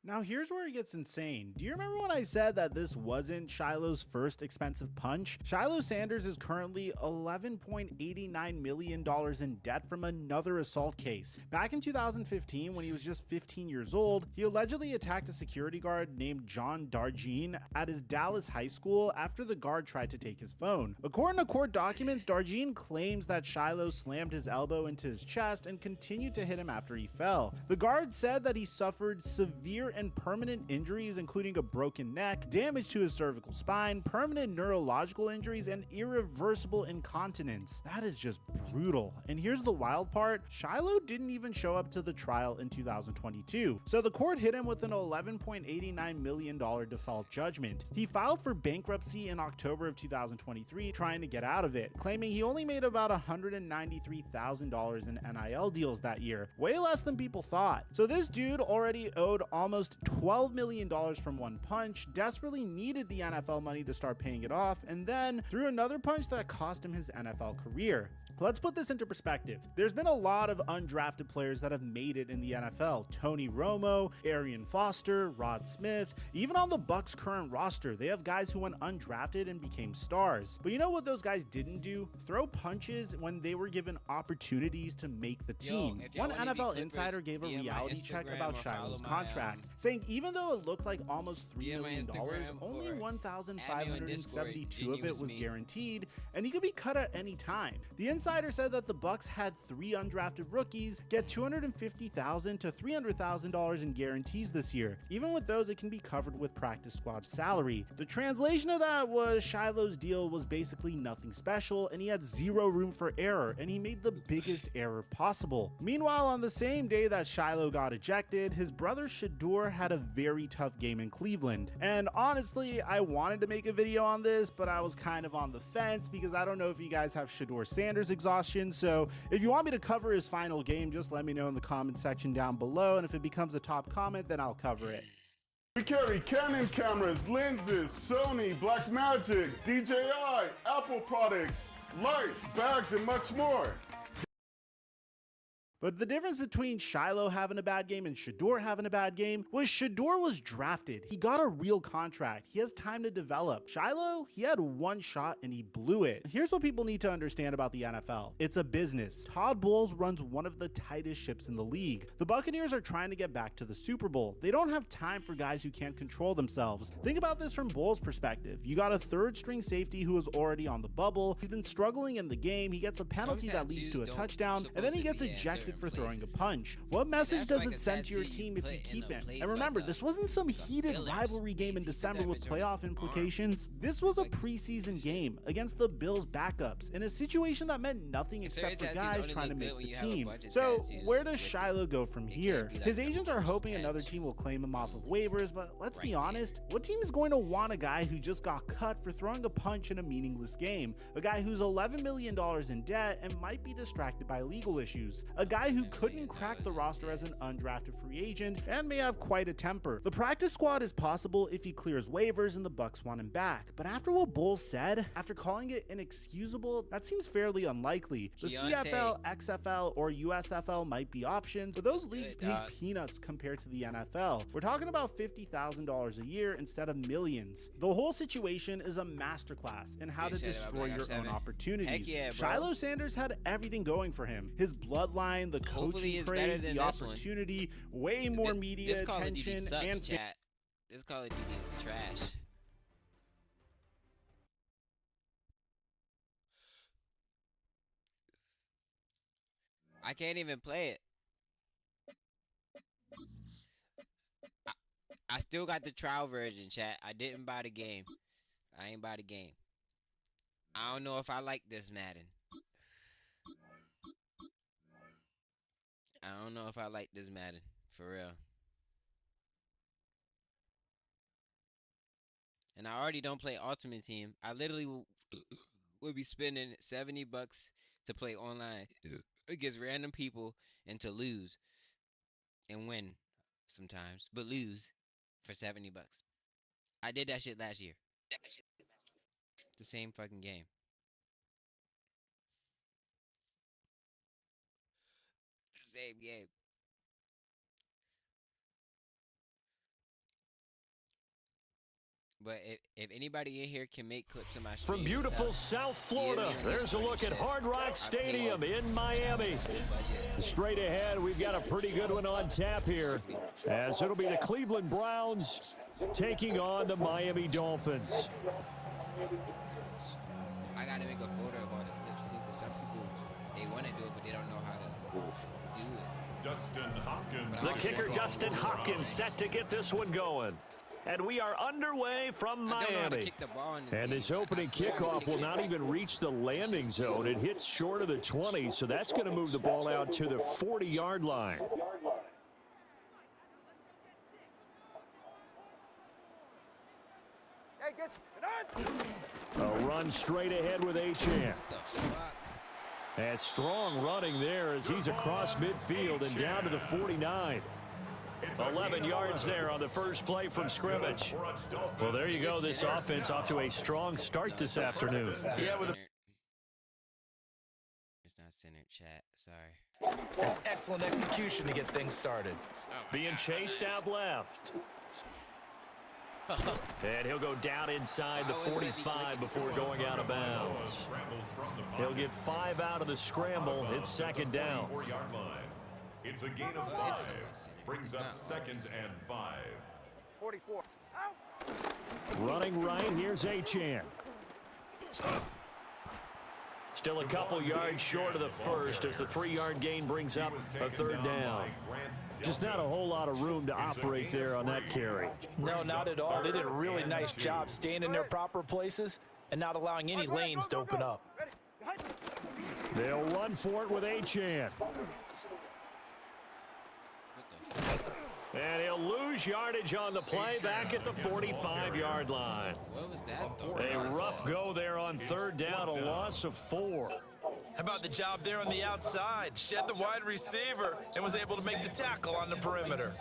Now here's where it gets insane. Do you remember when I said that this wasn't Shiloh's first expensive punch? Shiloh Sanders is currently $11.89 million in debt from another assault case. Back in 2015, when he was just 15 years old, he allegedly attacked a security guard named John Darjean at his Dallas high school after the guard tried to take his phone. According to court documents, Darjean claims that Shiloh slammed his elbow into his chest and continued to hit him after he fell. The guard said that he suffered severe and permanent injuries, including a broken neck, damage to his cervical spine, permanent neurological injuries, and irreversible incontinence. That is just brutal. And here's the wild part. Shiloh didn't even show up to the trial in 2022. So the court hit him with an $11.89 million default judgment. He filed for bankruptcy in October of 2023, trying to get out of it, claiming he only made about $193,000 in NIL deals that year, way less than people thought. So this dude already owed almost $12 million from one punch, desperately needed the NFL money to start paying it off, and then threw another punch that cost him his NFL career. Let's put this into perspective. There's been a lot of undrafted players that have made it in the NFL. Tony Romo, Arian Foster, Rod Smith, even on the Bucs' current roster, they have guys who went undrafted and became stars. But you know what those guys didn't do? Throw punches when they were given opportunities to make the team. One NFL insider gave a reality check about Shiloh's contract, saying even though it looked like almost $3 million, only $1,572 of it was guaranteed, and he could be cut at any time. The insider said that the Bucs had 3 undrafted rookies get $250,000 to $300,000 in guarantees this year. Even with those, it can be covered with practice squad salary. The translation of that was Shiloh's deal was basically nothing special, and he had zero room for error, and he made the biggest error possible. Meanwhile, on the same day that Shiloh got ejected, his brother Shedeur had a very tough game in Cleveland. And honestly, I wanted to make a video on this, but I was kind of on the fence because I don't know if you guys have Shedeur Sanders exhaustion. So if you want me to cover his final game, just let me know in the comment section down below, and if it becomes a top comment, then I'll cover it. We carry Canon cameras, lenses, Sony, Blackmagic, DJI, Apple products, lights, bags, and much more. But the difference between Shiloh having a bad game and Shedeur having a bad game was Shedeur was drafted. He got a real contract. He has time to develop. Shiloh, he had one shot and he blew it. Here's what people need to understand about the NFL. It's a business. Todd Bowles runs one of the tightest ships in the league. The Buccaneers are trying to get back to the Super Bowl. They don't have time for guys who can't control themselves. Think about this from Bowles' perspective. You got a third string safety who is already on the bubble. He's been struggling in the game. He gets a penalty that leads to a touchdown, and then he gets ejected for throwing a punch. What message does it send to your team if you keep him? And remember, this wasn't some heated rivalry game in December with playoff implications. This was a preseason game against the Bills' backups in a situation that meant nothing except for guys trying to make the team. So where does Shiloh go from here? His agents are hoping another team will claim him off of waivers, but let's be honest, what team is going to want a guy who just got cut for throwing a punch in a meaningless game? A guy who's $11 million in debt and might be distracted by legal issues. A guy who couldn't crack the roster as an undrafted free agent and may have quite a temper. The practice squad is possible if he clears waivers and the Bucs want him back. But after what Bowles said, after calling it inexcusable, that seems fairly unlikely. The CFL, XFL, or USFL might be options, but those leagues pay peanuts compared to the NFL. We're talking about $50,000 a year instead of millions. The whole situation is a masterclass in how to destroy your own opportunities. Shiloh Sanders had everything going for him. His bloodline, the coaching praise, the opportunity, way more media attention, and chat. This Call of Duty is trash. I can't even play it. I still got the trial version, chat. I didn't buy the game. I ain't buy the game. I don't know if I like this Madden. I don't know if I like this Madden. For real. And I already don't play Ultimate Team. I literally would be spending $70 to play online against random people and to lose and win sometimes, but lose for $70. I did that shit last year. It's the same fucking game. The same game. But if anybody in here can make clips of my stream from beautiful South Florida, there's a look at Hard Rock Stadium in Miami. Straight ahead, we've got a pretty good one on tap here, as it'll be the Cleveland Browns taking on the Miami Dolphins. I gotta make a photo of all the clips too, because some people, they want to do it, but they don't know how to do it. Dustin Hopkins. The kicker, Dustin Hopkins, set to get this one going. And we are underway from Miami. And this opening kickoff will not even reach the landing zone. It hits short of the 20, so that's going to move the ball out to the 40-yard line. A run straight ahead with Achane. And strong running there as he's across midfield and down to the 49. 11 yards there on the first play from scrimmage. Well, there you go. This offense off to a strong start this afternoon. Yeah, with it's not centered, chat. Sorry. That's excellent execution to get things started. Being chased out left. And he'll go down inside the 45 before going out of bounds. He'll get 5 out of the scramble. It's second down. It's a gain of 5. Brings up second and 5. 44. Running right, here's Achane. Still a couple yards short of the first as the 3-yard gain brings up a third down. Just not a whole lot of room to operate there on that carry. No, not at all. They did a really nice job staying in their proper places and not allowing any lanes to open up. They'll run for it with Achane. And he'll lose yardage on the play back at the 45-yard line. What was that? A rough go there on third down, a loss of 4. How about the job there on the outside? Shed the wide receiver and was able to make the tackle on the perimeter.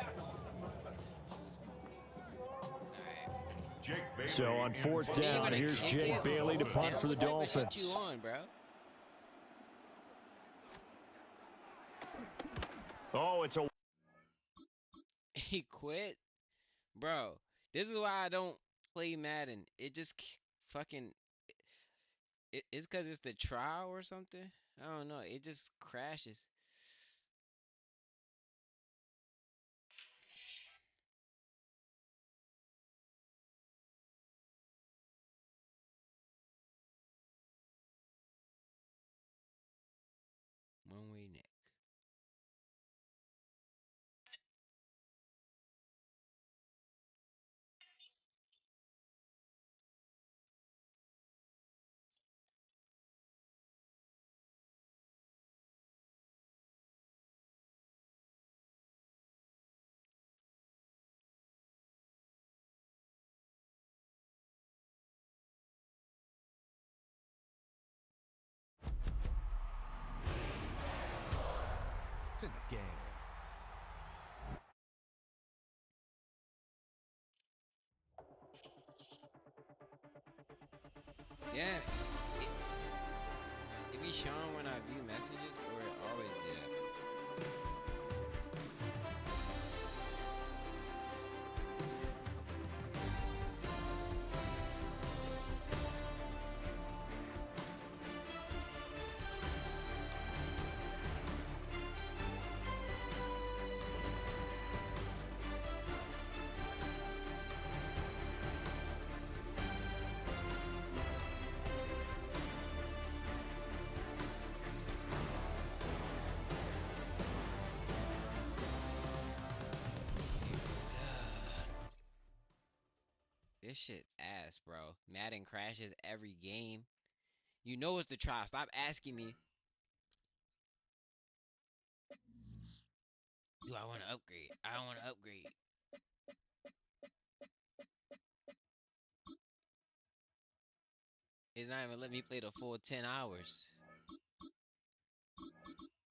So on fourth down, here's Jake Bailey to punt for the Dolphins. Oh, it's a... He quit? Bro, this is why I don't play Madden. It just fucking... It's because it's the trial or something? I don't know. It just crashes. One-way neck. It's in the game. Yeah. It be showing when I view messages, or it always did. This shit ass. ass, bro. Madden crashes every game. You know it's the trial. Stop asking me. Do I want to upgrade? I don't want to upgrade. It's not even letting me play the full 10 hours.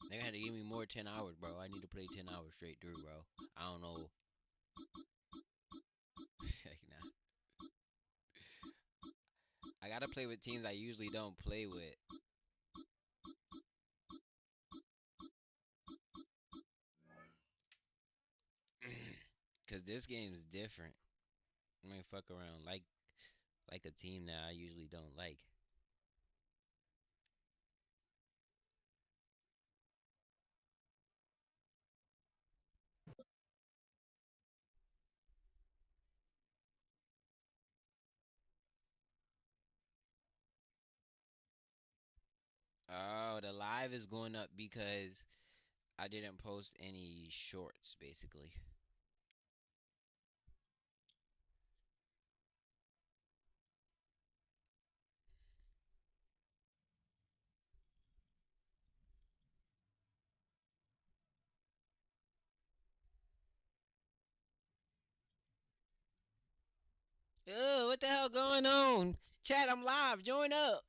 They had to give me more 10 hours, bro. I need to play 10 hours straight through, bro. I don't know. Nah. I gotta play with teams I usually don't play with. Cause this game is different. I might fuck around like a team that I usually don't like. Oh, the live is going up because I didn't post any shorts, basically. Oh, what the hell going on? Chat, I'm live. Join up.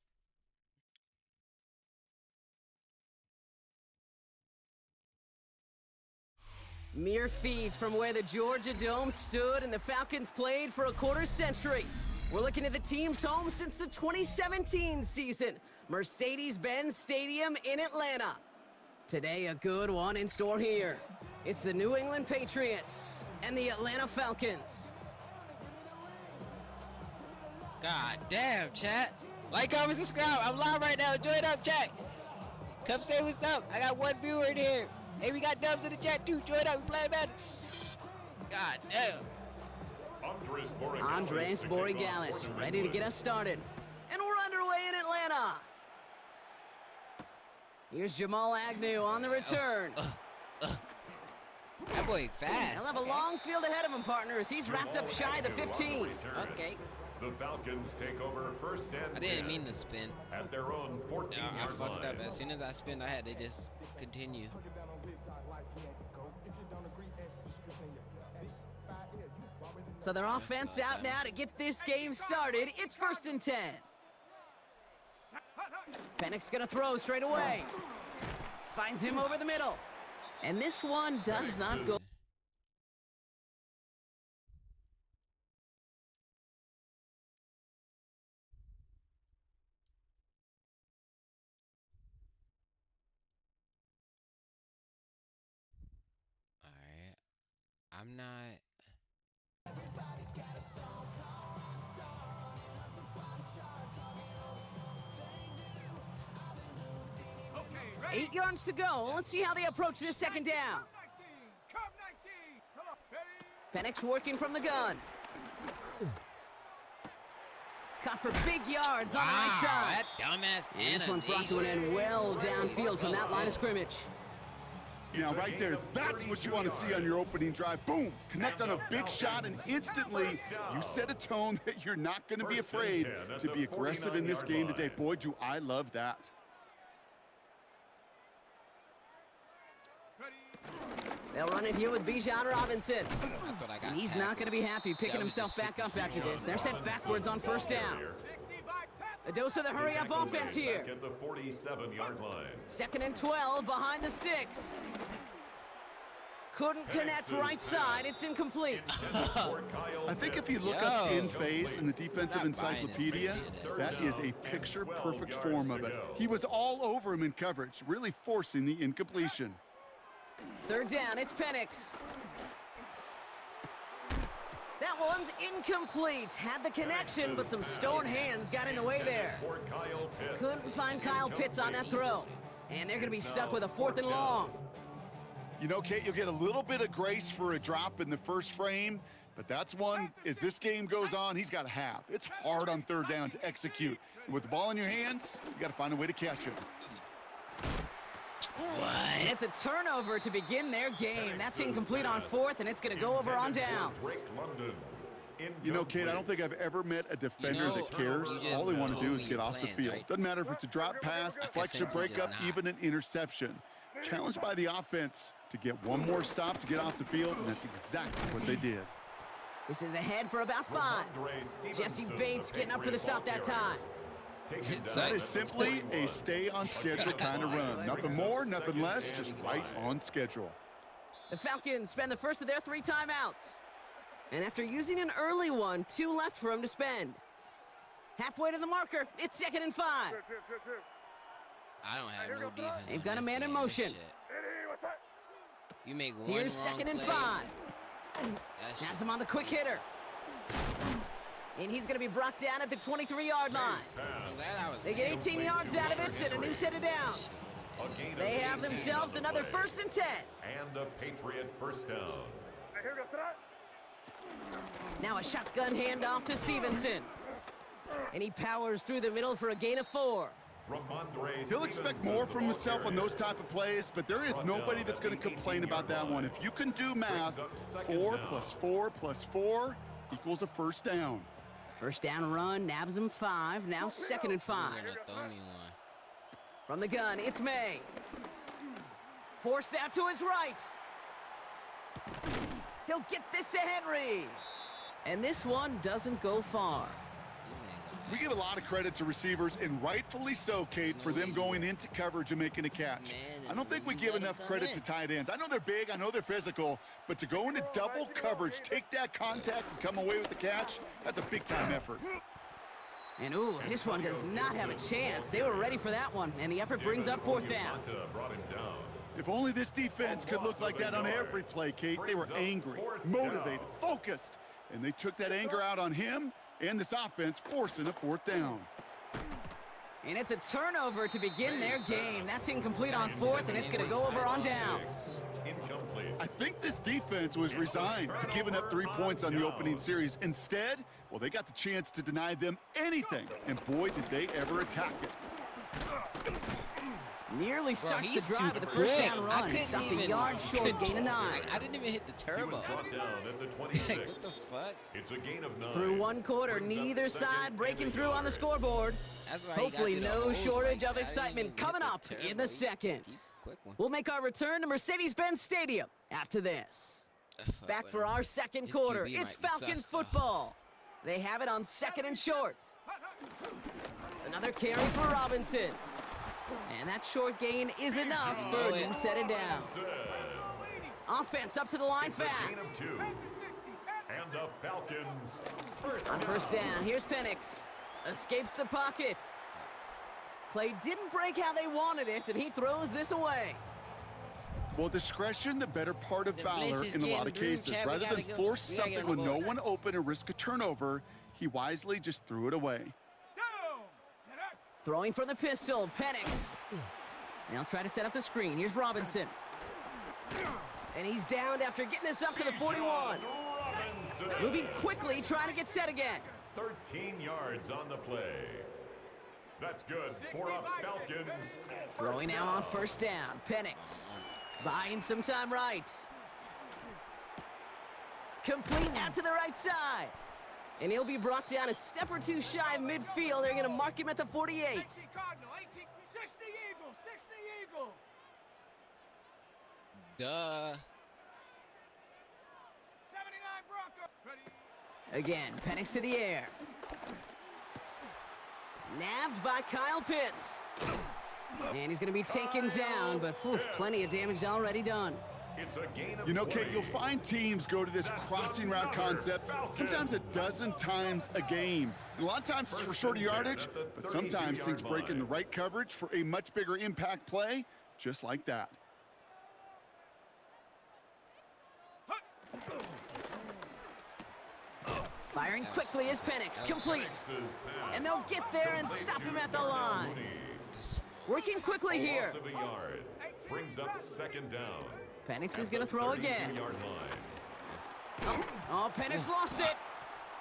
Mere feet from where the Georgia Dome stood and the Falcons played for a quarter century. We're looking at the team's home since the 2017 season, Mercedes-Benz Stadium in Atlanta. Today, a good one in store here. It's the New England Patriots and the Atlanta Falcons. God damn, chat. Like, comment, subscribe. I'm live right now. Join up, chat. Come say what's up. I got one viewer in here. Hey, we got dubs in the chat too. Join up. We playing Madden. God damn. Andres Borregales ready to get us started. And we're underway in Atlanta. Here's Jamal Agnew on the return. That boy fast. He'll have a long field ahead of him, partner, as he's wrapped up shy of the 15. Okay. The Falcons take over first and I didn't mean to spin. At their own 14-yard line. I fucked up. As soon as I spinned, I had to just continue. So their offense out now to get this game started. It's 1st and 10. Penix gonna throw straight away. Finds him over the middle. And this one does not go. Alright. I'm not. 8 yards to go. Let's see how they approach this second down. Penix working from the gun. Caught for big yards on the right side. That dumbass and this one's brought to an end well downfield from that line of scrimmage. Now, right there, that's what you want to see on your opening drive. Boom! Connect on a big shot, and instantly you set a tone that you're not going to be afraid to be aggressive in this game today. Boy, do I love that. They'll run it here with Bijan Robinson. And he's not going to be happy picking himself back up after this. They're sent backwards on first down. A dose of the hurry-up offense here. At the 47-yard line. 2nd and 12 behind the sticks. Couldn't connect right side. It's incomplete. I think if you look up in phase in the defensive encyclopedia, that is a picture-perfect form of it. He was all over him in coverage, really forcing the incompletion. 3rd down, it's Penix. That one's incomplete. Had the connection, but some stone hands got in the way there. Couldn't find Kyle Pitts on that throw. And they're going to be stuck with a 4th and long. You know, Kate, you'll get a little bit of grace for a drop in the first frame, but that's one, as this game goes on, he's got to have. It's hard on 3rd down to execute. And with the ball in your hands, you got to find a way to catch it. What? It's a turnover to begin their game. That's incomplete on 4th, and it's going to go over on downs. You know, Kate, I don't think I've ever met a defender that cares. All they want to do is get off the field. Doesn't matter if it's a drop pass, deflection, breakup, even an interception. Challenged by the offense to get one more stop to get off the field, and that's exactly what they did. This is ahead for about 5. Jesse Bates getting up for the stop that time. That is simply a stay on schedule kind of run. Nothing more, nothing less, just right on schedule. The Falcons spend the first of their 3 timeouts. And after using an early one, 2 left for them to spend. Halfway to the marker, it's 2nd and 5. I don't have no defense. They've got a man in motion. You make one Here's wrong 2nd and play. 5. Has him on the quick hitter. And he's going to be brought down at the 23-yard line. They get 18 yards out of it and a new set of downs. They have themselves another 1st and 10. And a Patriot first down. Now a shotgun handoff to Stevenson. And he powers through the middle for a gain of 4. He'll expect more from himself on those type of plays, but there is nobody that's going to complain about that one. If you can do math, 4 plus 4 plus 4 equals a first down. First down run, nabs him 5, now 2nd and 5. From the gun, it's May. Forced out to his right. He'll get this to Henry. And this one doesn't go far. We give a lot of credit to receivers, and rightfully so, Kate, for them going into coverage and making a catch. I don't think we give enough credit to tight ends. I know they're big, I know they're physical, but to go into double coverage, take that contact, and come away with the catch, that's a big-time effort. And ooh, this one does not have a chance. They were ready for that one, and the effort brings up 4th down. If only this defense could look like that on every play, Kate. They were angry, motivated, focused, and they took that anger out on him and this offense, forcing a 4th down. And it's a turnover to begin their game. That's incomplete on 4th, and it's going to go over on downs. I think this defense was resigned to giving up 3 points on the opening series. Instead, well, they got the chance to deny them anything, and boy, did they ever attack it. Nearly starts the drive with a first down run. Stopped a yard short, gain of 9. I didn't even hit the turbo. Brought down at the 26. What the fuck? It's a gain of 9. Through one quarter, neither side breaking through on the scoreboard. Hopefully no shortage of excitement coming up in the second. We'll make our return to Mercedes-Benz Stadium after this. Back for our second quarter. It's Falcons football. They have it on 2nd and short. Another carry for Robinson. And that short gain is enough for a new set of downs. Offense up to the line fast. And the Falcons on first down, here's Penix. Escapes the pocket. Play didn't break how they wanted it, and he throws this away. Well, discretion, the better part of valor in a lot of cases. Rather than force something with no one open and risk a turnover, he wisely just threw it away. Throwing from the pistol, Penix. Now try to set up the screen. Here's Robinson. And he's downed after getting this up to the 41. Moving quickly, trying to get set again. 13 yards on the play. That's good for a Falcons. Throwing now on first down, Penix. Buying some time right. Complete out to the right side. And he'll be brought down a step or 2 shy of midfield. They're going to mark him at the 48. Duh. Again, Penix to the air. Nabbed by Kyle Pitts. And he's going to be taken down, but plenty of damage already done. You know, Kate, you'll find teams go to this crossing route concept sometimes a dozen times a game. And a lot of times it's for shorter yardage, but sometimes things break in the right coverage for a much bigger impact play, just like that. Firing quickly is Penix, complete. And they'll get there and stop him at the line. Working quickly here. Brings up 2nd down. Penix is going to throw again. Oh, Penix lost it.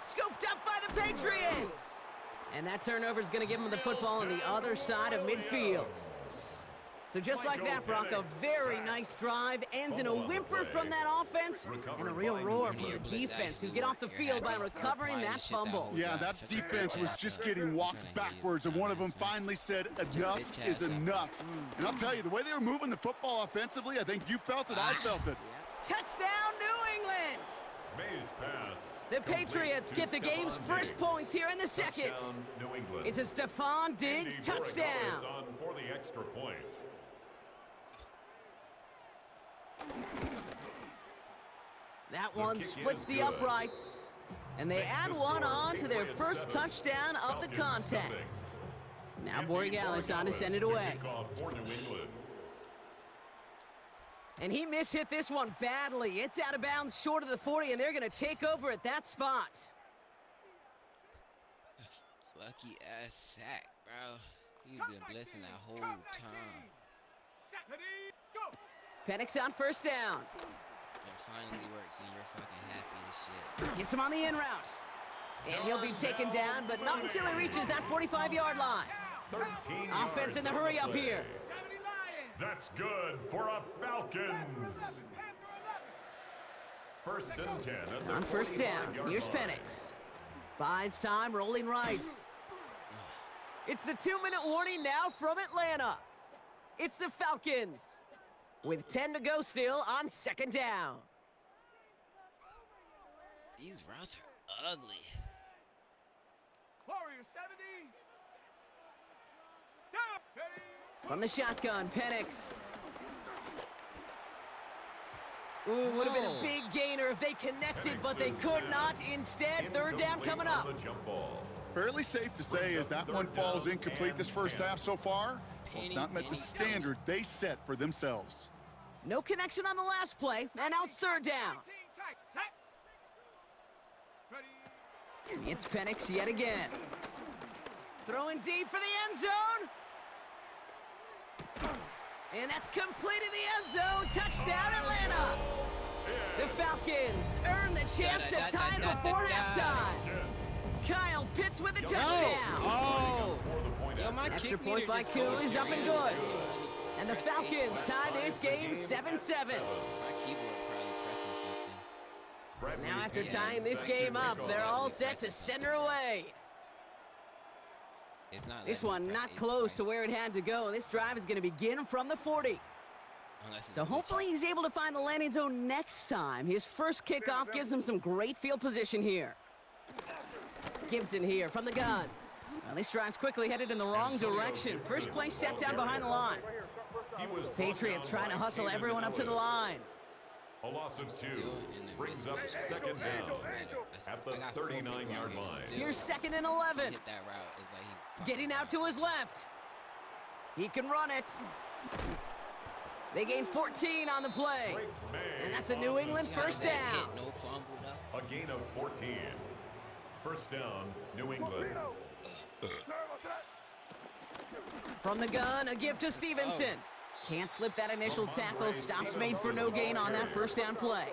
Scooped up by the Patriots. And that turnover is going to give him the football on the other side of midfield. So just like that, Brock, a very nice drive ends in a whimper from that offense and a real roar from the defense who get off the field by recovering that fumble. Yeah, that defense was just getting walked backwards, and one of them finally said, enough is enough. And I'll tell you, the way they were moving the football offensively, I think you felt it, I felt it. Touchdown, New England! Mays pass. The Patriots get the game's first points here in the second. New England. It's a Stephon Diggs touchdown. On for the extra point. That one splits the uprights, and they add one on to their first touchdown of the contest. Now Borregales on to send it away. And he mishit this one badly. It's out of bounds short of the 40, and they're going to take over at that spot. Lucky ass sack, bro. You've been blitzing that whole time. Penix on first down. It finally works, and you're fucking happy as shit. Gets him on the in route. And he'll be taken down, but not until he reaches that 45-yard line. Offense in the hurry up here. That's good for a Falcons. First and 10 at the on first down, here's Penix. Buys time, rolling right. It's the 2-minute warning now from Atlanta. It's the Falcons with 10 to go still on second down. These routes are ugly. Warrior 70. From the shotgun, Penix. Ooh, would have been a big gainer if they connected, but they could not. Instead, third down coming up. Fairly safe to say as that one falls incomplete this first half so far. Well, it's not met the standard they set for themselves. No connection on the last play, and out third down. It's Penix yet again. Throwing deep for the end zone. And that's completed the end zone. Touchdown, Atlanta. The Falcons earn the chance to tie before halftime. Kyle Pitts with a touchdown. Extra point by Koo is up and good. And the Falcons tie this game 7-7. Now after tying this game up, they're all set to send her away. This one not close to where it had to go. This drive is going to begin from the 40. So hopefully he's able to find the landing zone next time. His first kickoff gives him some great field position here. Gibson here from the gun. Well, this drive's quickly headed in the wrong direction. First play set down behind the line. Patriots trying to hustle everyone up to the line. A loss of 2 brings up second down at the 39-yard line. Here's second and 11. Getting out to his left. He can run it. They gain 14 on the play. And that's a New England first down. A gain of 14. First down, New England. From the gun, a give to Stevenson. Can't slip that initial tackle. Stops made for no gain on that first down play.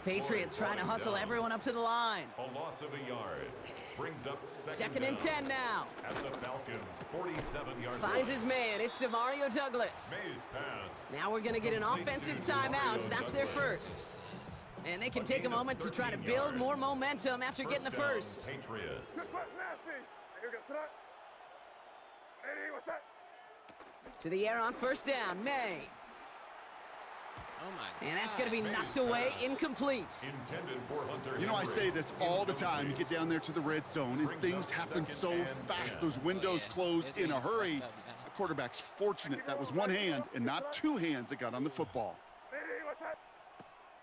Patriots trying to hustle everyone up to the line. A loss of a yard. Brings up second and 10 now. At the Falcons' 47-yard line. Finds his man. It's Demario Douglas. Now we're going to get an offensive timeout. So that's their first. And they can take a moment to try to build more momentum after getting the first. Patriots. To the air on first down, May. Oh my God. And that's going to be knocked away, incomplete. You know, I say this all the time. You get down there to the red zone, and things happen so fast. Those windows close in a hurry. The quarterback's fortunate that was one hand and not two hands that got on the football.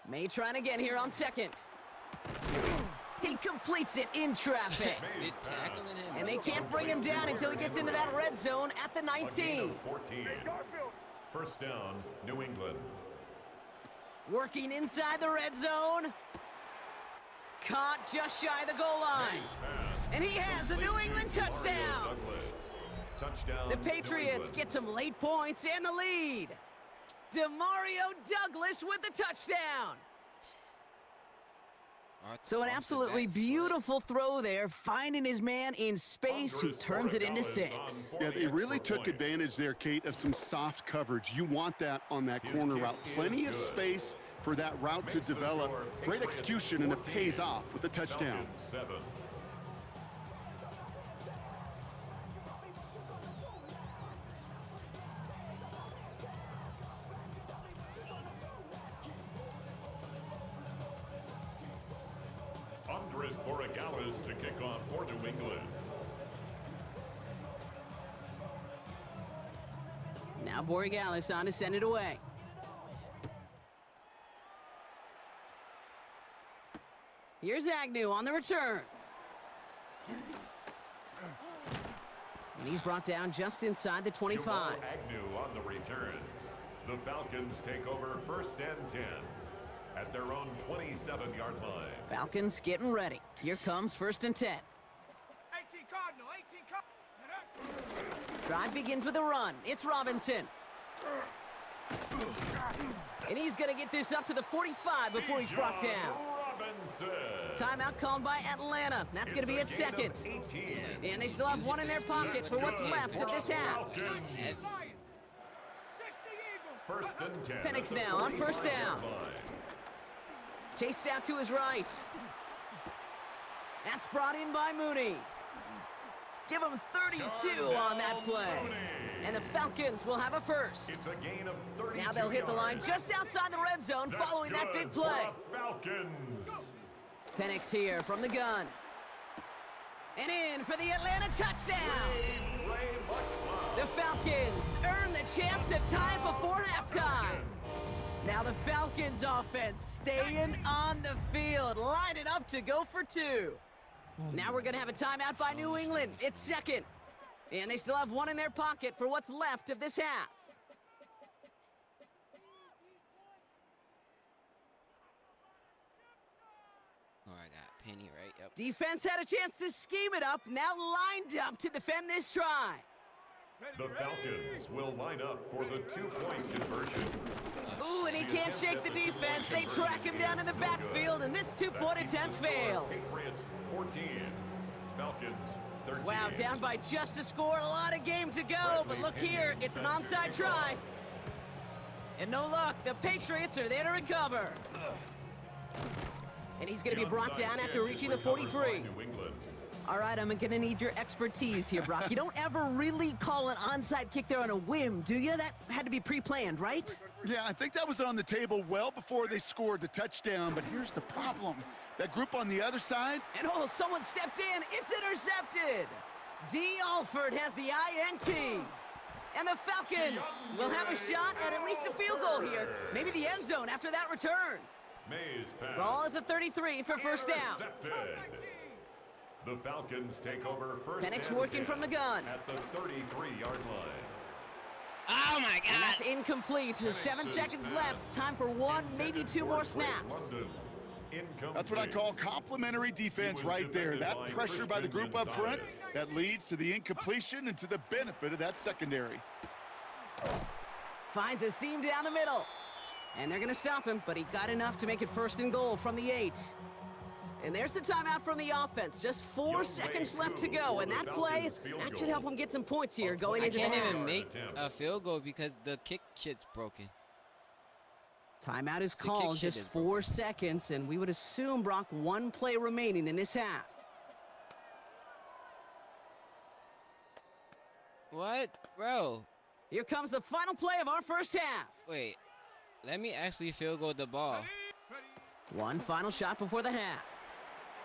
May trying again here on second. He completes it in traffic. And they can't bring him down until he gets into that red zone at the 19. First down, New England. Working inside the red zone. Caught just shy of the goal line. And he has the New England touchdown. The Patriots get some late points and the lead. Demario Douglas with the touchdown. So an absolutely beautiful throw there, finding his man in space who turns it into 6. Yeah, they really took advantage there, Kate, of some soft coverage. You want that on that corner route. Plenty of space for that route to develop. Great execution, and it pays off with the touchdown. To kick off for New England. Now Borregales on to send it away. Here's Agnew on the return. And he's brought down just inside the 25. Agnew on the return. The Falcons take over 1st and 10. At their own 27-yard line. Falcons getting ready. Here comes 1st and 10. 18 Cardinal, 18 Cardinal. Drive begins with a run. It's Robinson. And he's going to get this up to the 45 before he's brought down. Robinson. Timeout called by Atlanta. That's going to be at 2nd. And they still have one in their pocket for what's left of this half. 1st and 10. Penix now on 1st down. Chased out to his right. That's brought in by Mooney. Give him 32 on that play. And the Falcons will have a first. It's a gain of 32 now they'll hit the line just outside the red zone following that big play. Falcons. Penix here from the gun. And in for the Atlanta touchdown. The Falcons earn the chance to tie before halftime. Now the Falcons offense staying on the field, lining up to go for 2. Now we're going to have a timeout by New England. It's 2nd. And they still have one in their pocket for what's left of this half. Oh, I got Penny, right? Yep. Defense had a chance to scheme it up, now lined up to defend this try. The Falcons will line up for the 2-point conversion. Ooh, and he can't shake the defense. They track him down in the backfield, and this 2-point attempt fails. Patriots 14, Falcons 13. Wow, down by just a score. A lot of game to go, but look here, it's an onside try. And no luck, the Patriots are there to recover. And he's going to be brought down after reaching the 43. All right, I'm going to need your expertise here, Brock. You don't ever really call an onside kick there on a whim, do you? That had to be pre-planned, right? Yeah, I think that was on the table well before they scored the touchdown, but here's the problem. That group on the other side... And oh, someone stepped in. It's intercepted. D. Alford has the INT. And the Falcons will have a shot at least a field goal here. Maybe the end zone after that return. Mays pass. Ball at the 33 for first down. The Falcons take over first. Penix working from the gun. At the 33-yard line. Oh, my God. And that's incomplete. 7 seconds left. Time for 1, maybe 2 more snaps. That's what I call complimentary defense right there. That pressure by the group up front, that leads to the incompletion and to the benefit of that secondary. Finds a seam down the middle. And they're going to stop him, but he got enough to make it 1st and goal from the 8. And there's the timeout from the offense. Just 4 seconds left to go. And that play, that should help him get some points here going into the half. I can't even make a field goal because the kick shit's broken. Timeout is called, just 4 seconds, and we would assume, Brock, 1 play remaining in this half. What? Bro. Here comes the final play of our first half. Wait, let me actually field goal the ball. 1 final shot before the half.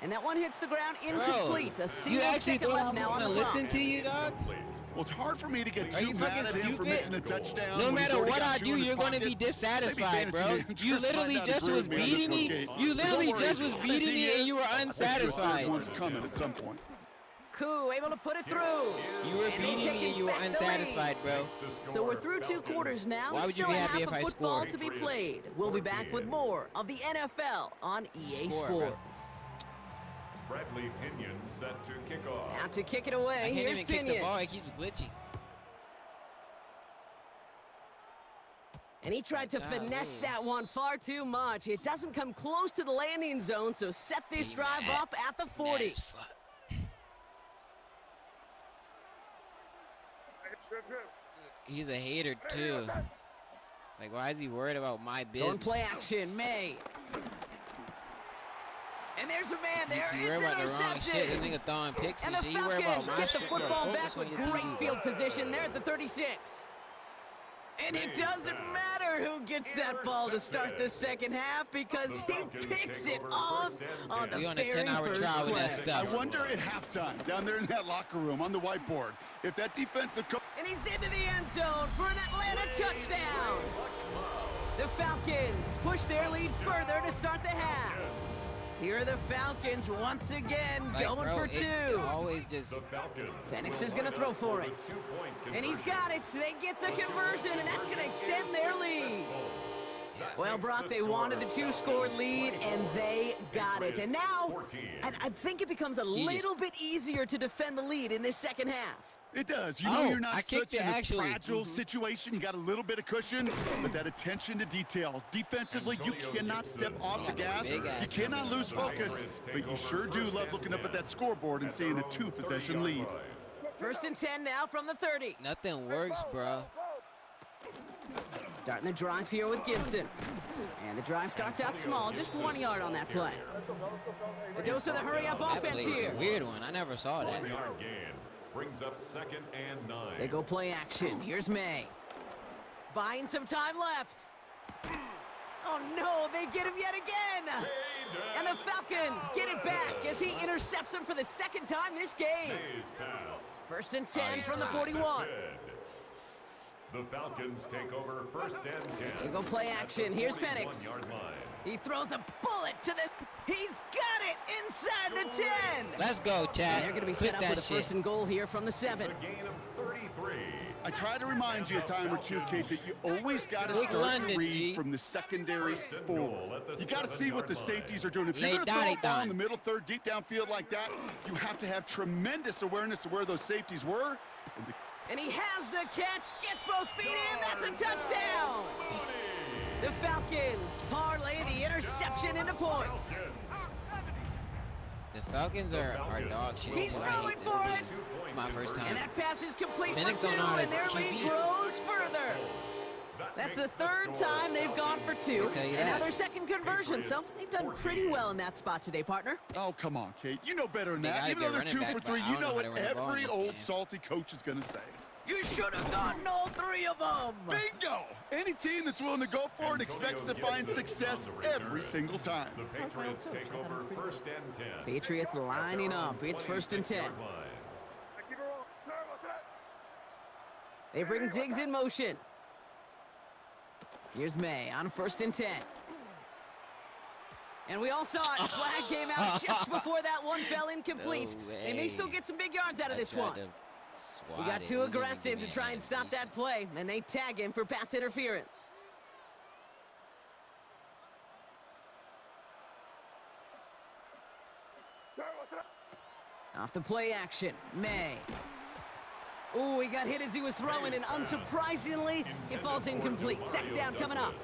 And that one hits the ground incomplete. Bro, a single second left now on the clock. Listen to you, dog? Well, it's hard for me to get too mad at him for missing a touchdown. No matter what I do, you're going to be dissatisfied, bro. You literally just was beating me. You literally just was beating me and you were unsatisfied. One's coming at some point. Koo able to put it through. You were beating me and you were unsatisfied, bro. So we're through 2 quarters now. Why would you be happy if I scored? Football to be played. We'll be back with more of the NFL on EA Sports. Bradley Pinion set to kick off. Now to kick it away, I can't here's even Pinion. kick the ball, it keeps glitching. And he tried to finesse that one far too much. It doesn't come close to the landing zone, so set this drive up at the 40. He's a hater too. Like, why is he worried about my business? Going play action, May. And there's a man there. It's intercepted. This nigga throwing picks and the shit. Falcons get the football back with great field position there at the 36. And it doesn't matter who gets that ball to start the second half because he picks it off on the very first play. I wonder at halftime, down there in that locker room on the whiteboard, if that defensive coach... And he's into the end zone for an Atlanta touchdown. The Falcons push their lead further to start the half. Here are the Falcons once again going for two. Always just... Penix is going to throw for it. And he's got it, so they get the conversion, and that's going to extend their lead. Well, Brock, they wanted the two-score lead, and they got it. And now, I think it becomes a little bit easier to defend the lead in this second half. It does. You know you're not such in a fragile situation. You got a little bit of cushion, but that attention to detail. Defensively, you cannot step off the gas. You cannot lose focus, but you sure do love looking up at that scoreboard and seeing a two-possession lead. 1st and 10 now from the 30. Nothing works, bro. Starting the drive here with Gibson. And the drive starts out small, just 1 yard on that play. A dose of the hurry-up offense here. It's a weird one. I never saw that. Brings up 2nd and 9. They go play action. Here's May. Buying some time left. Oh no, they get him yet again. And the Falcons get it back as he intercepts him for the 2nd time this game. 1st and 10 from the 41. The Falcons take over 1st and 10. They go play action. Here's Penix. He throws a bullet to the... He's got it inside the 10. Let's go, Chad. And they're going to be set up with a 1st and goal here from the 7. It's a gain of 33. I try to remind you a time or two, Kate, that you always got to start to read from the secondary forward. You got to see what the safeties are doing. If you're going to throw a ball in the middle third, deep downfield like that, you have to have tremendous awareness of where those safeties were. And he has the catch, gets both feet in, that's a touchdown! The Falcons parlay the interception into points. The Falcons are dog shit. He's throwing for it! It's my first time. And that pass is complete for 2, and their lead grows further. That's the 3rd time they've gone for 2, and now their 2nd conversion, so they've done pretty well in that spot today, partner. Oh, come on, Kate. You know better than that. Even though they're 2 for 3, you know what every old salty coach is going to say. You should have gotten all 3 of them! Bingo! Any team that's willing to go for it expects to find success every single time. The Patriots take over 1st and 10. Patriots lining up. It's 1st and 10. They bring Diggs in motion. Here's May on 1st and 10. And we all saw it. Flag came out just before that one fell incomplete. They may still get some big yards out of this one. He got too aggressive to try and stop that play, and they tag him for pass interference. Off the play action, May. Ooh, he got hit as he was throwing, and unsurprisingly, it falls incomplete. 2nd down coming up.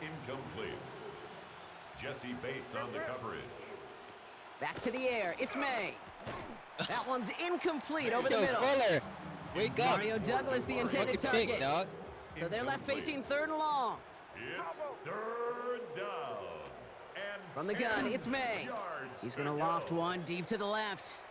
Incomplete. Jesse Bates on the coverage. Back to the air, it's May. That one's incomplete over the middle. Fuller, wake up. Mario Douglas, the intended target. Pick, dog. So they're left facing 3rd and long. It's 3rd down. And from the gun, it's May. He's going to loft one deep to the left.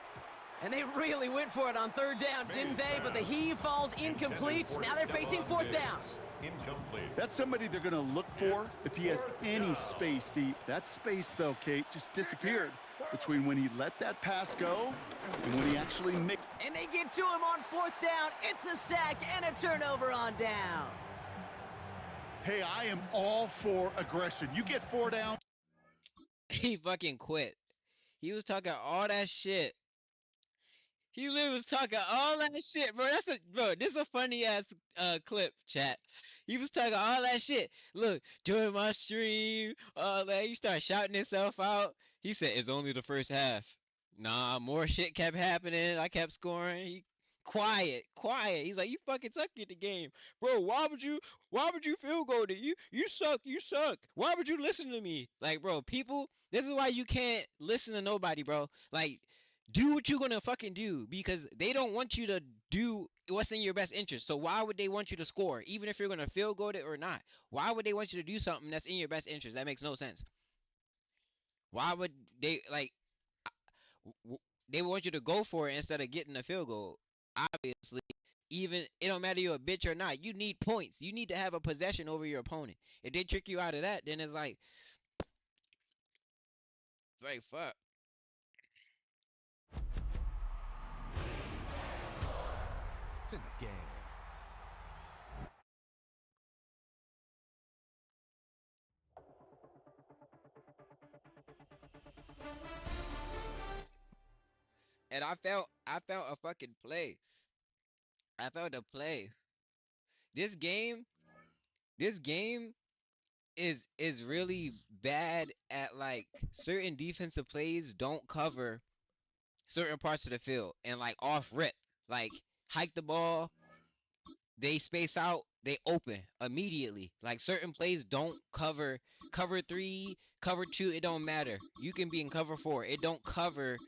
And they really went for it on 3rd down, didn't they? But the heave falls incomplete. Now they're facing 4th down. Incomplete. That's somebody they're going to look for if he has any space deep. That space, though, Kate, just disappeared between when he let that pass go and when he actually made. And they get to him on 4th down. It's a sack and a turnover on downs. Hey, I am all for aggression. You get 4 down. He fucking quit. He was talking all that shit. He literally was talking all that shit, bro. This is a funny ass clip, chat. He was talking all that shit. Look, join my stream, all that. He started shouting himself out. He said it's only the first half. Nah, more shit kept happening. I kept scoring. He quiet. He's like, you fucking suck at the game, bro. Why would you field goal it? You suck. Why would you listen to me? Like, bro, people, this is why you can't listen to nobody, bro. Like, do what you're gonna fucking do because they don't want you to do what's in your best interest. So why would they want you to score, even if you're gonna field goal it or not? Why would they want you to do something that's in your best interest? That makes no sense. Why would they like? They want you to go for it instead of getting a field goal. Obviously, even it don't matter you're a bitch or not. You need points. You need to have a possession over your opponent. If they trick you out of that, then it's like fuck. It's in the game. And I felt a fucking play. I felt a play. This game, this game is really bad at like certain defensive plays don't cover certain parts of the field and like off rip, like hike the ball, they space out, they open immediately. Like certain plays don't cover three, cover two, it don't matter. You can be in cover four. It don't cover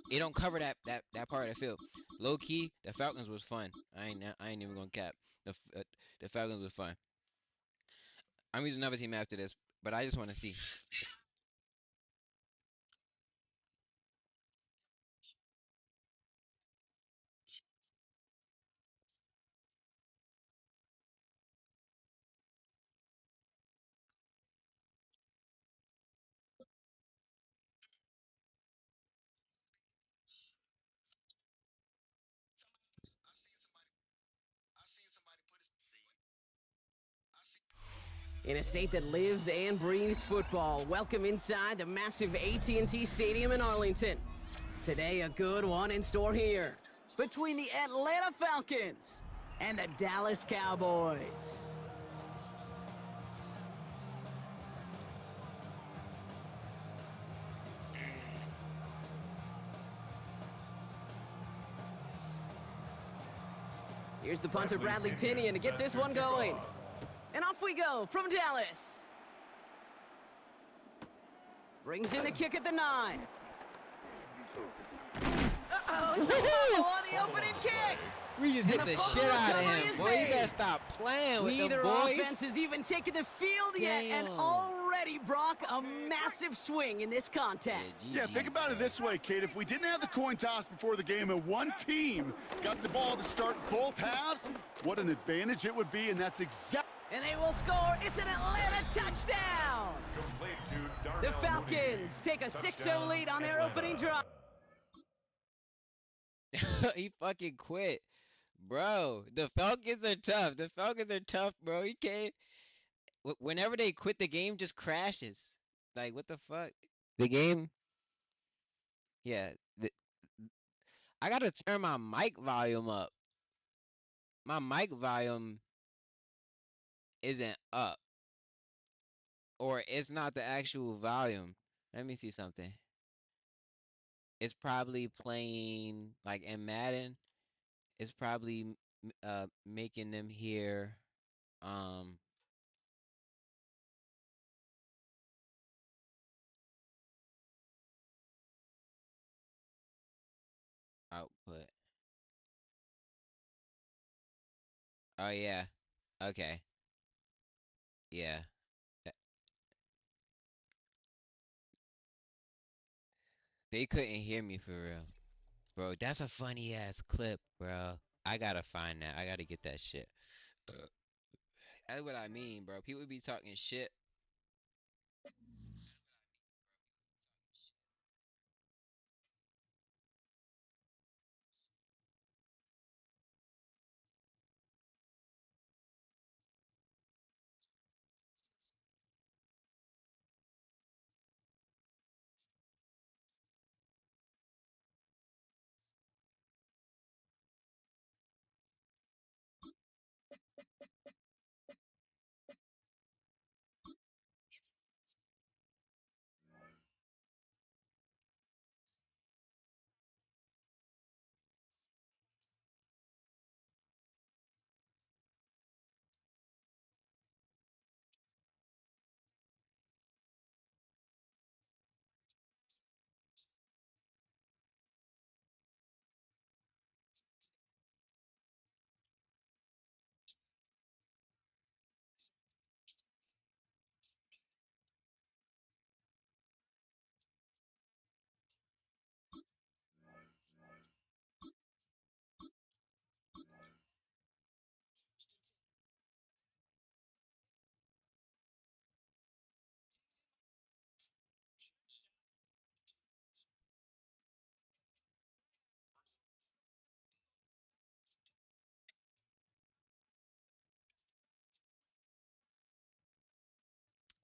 that part of the field. Low key, the Falcons was fun. I ain't even gonna cap. The Falcons was fun. I'm using another team after this, but I just want to see. In a state that lives and breathes football, welcome inside the massive AT&T Stadium in Arlington. Today, a good one in store here between the Atlanta Falcons and the Dallas Cowboys. Here's the punter, Bradley Pinion, to get this one going. And off we go from Dallas. Brings in the kick at the 9. Uh-oh, it's a fumble on the opening kick. We just hit the shit out of him, boy. You gotta stop playing with Neither the boys. offense has even taken the field yet, and already, Brock, a massive swing in this contest. Yeah, think about it this way, Kate. If we didn't have the coin toss before the game and one team got the ball to start both halves, what an advantage it would be, and that's exactly... And they will score. It's an Atlanta touchdown. The Falcons take a 6-0 lead on their opening drive. He fucking quit. Bro, the Falcons are tough. The Falcons are tough, bro. He can't. Whenever they quit, the game just crashes. Like, what the fuck? The game. Yeah. I gotta turn my mic volume up. My mic volume isn't up. Or it's not the actual volume. Let me see something. It's probably playing, like in Madden, it's probably making them hear output. Oh yeah. Okay. Yeah. That- They couldn't hear me for real. Bro, that's a funny ass clip, bro. I gotta find that. I gotta get that shit. That's what I mean, bro. People be talking shit.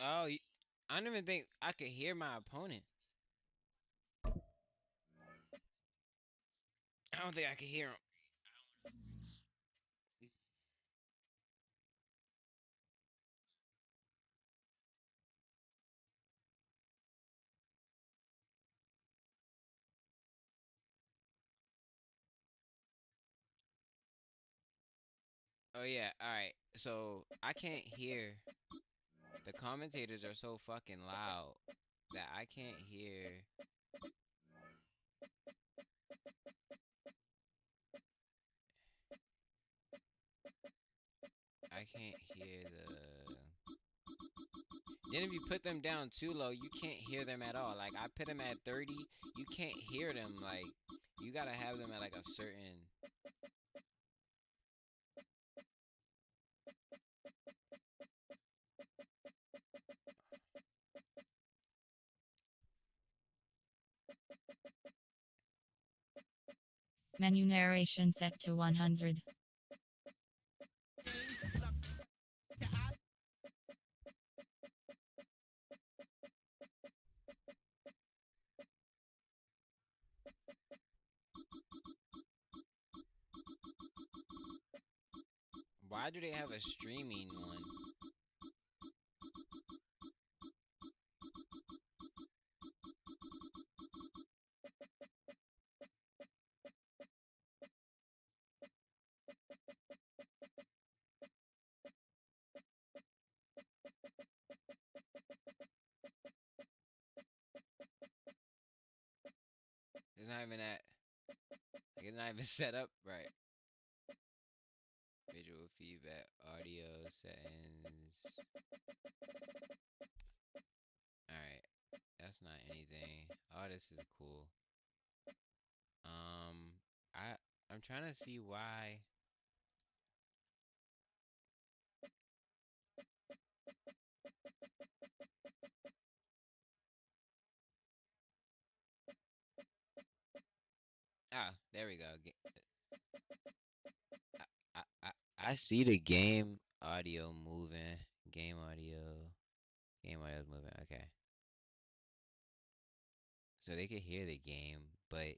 Oh, I don't even think I could hear my opponent. I don't think I could hear him. Oh yeah, all right. So I can't hear. The commentators are so fucking loud that I can't hear. I can't hear the. Then if you put them down too low, you can't hear them at all. Like I put them at 30, you can't hear them. Like you gotta have them at like a certain. Menu narration set to 100. Why do they have a streaming one? It's not even that. Like, it's not even set up right. Visual feedback, audio settings. Alright, that's not anything. Oh, this is cool. I'm trying to see why. Ah, there we go. I see the game audio moving. Game audio. Game audio is moving. Okay. So they can hear the game, but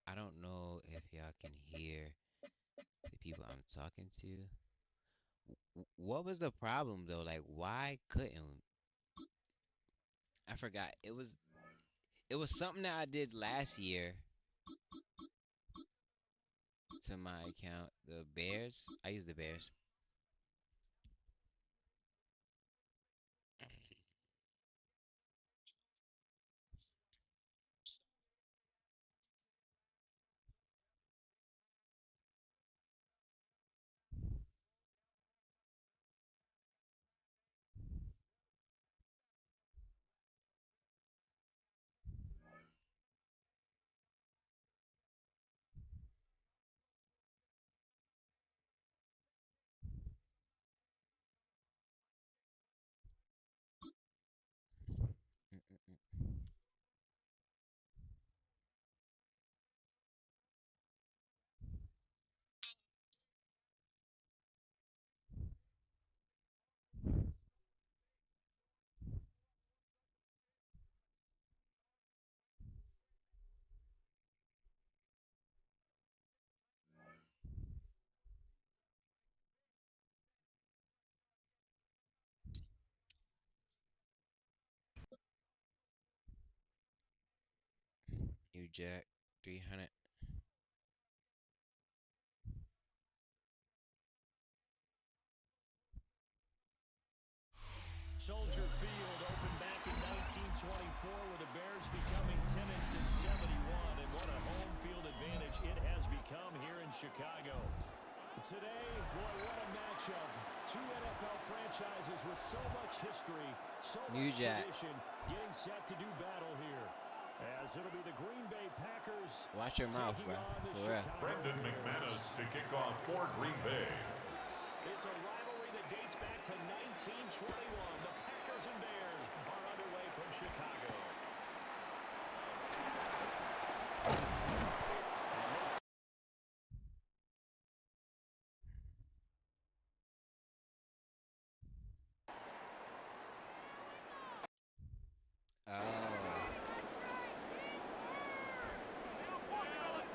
I don't know if y'all can hear the people I'm talking to. What was the problem though? Like, why couldn't? I forgot. It was something that I did last year to my account. The Bears. I use the Bears. New Jack 300. Soldier Field opened back in 1924 with the Bears becoming tenants in 71, and what a home field advantage it has become here in Chicago. Today, boy, what a matchup. Two NFL franchises with so much history, so New much Jack. tradition, getting set to do battle here. As it'll be the Green Bay Packers. Watch your mouth, bro. For real. Brendan McManus to kick off for Green Bay. It's a rivalry that dates back to 1921. The Packers and Bears are underway from Chicago.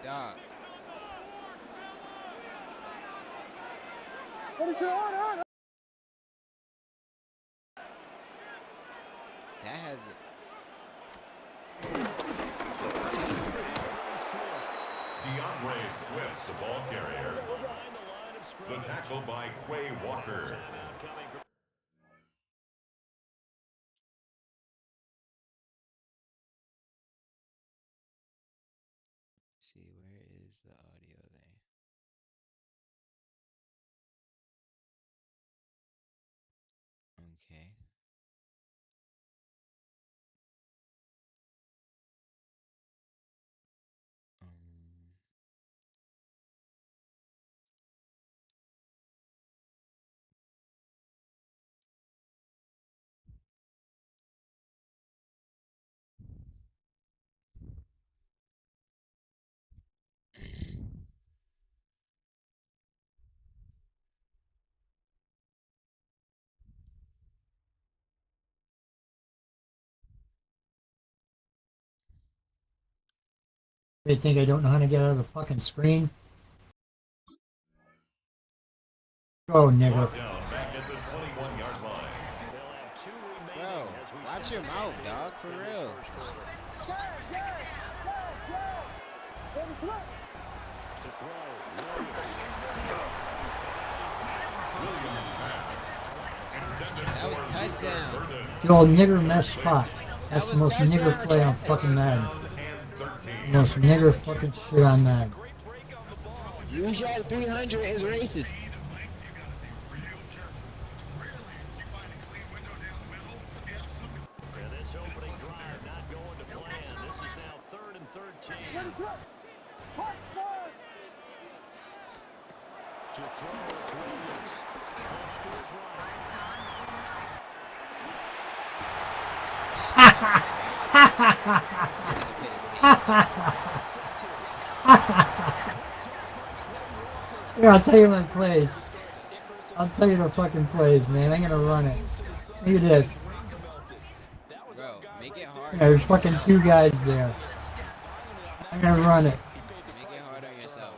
Dog. That has it. DeAndre Swift, the ball carrier. The tackle by Quay Walker. See, where is the audio thing? Okay. They think I don't know how to get out of the fucking screen. Oh, nigga. Bro, watch your mouth, dog, for real. To throw. That was a touchdown. The old nigger mess spot. That's the most nigger play on fucking Madden. The most nigger fucking shit on Madden. Use your 300 is racist. This opening drive not going to plan. This is now 3rd and 13. To throw, it's Williams. First to his Here, I'll tell you my plays. I'll tell you the fucking plays, man. I'm gonna run it. Look at this. Bro, make it hard. Yeah, there's fucking two guys there. I'm gonna run it. Make it hard on yourself,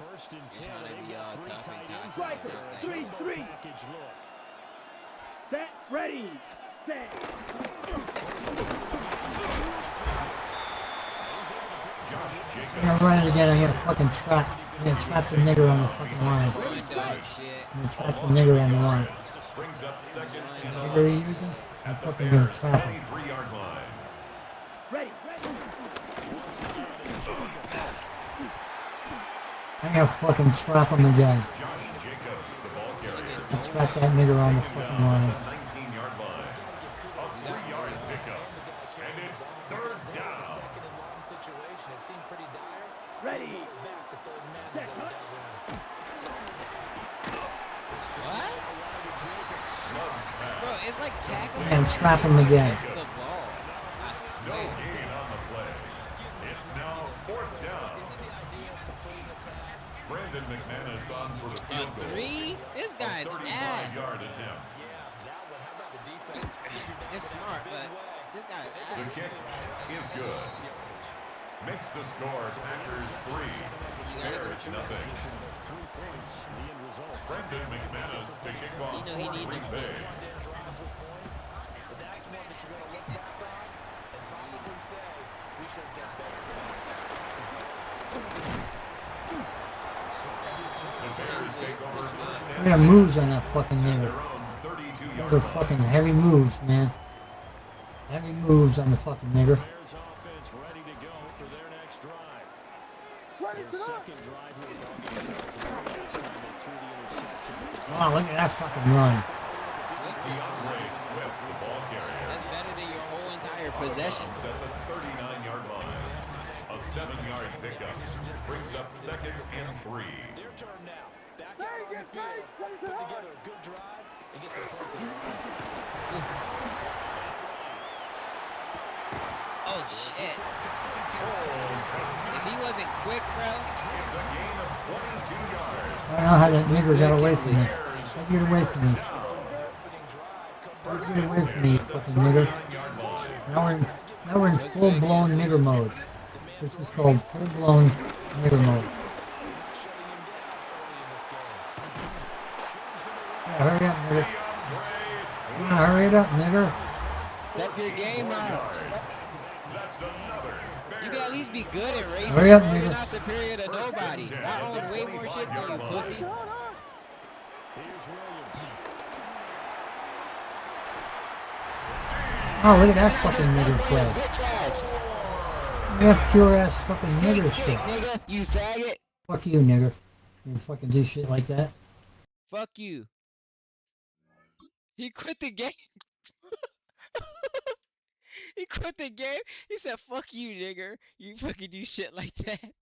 bro. First and 10. Trying to be all tough and cocky. Striker, 3-3. Set, ready, set. I'm gonna run it again. I'm gonna fucking trap. I'm gonna trap the nigger on the fucking line. I'm gonna trap the nigger on the line. Nigger are you using? I'm fucking gonna trap him. Ready. I'm gonna fucking trap him again. I'll trap that nigger on the fucking line. Ready. What? Bro, it's like tackling. I'm gonna trap him again. The ball. I No swear. gain on the play. It's now 4th down. Brandon McManus on for the field goal. 3? This guy's ass. 35-yard attempt. It's smart, but this guy's The ass. kick is good. Makes the score Packers 3, Bears nothing. Brandon McManus to kick off for Green Bay. I got moves on that fucking nigger. Those are fucking heavy moves, man. Heavy moves on the fucking nigger. Wow, look at that fucking run. That's better than your whole entire possession. At the 39-yard line. A 7-yard pickup brings up 2nd and 3. Their turn now. Back out on the field. Put together a good drive and get some points. Oh shit. If he wasn't quick, bro. It's a gain of 22 yards. I don't know how that nigger got away from me. Don't get away from me. Don't get away from me, fucking nigger. Now Now we're in full-blown nigger mode. This is called full-blown nigger mode. Yeah, hurry up, nigger. Come on, hurry it up, nigger. Step your game up. You can at least be good at racing, Hurry up, bro. You're nigga. not superior to nobody. I own way more shit than you, pussy. Oh, look at that fucking nigger play. Look at that pure ass fucking nigger shit. Nigga, you faggot. Fuck you, nigger. You fucking do shit like that. Fuck you. He quit the game. He quit the game. He said, fuck you, nigger. You fucking do shit like that.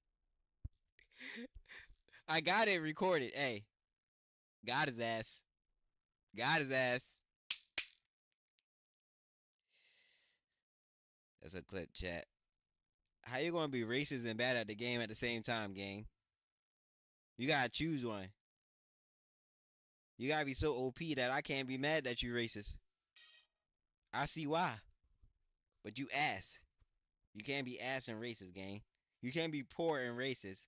I got it recorded. Hey. Got his ass. Got his ass. That's a clip, chat. How you gonna be racist and bad at the game at the same time, gang? You gotta choose one. You gotta be so OP that I can't be mad that you racist. I see why. But you ass. You can't be ass and racist, gang. You can't be poor and racist.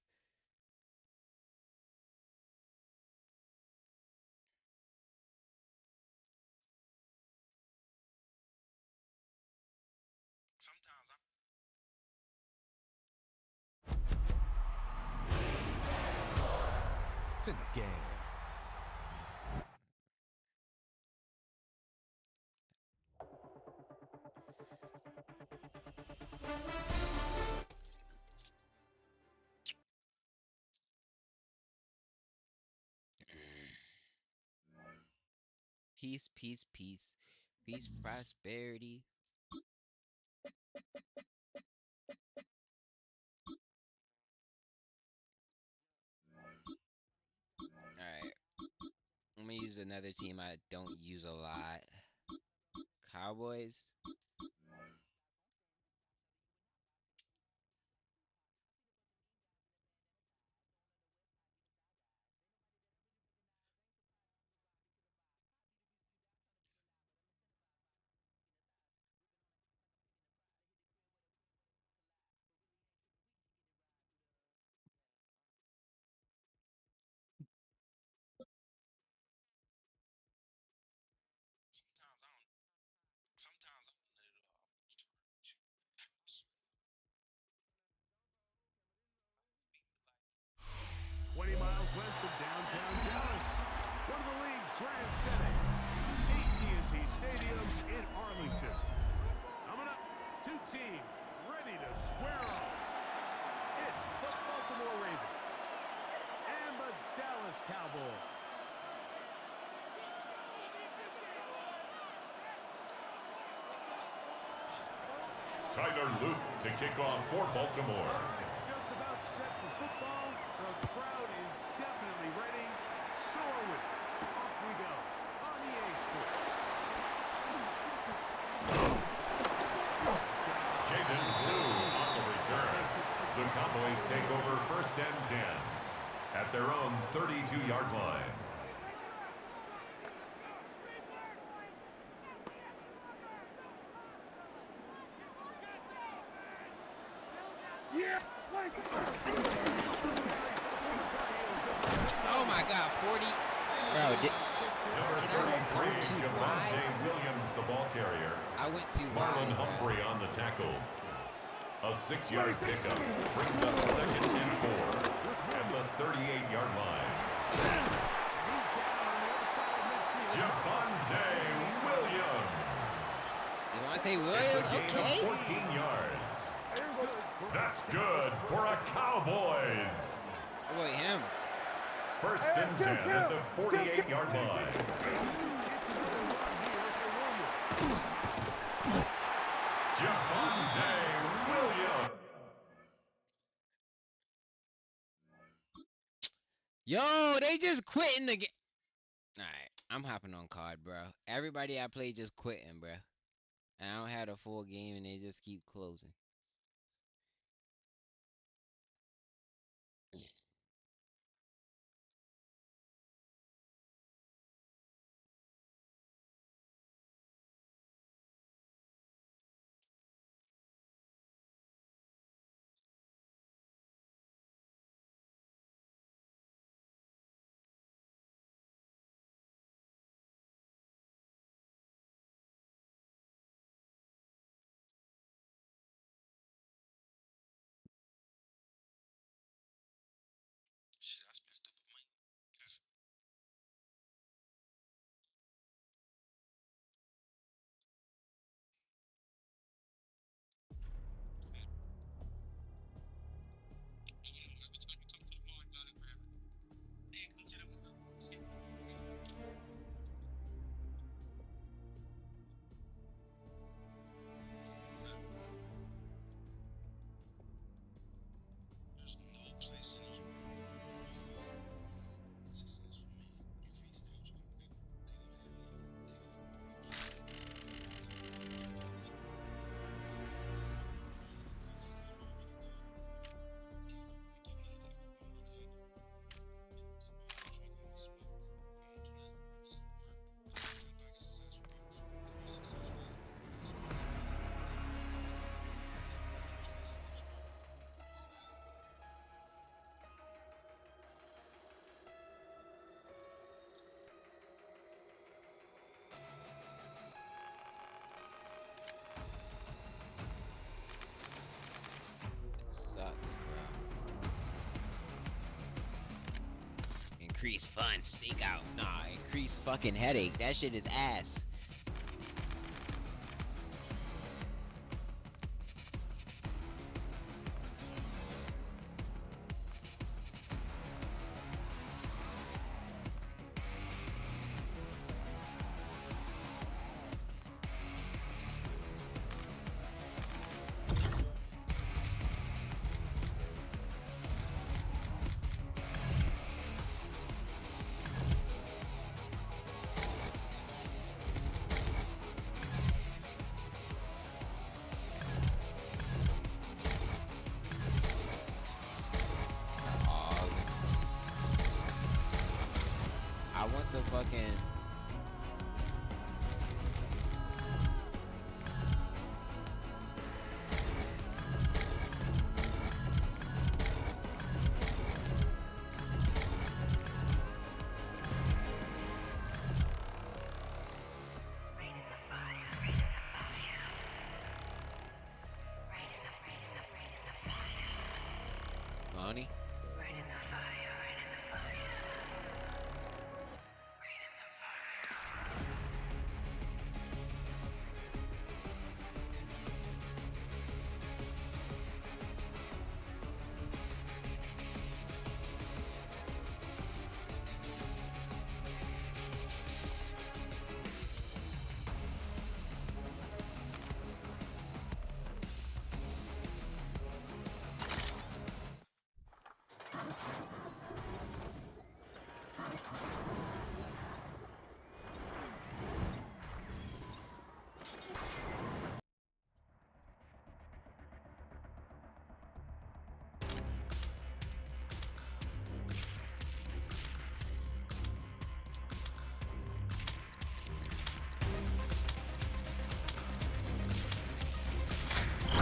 It's in the game. Peace, peace, peace. Peace, prosperity. Alright. I'm gonna use another team I don't use a lot. Cowboys. Sometimes 20 miles west of downtown Dallas, one of the league's grand settings, AT&T Stadium in Arlington. Coming up, two teams ready to square off. It's the Baltimore Ravens and the Dallas Cowboys. Tyler Luke to kick off for Baltimore. Just about set for football. The crowd is definitely ready. So are we. Off we go on EA Sports. Jaden Blue on the return. The Cowboys take over first and 10 at their own 32-yard line. Oh my god, 40. Bro, did I go too wide? Williams, the ball carrier. I went too Marlon wide. Humphrey on the tackle. A 6-yard pickup brings up second and 4 at the 38-yard line. Javonte Williams. Javonte Williams, okay. 14 yards. That's good for a Cowboys. Boy, him. First and 10 at the 48-yard line. Javonte Williams. Yo, they just quitting the game. Alright, I'm hopping on card, bro. Everybody I play just quitting, bro. And I don't have a full game and they just keep closing. increase fun, stakeout. Nah, increase fucking headache. That shit is ass. I want the fucking... Lonnie?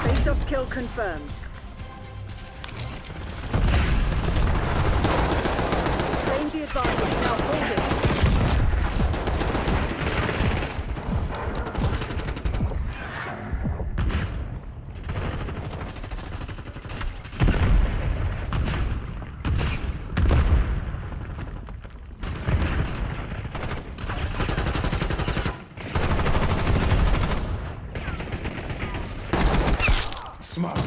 Face-off kill confirmed. Claim the advantage, now hold it. Smart.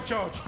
Charge.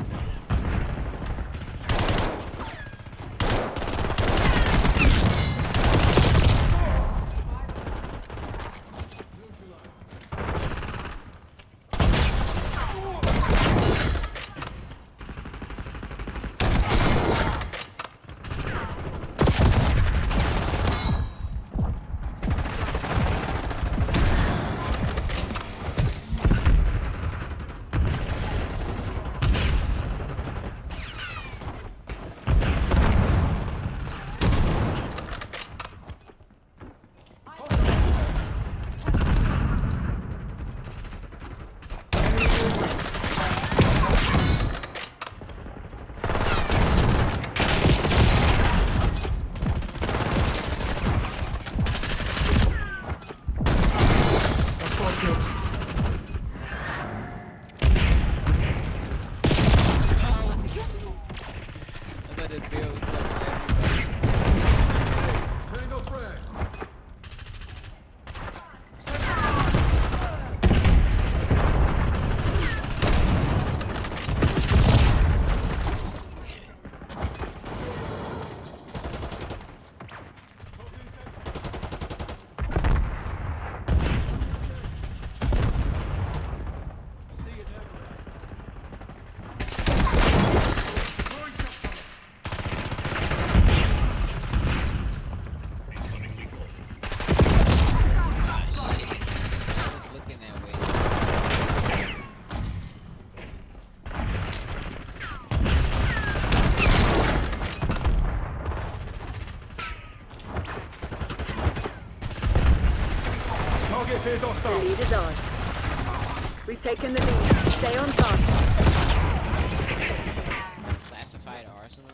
The lead is ours. We've taken the lead. Stay on task. Classified arsenal.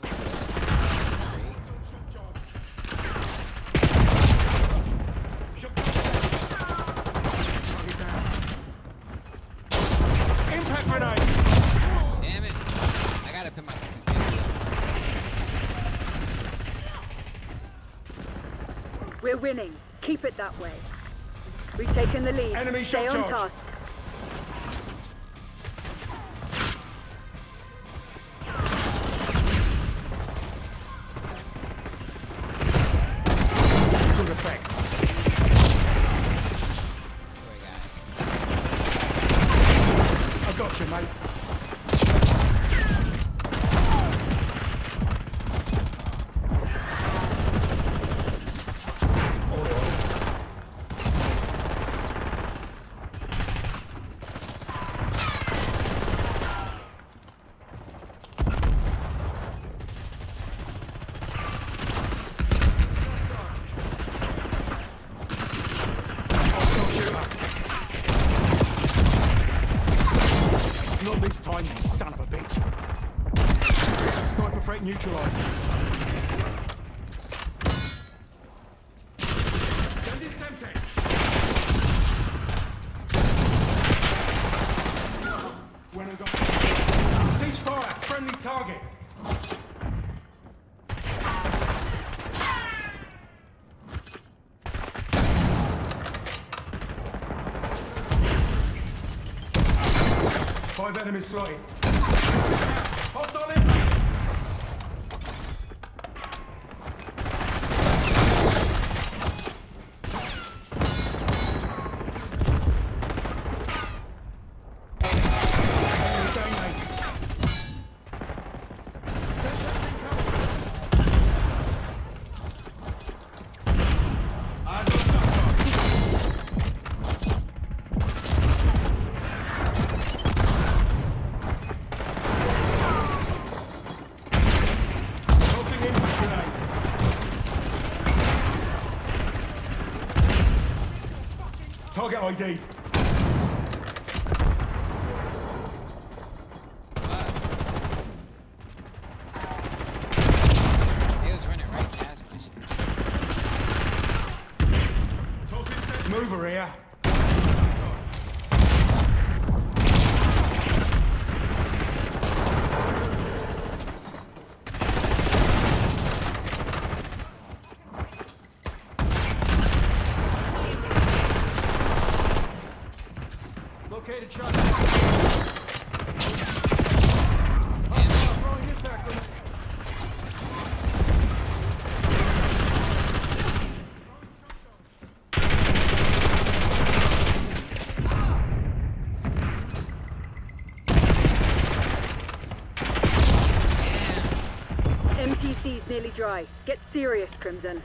Impact grenade. Damn it. I gotta put my system. We're winning. Keep it that way. We've taken the lead. Enemy Stay shot on charge. task. Good effect. I got you, mate. Not this time, you son of a bitch. Sniper threat neutralized. Send in Semtex. When I got ceasefire, friendly target. Five enemies slotted. Hostile impact. Target ID'd. He was running right past my shit. Mover here. Located shot. MTC's nearly dry. Get serious, Crimson.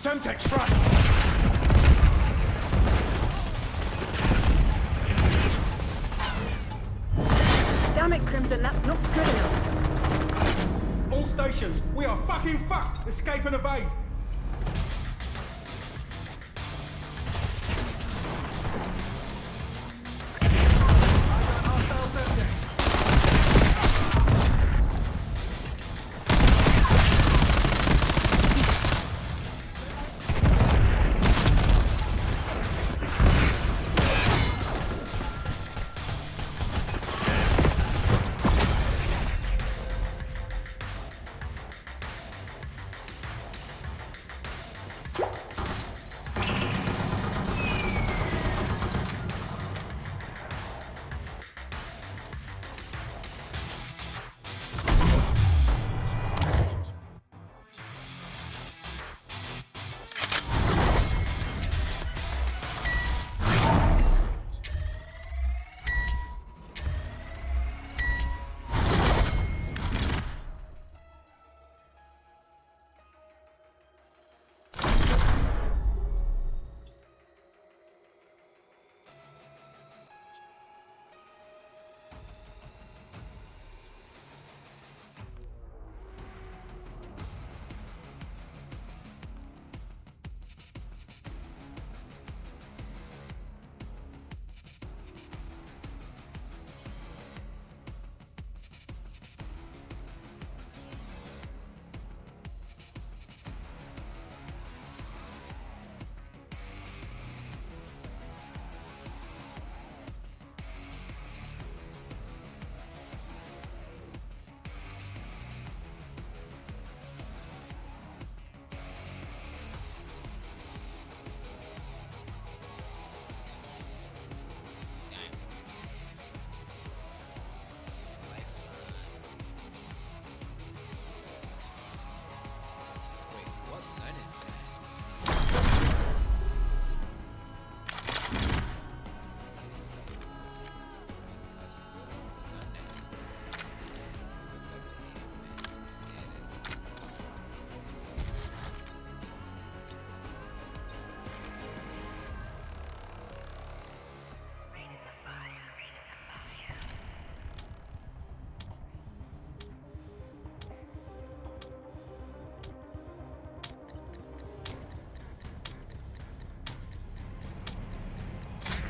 Semtex front. Damn it, Crimson, that's not good enough. All stations, we are fucking fucked. Escape and evade.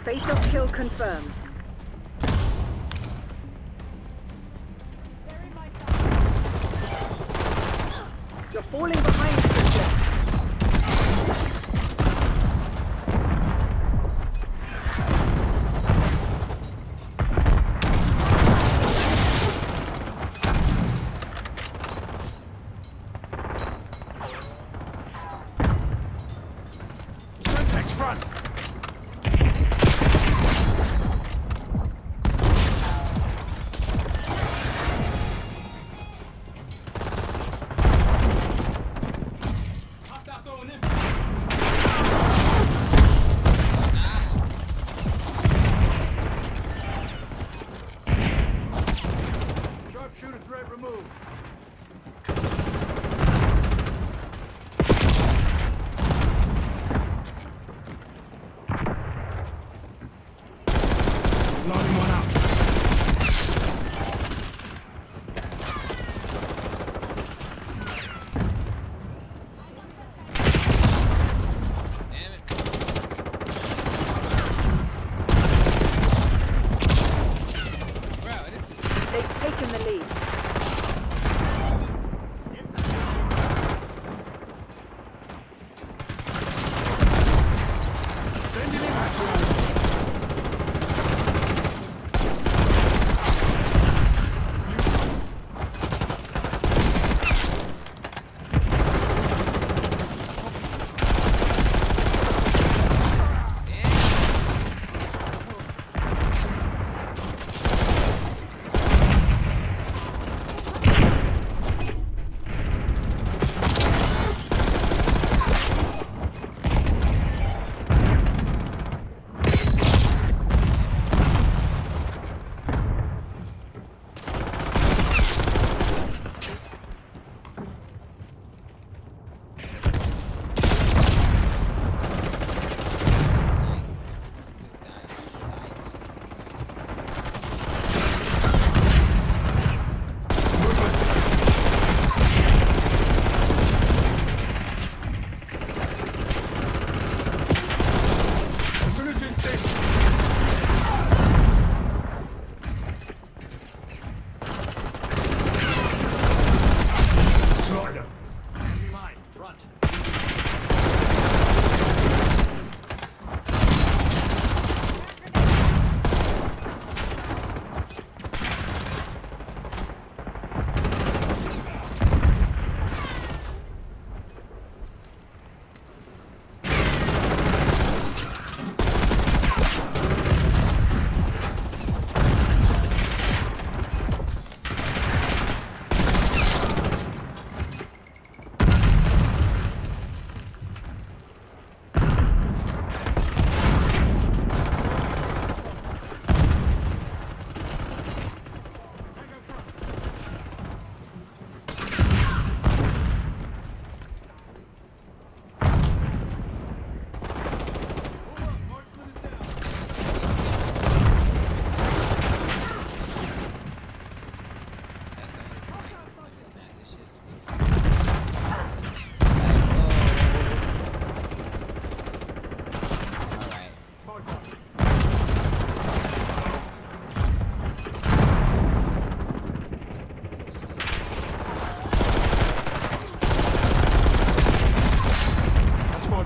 Face-off kill confirmed. You're falling behind, sister. Semtex front. Sharpshooter threat removed. Loading one out. They've taken the lead. Sending him back.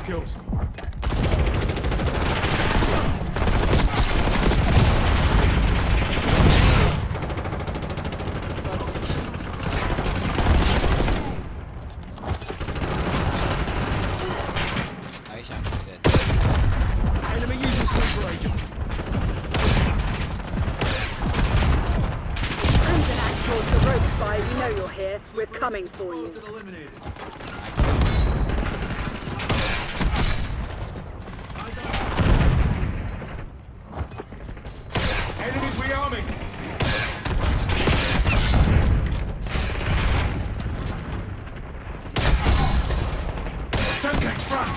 kills. Enemy using sleeper agent. Crimson Act towards the rope, Spy. We know you're here. We're coming for you. Enemies rearming. Semtex front.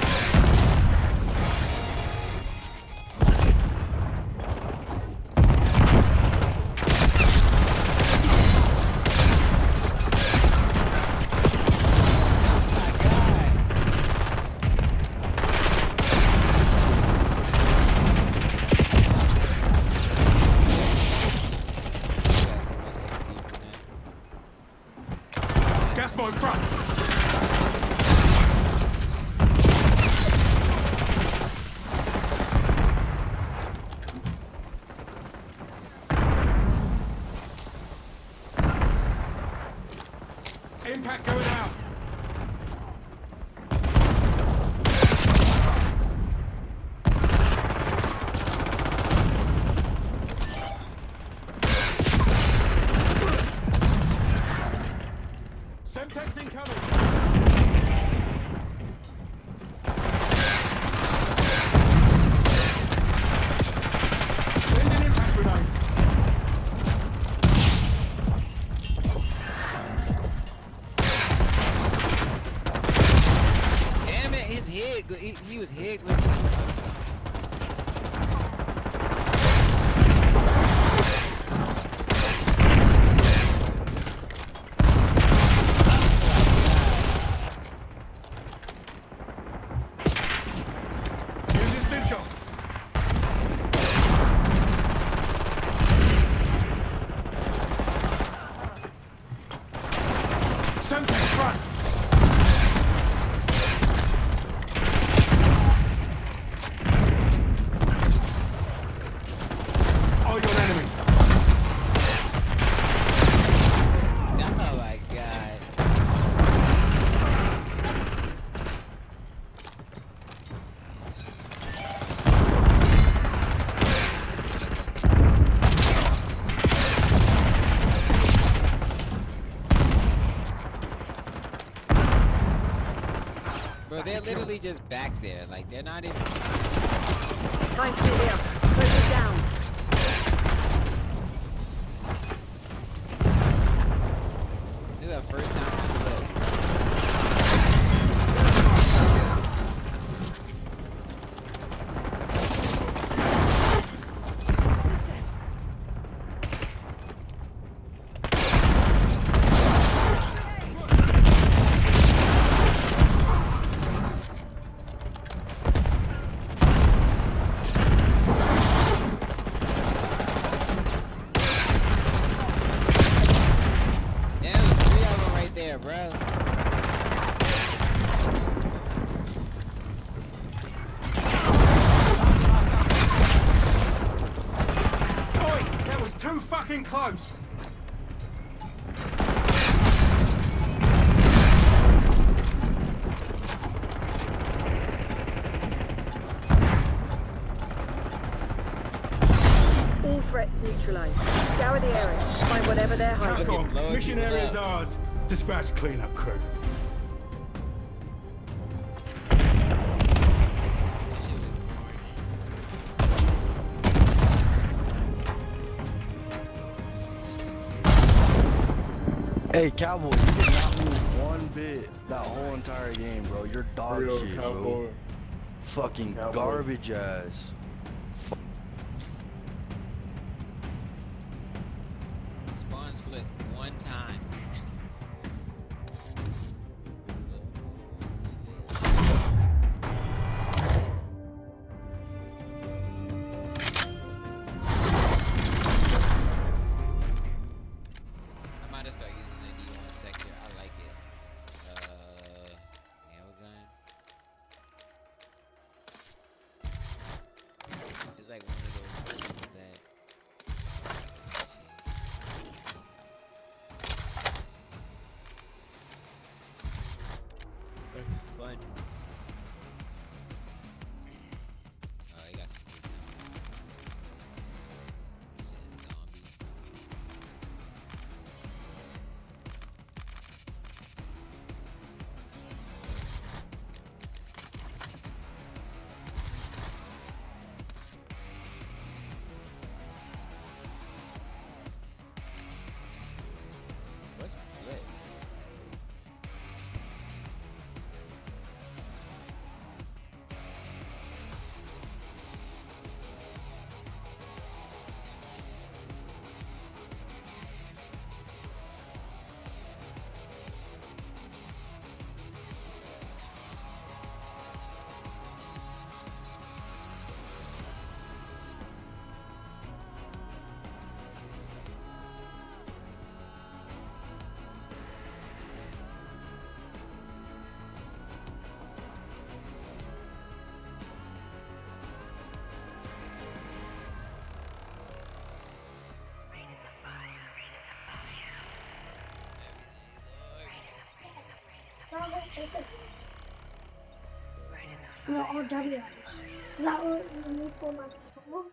my front. Impact going out. Semtex incoming. Send an impact grenade. Damn it, his head, he was head glitching. Semtex front. Oh, you're an enemy. Oh my god. Bro, they're literally just back there. Like, they're not even. Time to here. Close it down. This is the first time I lived. There, bro. Oi, that was too fucking close. All threats neutralized. Scour the area. Find whatever they're hiding. TACOM, mission area is ours. Dispatch cleanup crew. Hey, Cowboy, you did not move one bit that whole entire game, bro. You're dog shit, bro. Fucking garbage ass. Spawn slip one time. I might have started using the D1 sector. I like it. Nail gun. It's like one of those weapons that. No, all W's. Is that what you need for my control?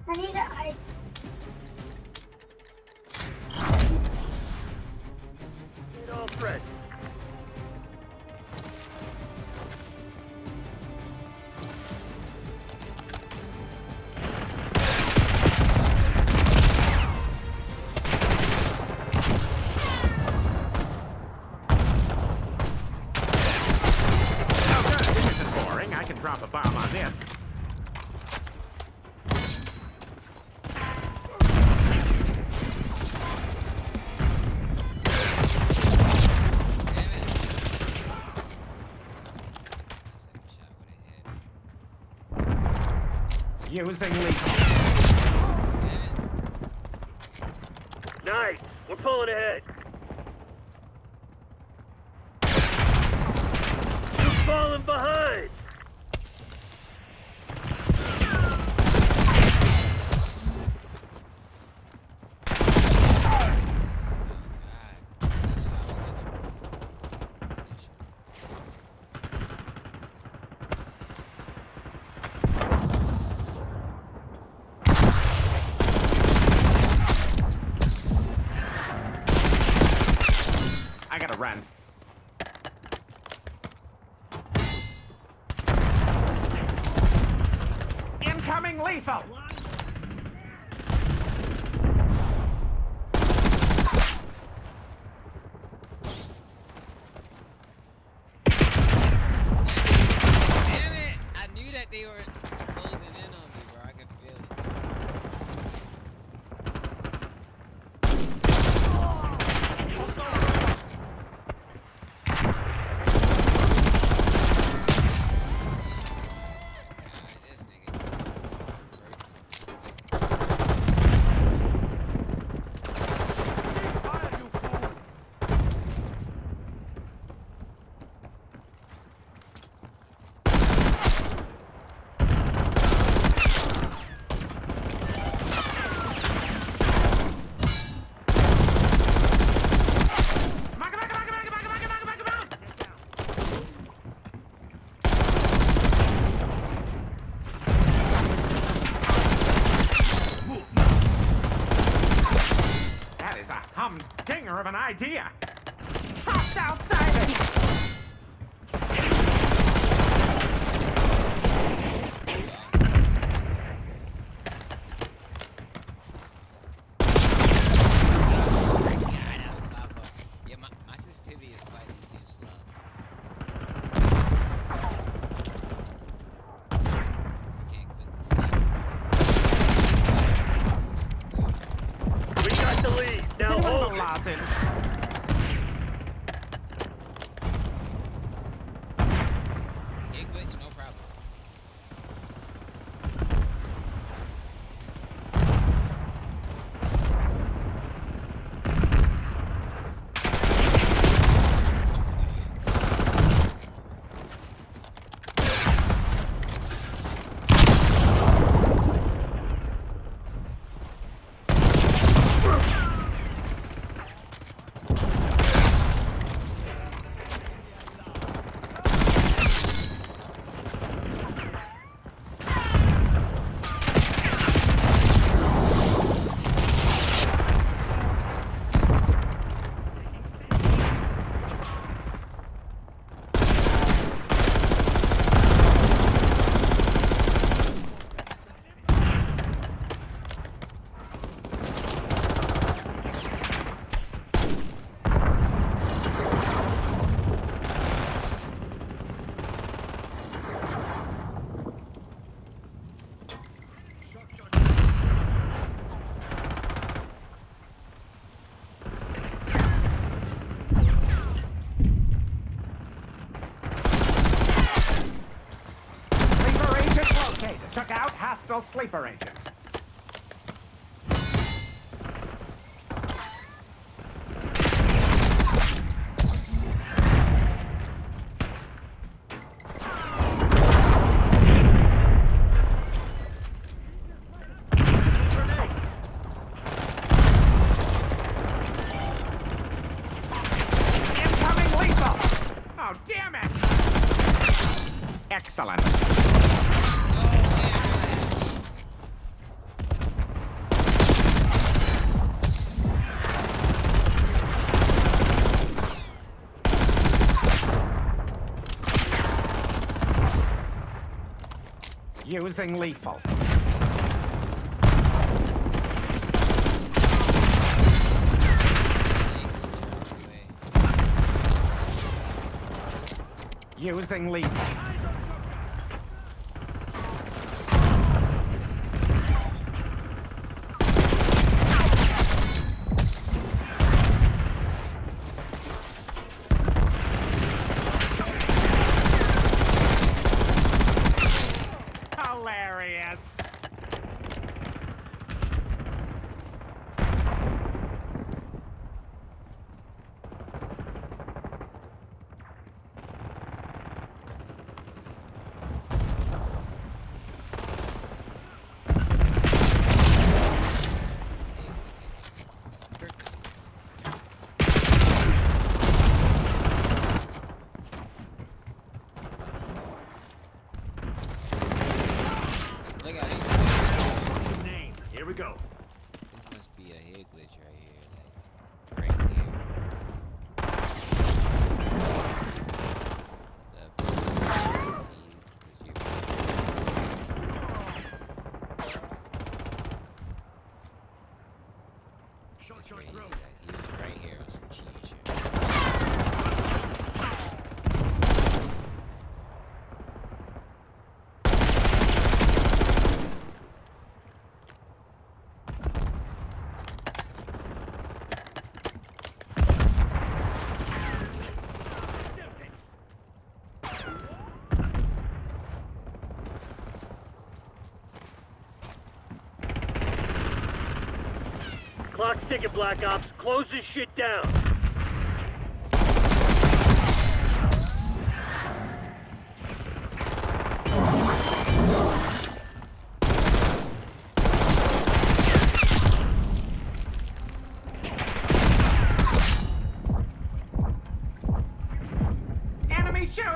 I need it. Get all threats. I can drop a bomb on this. Using lethal. Nice. We're pulling ahead. You're falling behind. I gotta run. Incoming lethal! Damn it! I knew that they were closing in on me, bro. I could feel it. That is a humdinger of an idea. Hostile sighted! Yeah, my sensitivity is slightly too slow. Can't quickly see. We got the lead. Now hold it. Hit glitch, no problem. Sleeper agent located. Took out hostile sleeper agent. Excellent. Using lethal. Using lethal. Hilarious. Look at these. Name. Here we go. This must be a head glitch right here. Like, right here. He was right here on some cheating shit. Clock's ticking, Black Ops. Close this shit down. Enemy shooter!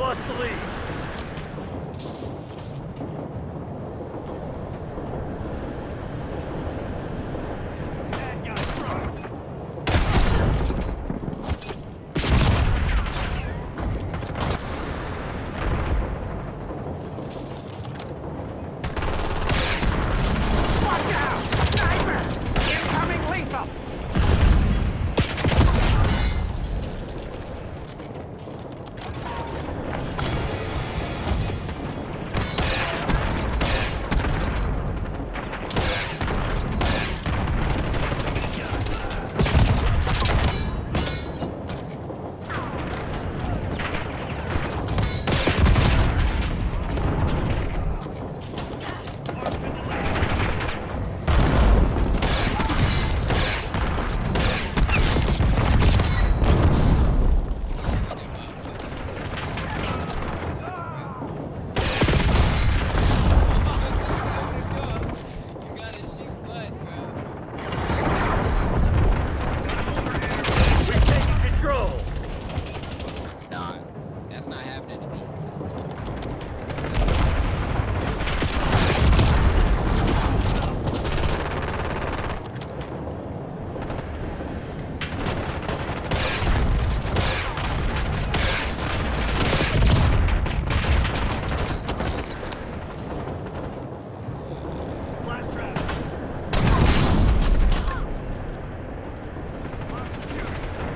lost the lead. Bad guy struck. Watch out! Sniper! Incoming lethal! Nah, that's not happening to me.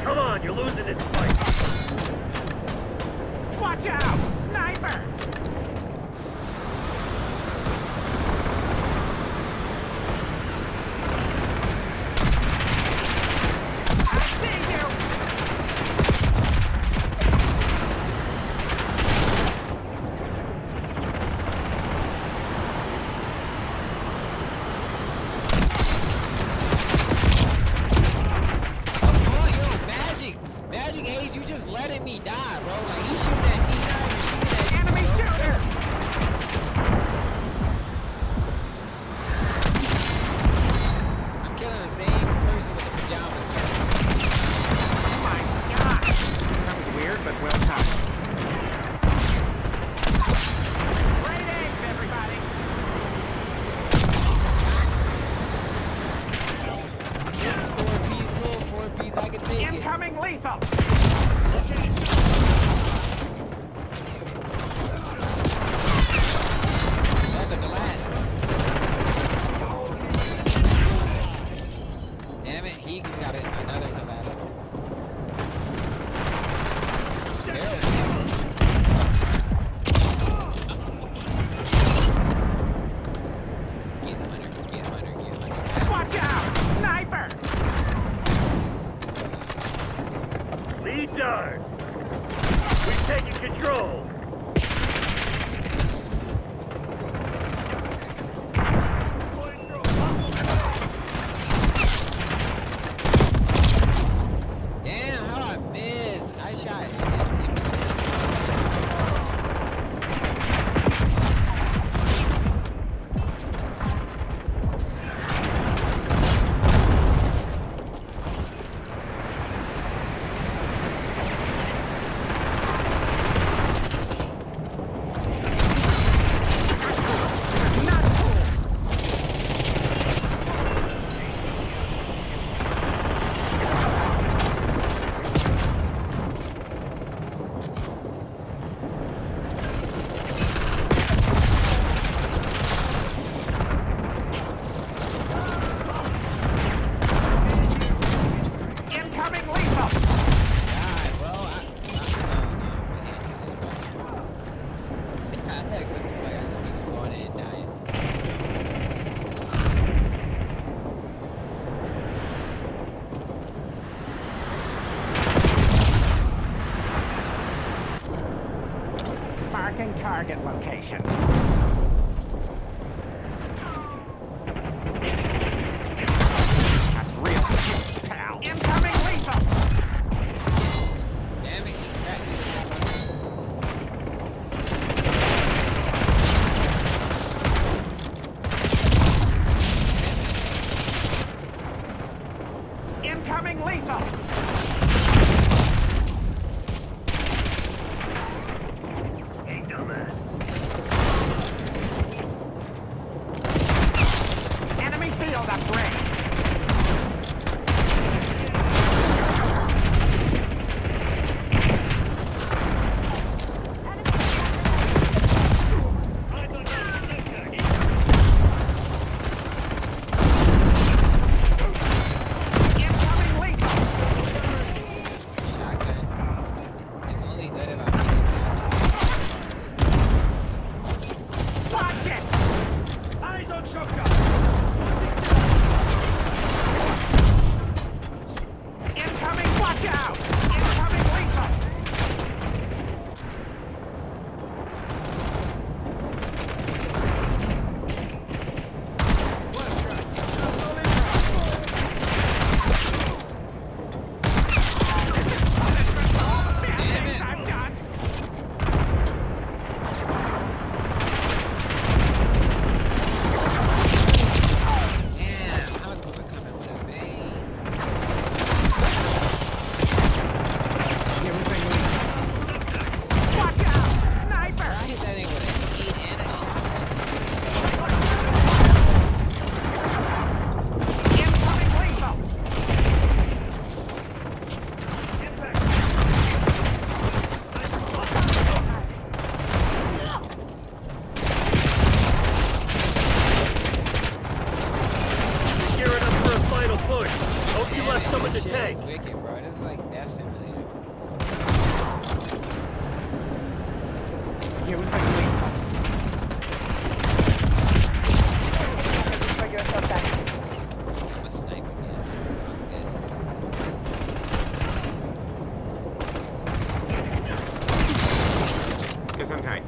Come on, you're losing this fight. Watch out! Sniper! I see you! Oh, yo, Magic Ace, you just letting me die, bro. Like, he shooting at me, not even shooting at you. Enemy shooter! I'm killing the same person with the pajamas. Oh my god! That was weird, but well timed. Great eggs, everybody! Four piece, I can take it. Incoming lethal! That's a Goliath. Damn it, he just got another Goliath. Get Hunter. Watch out! Sniper! Lead done. We've taken control. Damn, how I missed. I shot. Incoming lethal! God, bro, I had good play. I just keep spawning and dying. Marking target location. That's real shit, pal. Incoming lethal! Damn it, he cracked me. Incoming lethal! Yeah, we're second lane. Put yourself back. I'm a sniper, man. Fuck this. Gesundheit.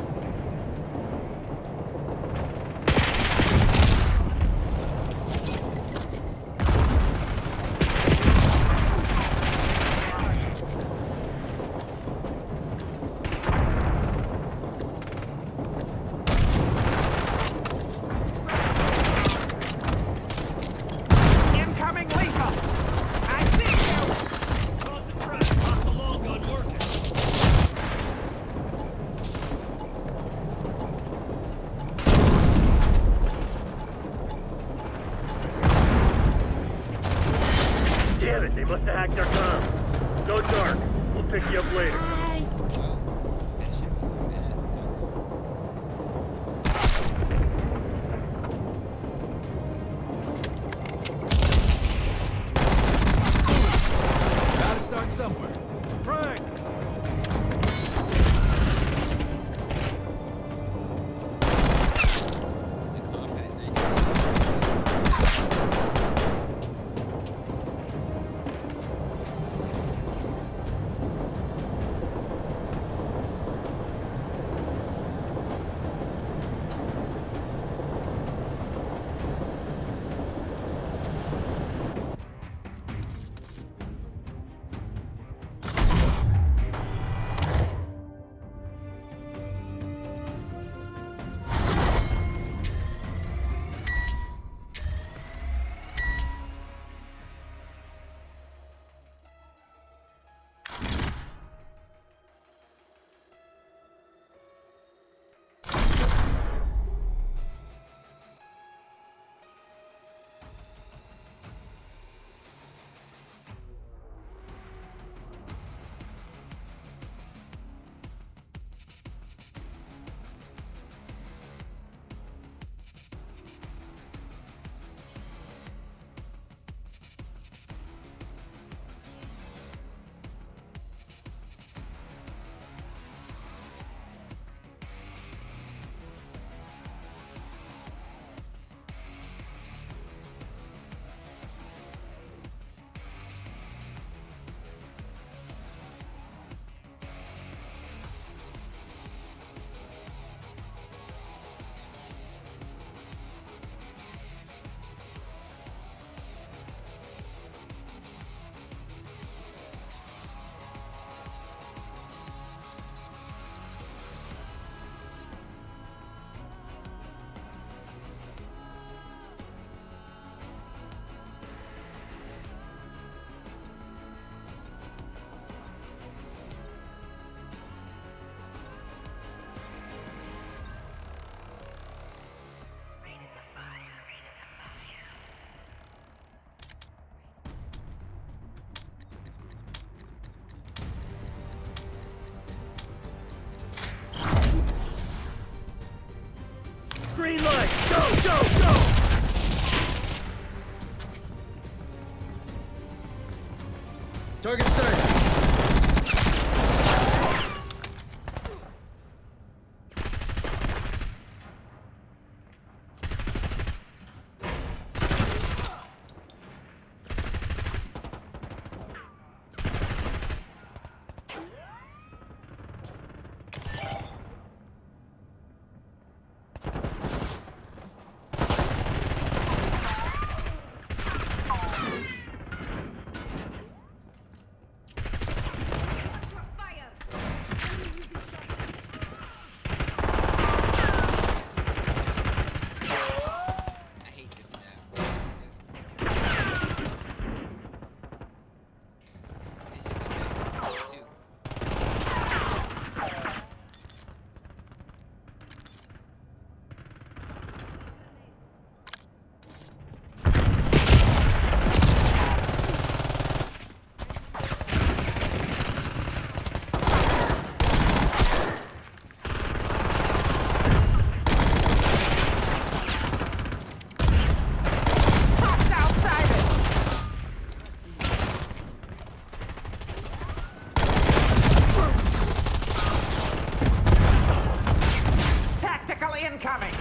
incoming!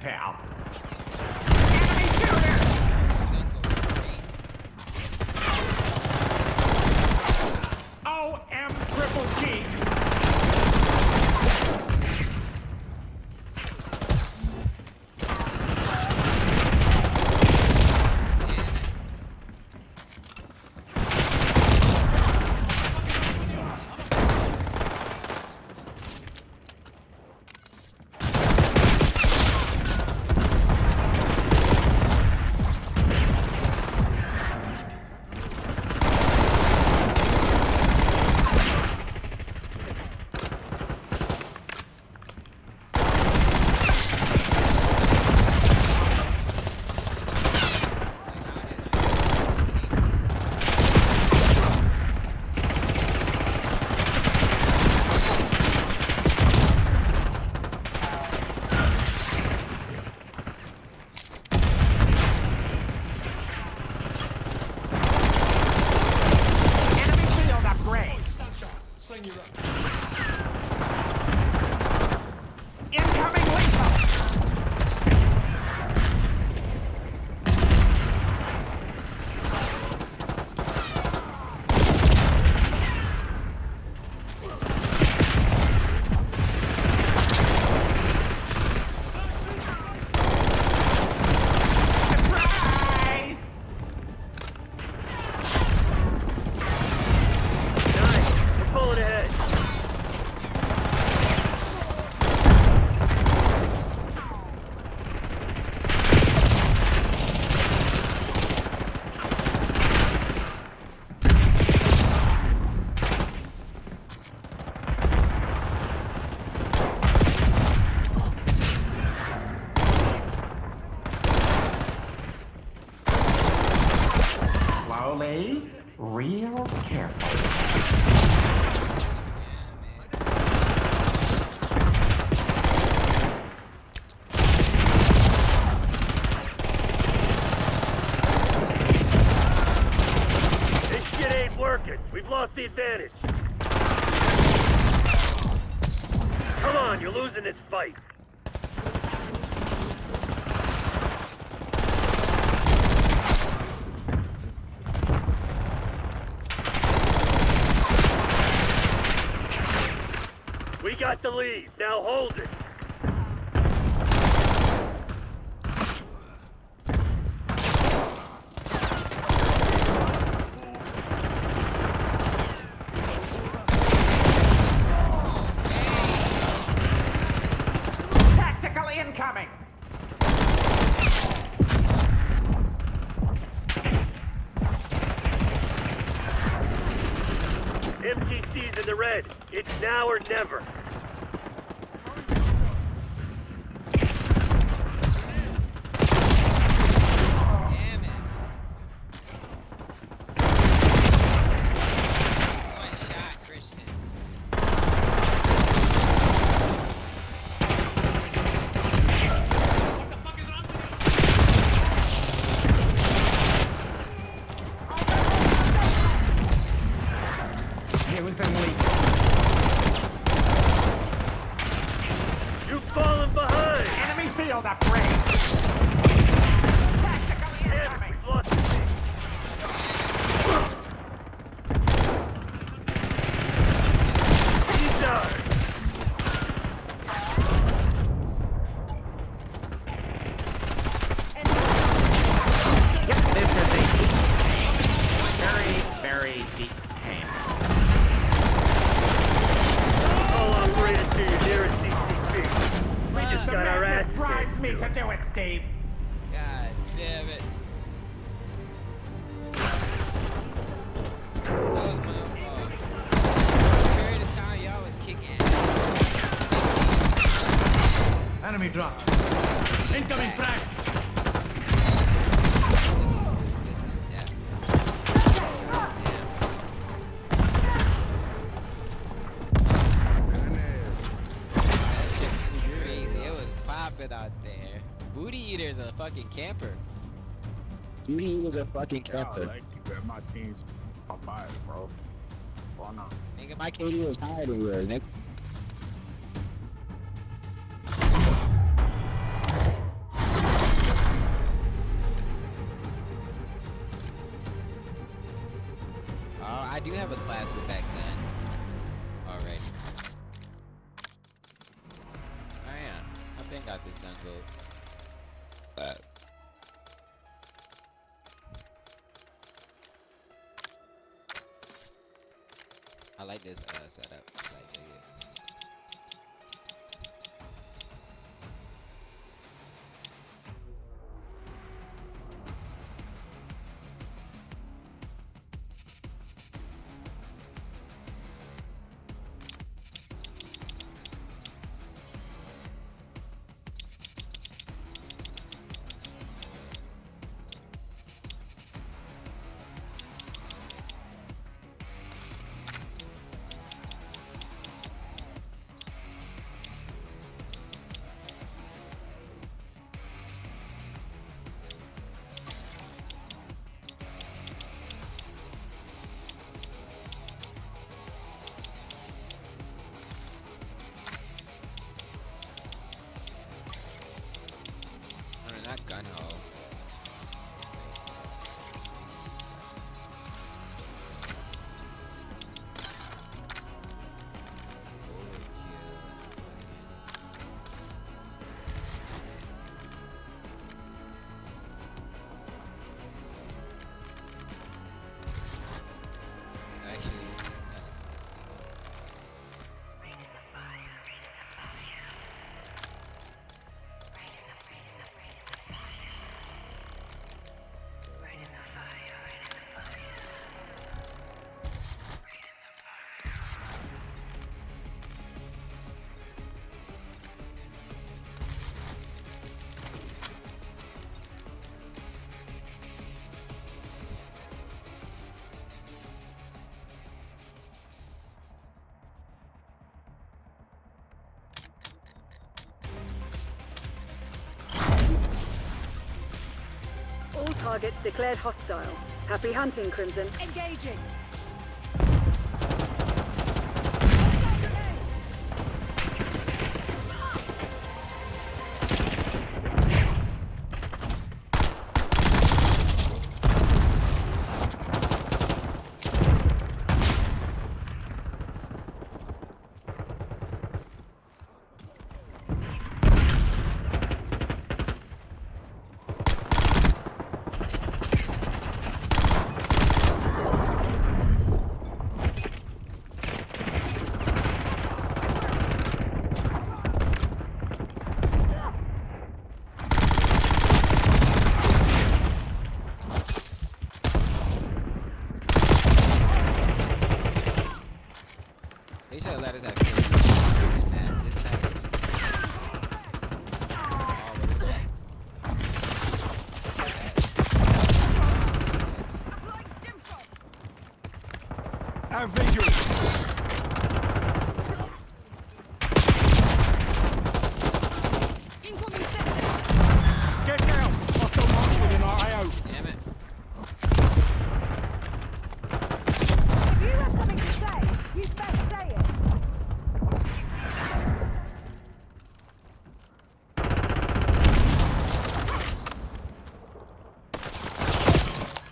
Pal. Enemy shooter! OM triple G. Slowly, real careful. This shit ain't working. We've lost the advantage. Come on, you're losing this fight. We We got the lead. Now hold it. Tactical incoming. MTC's in the red. It's now or never. Damn it. One shot, Christian. Using leak. You've fallen behind. Enemy field upgrade. Tactical incoming. We've lost the lead. He's done. Yep, this is a very, very deep pain. All operated to your nearest CCP. We just got our ass This drives kicked. me to do it, Steve. God damn it. That was my fault. Period of time y'all was kicking ass. Enemy dropped. Incoming frag. This was consistent death. That shit was crazy. It was popping out there. Booty Eater's a fucking camper. Booty Eater's a fucking Yeah, camper. like, my team's on bias, bro. That's all I know. Nigga, my KD was higher than yours, nigga. I do have a class with that gun already. Oh yeah, I've been got this gun good. I like this setup. I like it. Not gun hole. All targets declared hostile. Happy hunting, Crimson. Engaging. They should have let us have kids. Man, this map is Our visual. Get down! Hostile marks within our AO. damn it. If you have something to say, you'd best say it.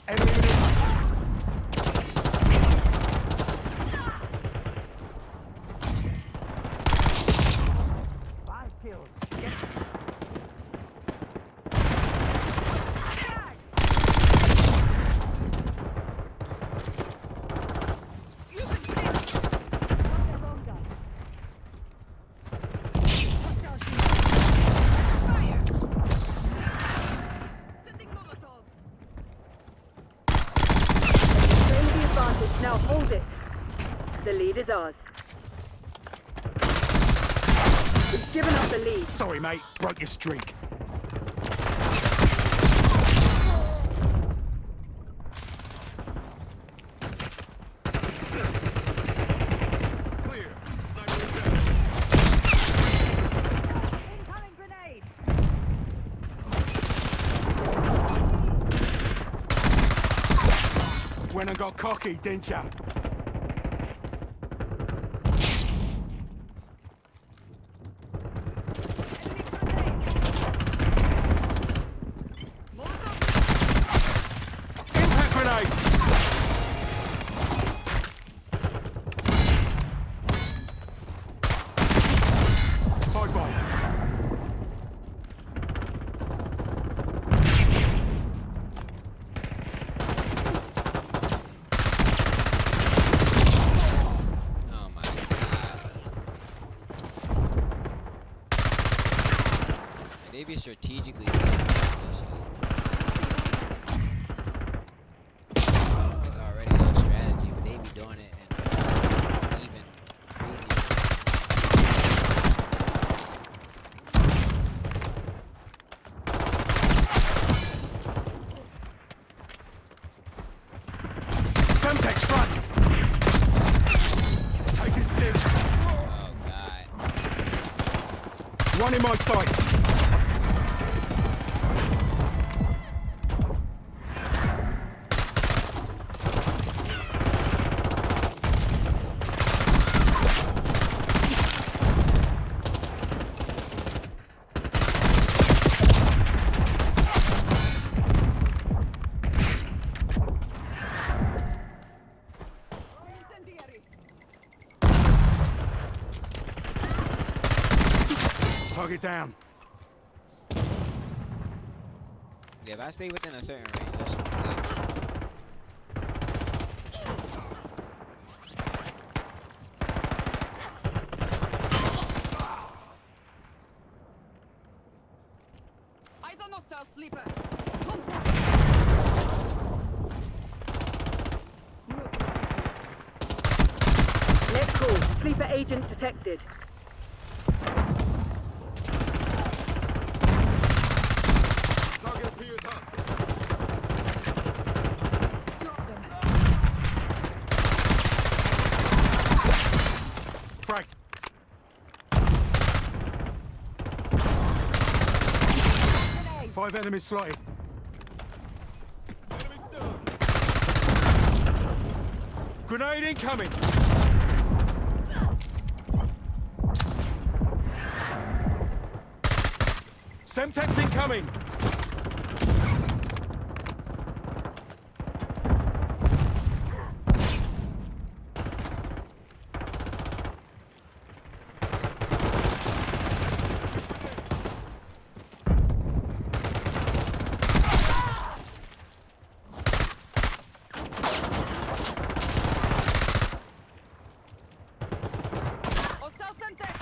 Enemy unit. 5 kills. Get Now hold it. The lead is ours. We've given up the lead. Sorry, mate. Broke your streak. Incoming grenade. Went and got cocky, didn't ya? Impact grenade! Bye-bye. Oh my god. They be strategically doing this shit. It's already no strategy, but they be doing it and even crazier. Semtex front! Take his stick. Oh god. One in my sight. Target down. Yeah, if I stay within a certain range, that should be good. Eyes on hostile sleeper. Let's go. Sleeper agent detected. Target appears hostile. Fragged. Five enemies slotted. Enemy stunned. Grenade incoming. Semtex incoming. Hostile center.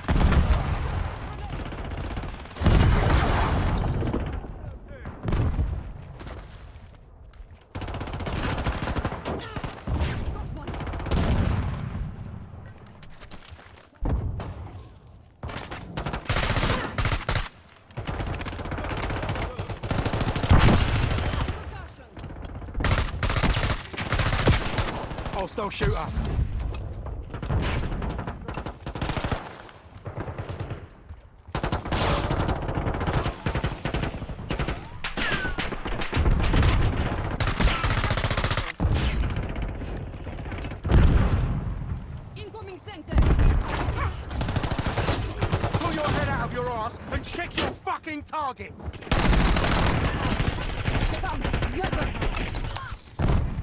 Hostile shooter. Incoming center. Pull your head out of your ass and check your fucking targets.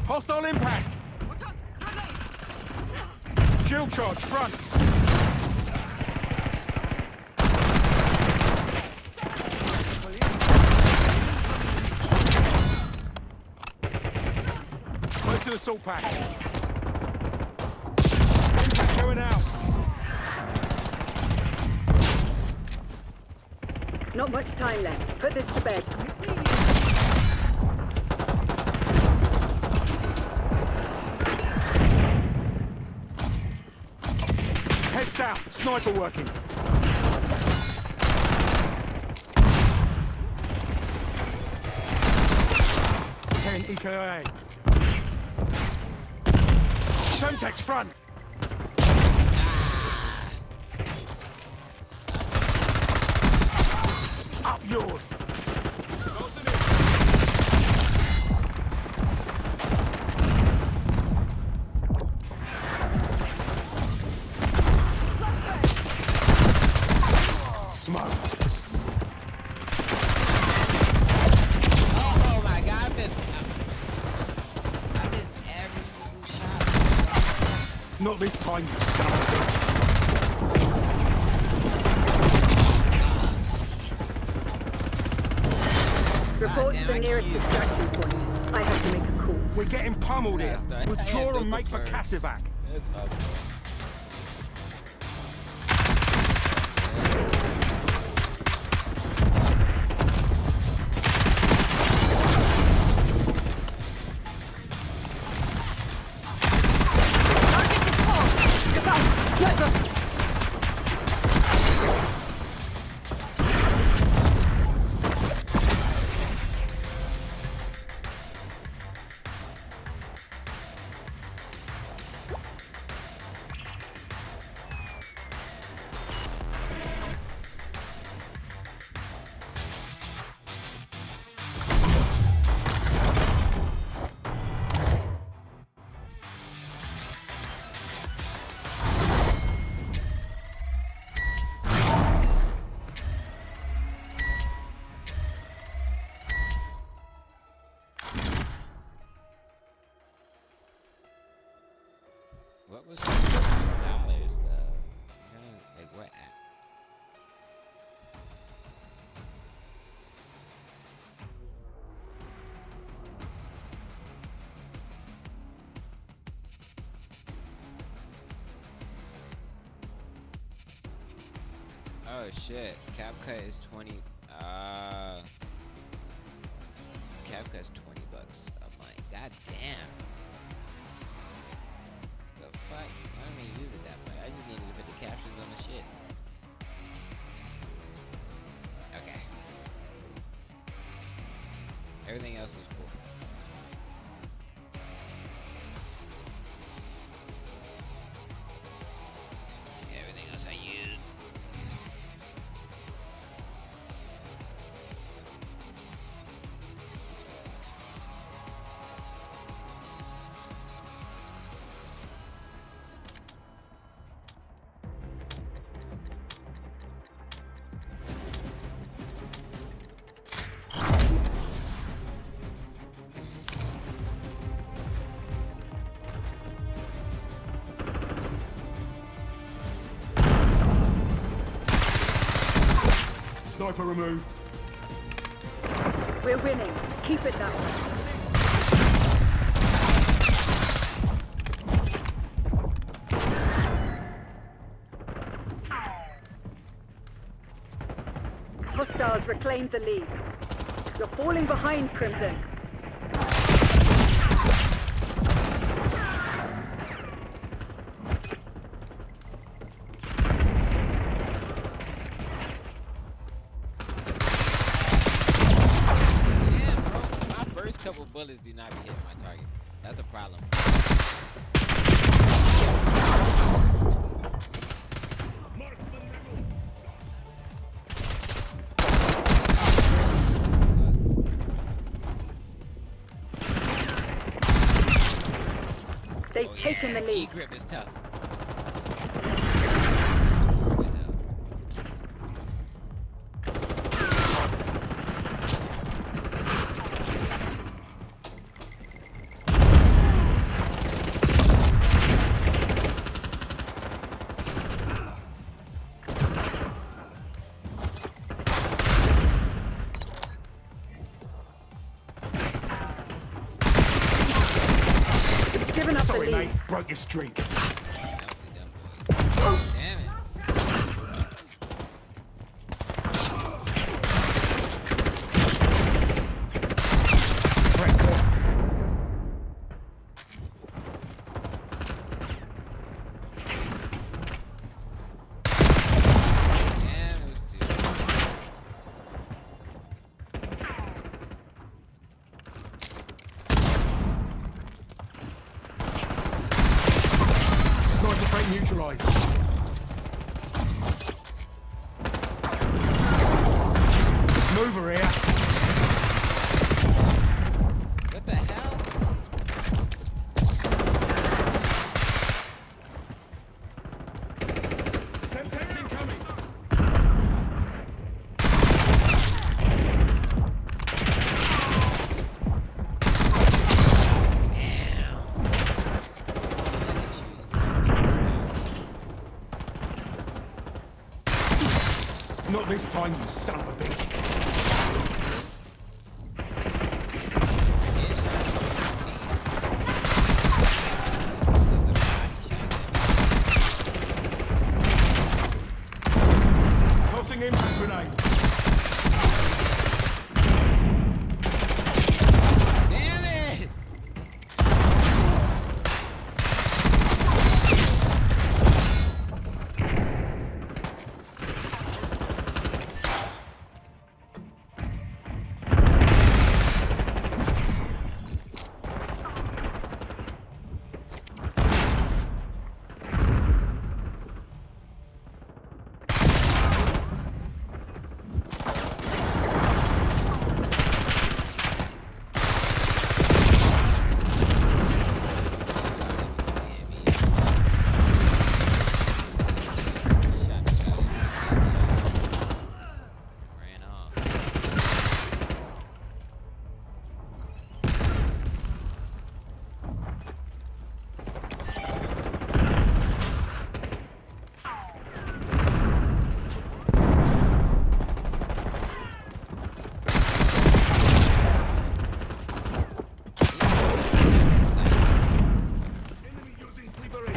Hostile impact. Shield charge, front. Close to the assault pack. Impact going out. Not much time left. Put this to bed. Heads down. Sniper working. EKIA. Semtex front. Up yours. Smoke. Oh my god, I missed every single shot. Not this time, you son of a bitch. Report to the nearest extraction point. I have to make a call. We're getting pummeled here. Withdraw and make for Cassivac. That's my fault. What was $50 though? Like what app? Oh shit, CapCut is 20 CapCut is $20 a month. God damn. The fuck? I don't even use it that much. I just needed to put the captions on the shit. Okay. Everything else is cool. Everything else I use. Sniper removed. We're winning. Keep it that way. Hostiles reclaimed the lead. You're falling behind, Crimson. Couple bullets do not be hitting my target. That's a problem. taken the Key lead. grip is tough. Given up the Sorry, lead. mate. Broke your streak. Damn it. Damn, it was two. Sniper freight neutralized. Mover here. What the hell? Semtex incoming. Not this time, you son of a bitch. Tossing impact grenade. Damn it! Ran off. Enemy using sleeper aid.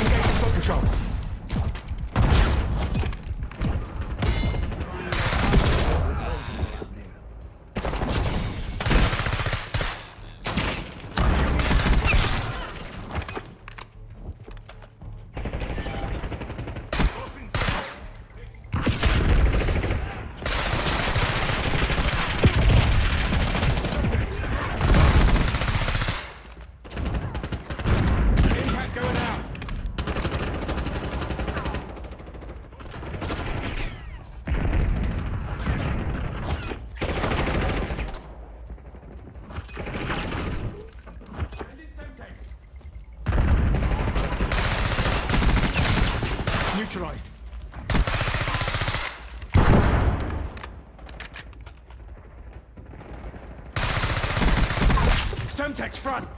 Engage spot control. Impact going out. Sending Semtex. Neutralized. Semtex front.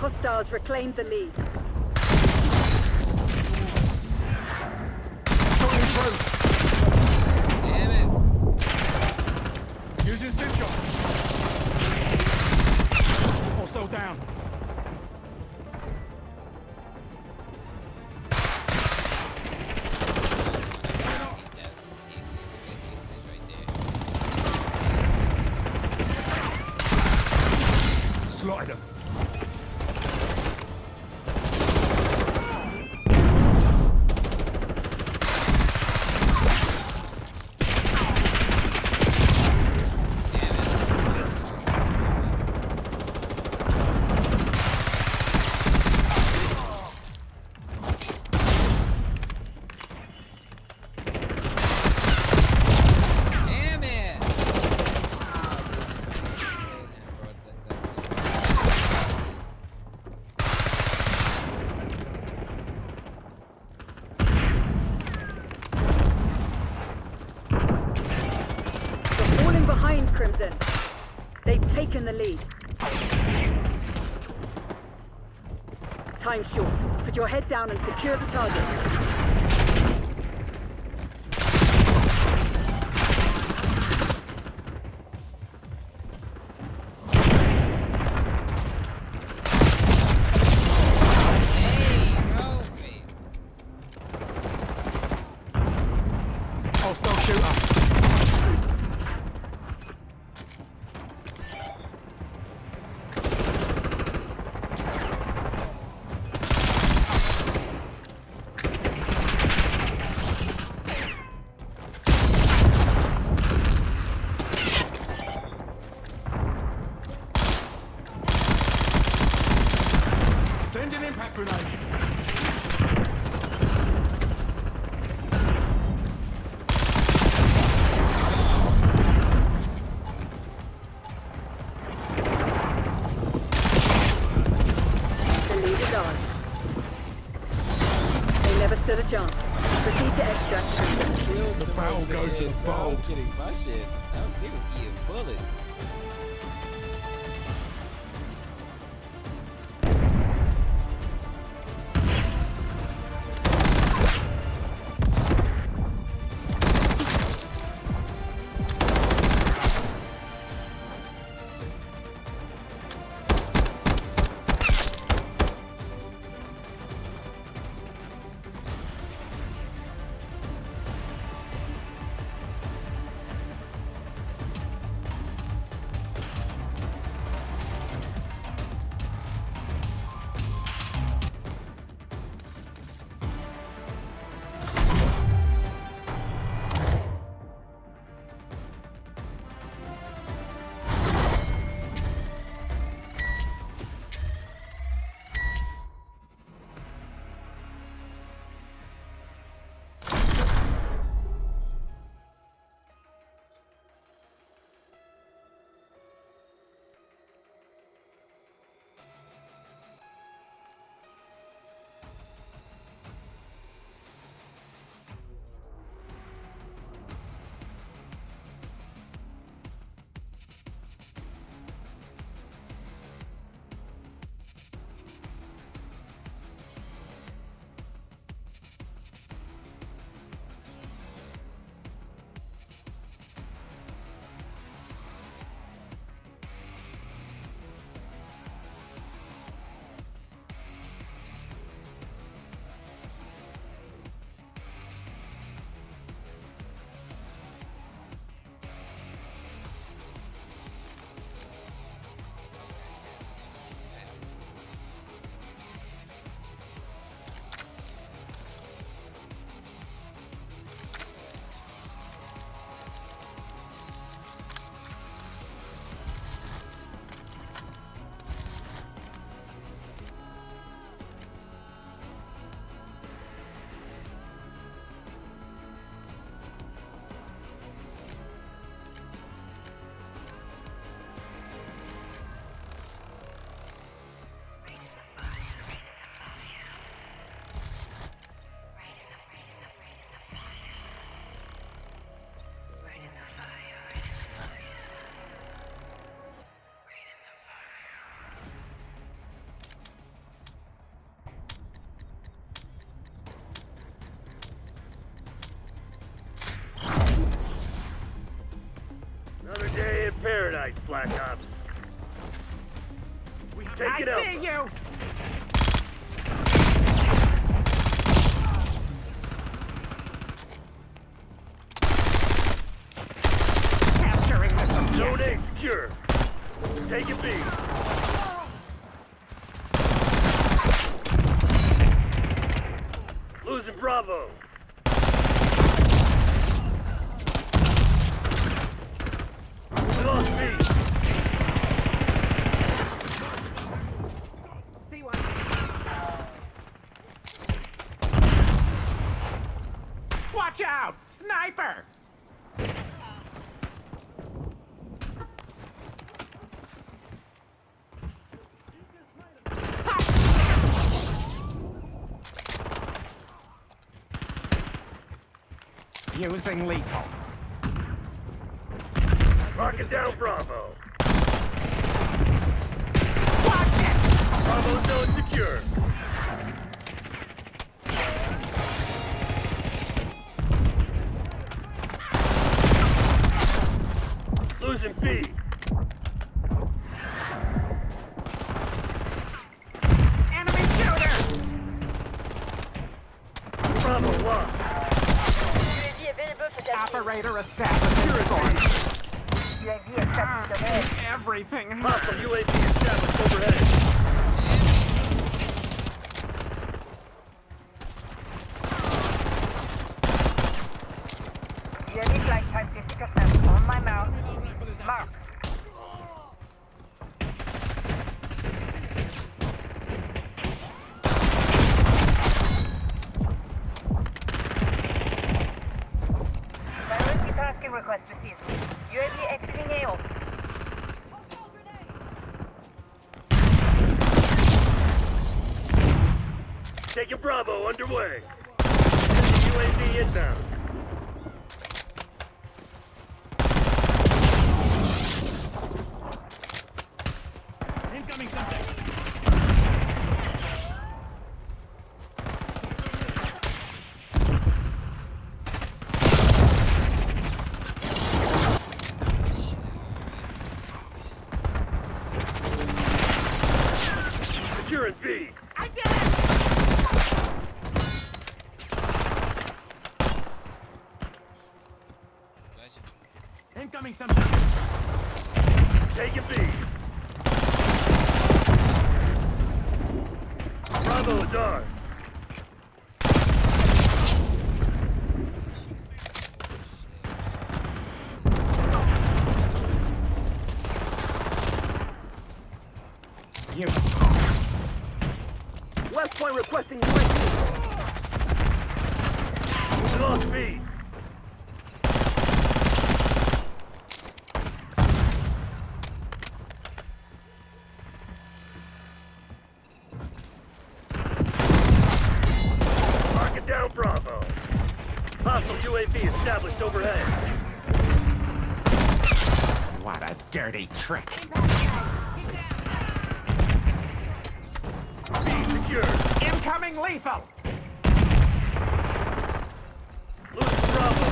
Hostiles reclaimed the lead. Shotting through. Damn it. Using stim shot. Hostile down. Right Destroy them. Crimson. They've taken the lead. Time's short. Put your head down and secure the target. Hostile shooter. Send an impact grenade. The lead is on. They never stood a chance. Proceed to extract. The barrel goes in bold. I'm kidding my shit. They was eating bullets. Another day in paradise, Black Ops. We take it out. I see you! Capturing the Zone A secure. Take it B. Losing Bravo. We lost B. See one. Watch out! Sniper! Using lethal. Mark it down, Bravo. Watch it! Bravo zone secure. Losing B. Enemy shooter! Bravo lost. Operator established course. Everything Hostile hurts. UAV established overhead. UAV flight time 50% on my mount. Mark. Priority tasking request received. UAV exiting AO. Taking Bravo underway. UAV inbound. Incoming something. Securing B. I did it! Incoming something. Taking B. Bravo is ours. You. West Point requesting UAV. We lost B. Mark it down, Bravo. Hostile UAV established overhead. What a dirty trick. B secured. Incoming lethal. Losing Bravo.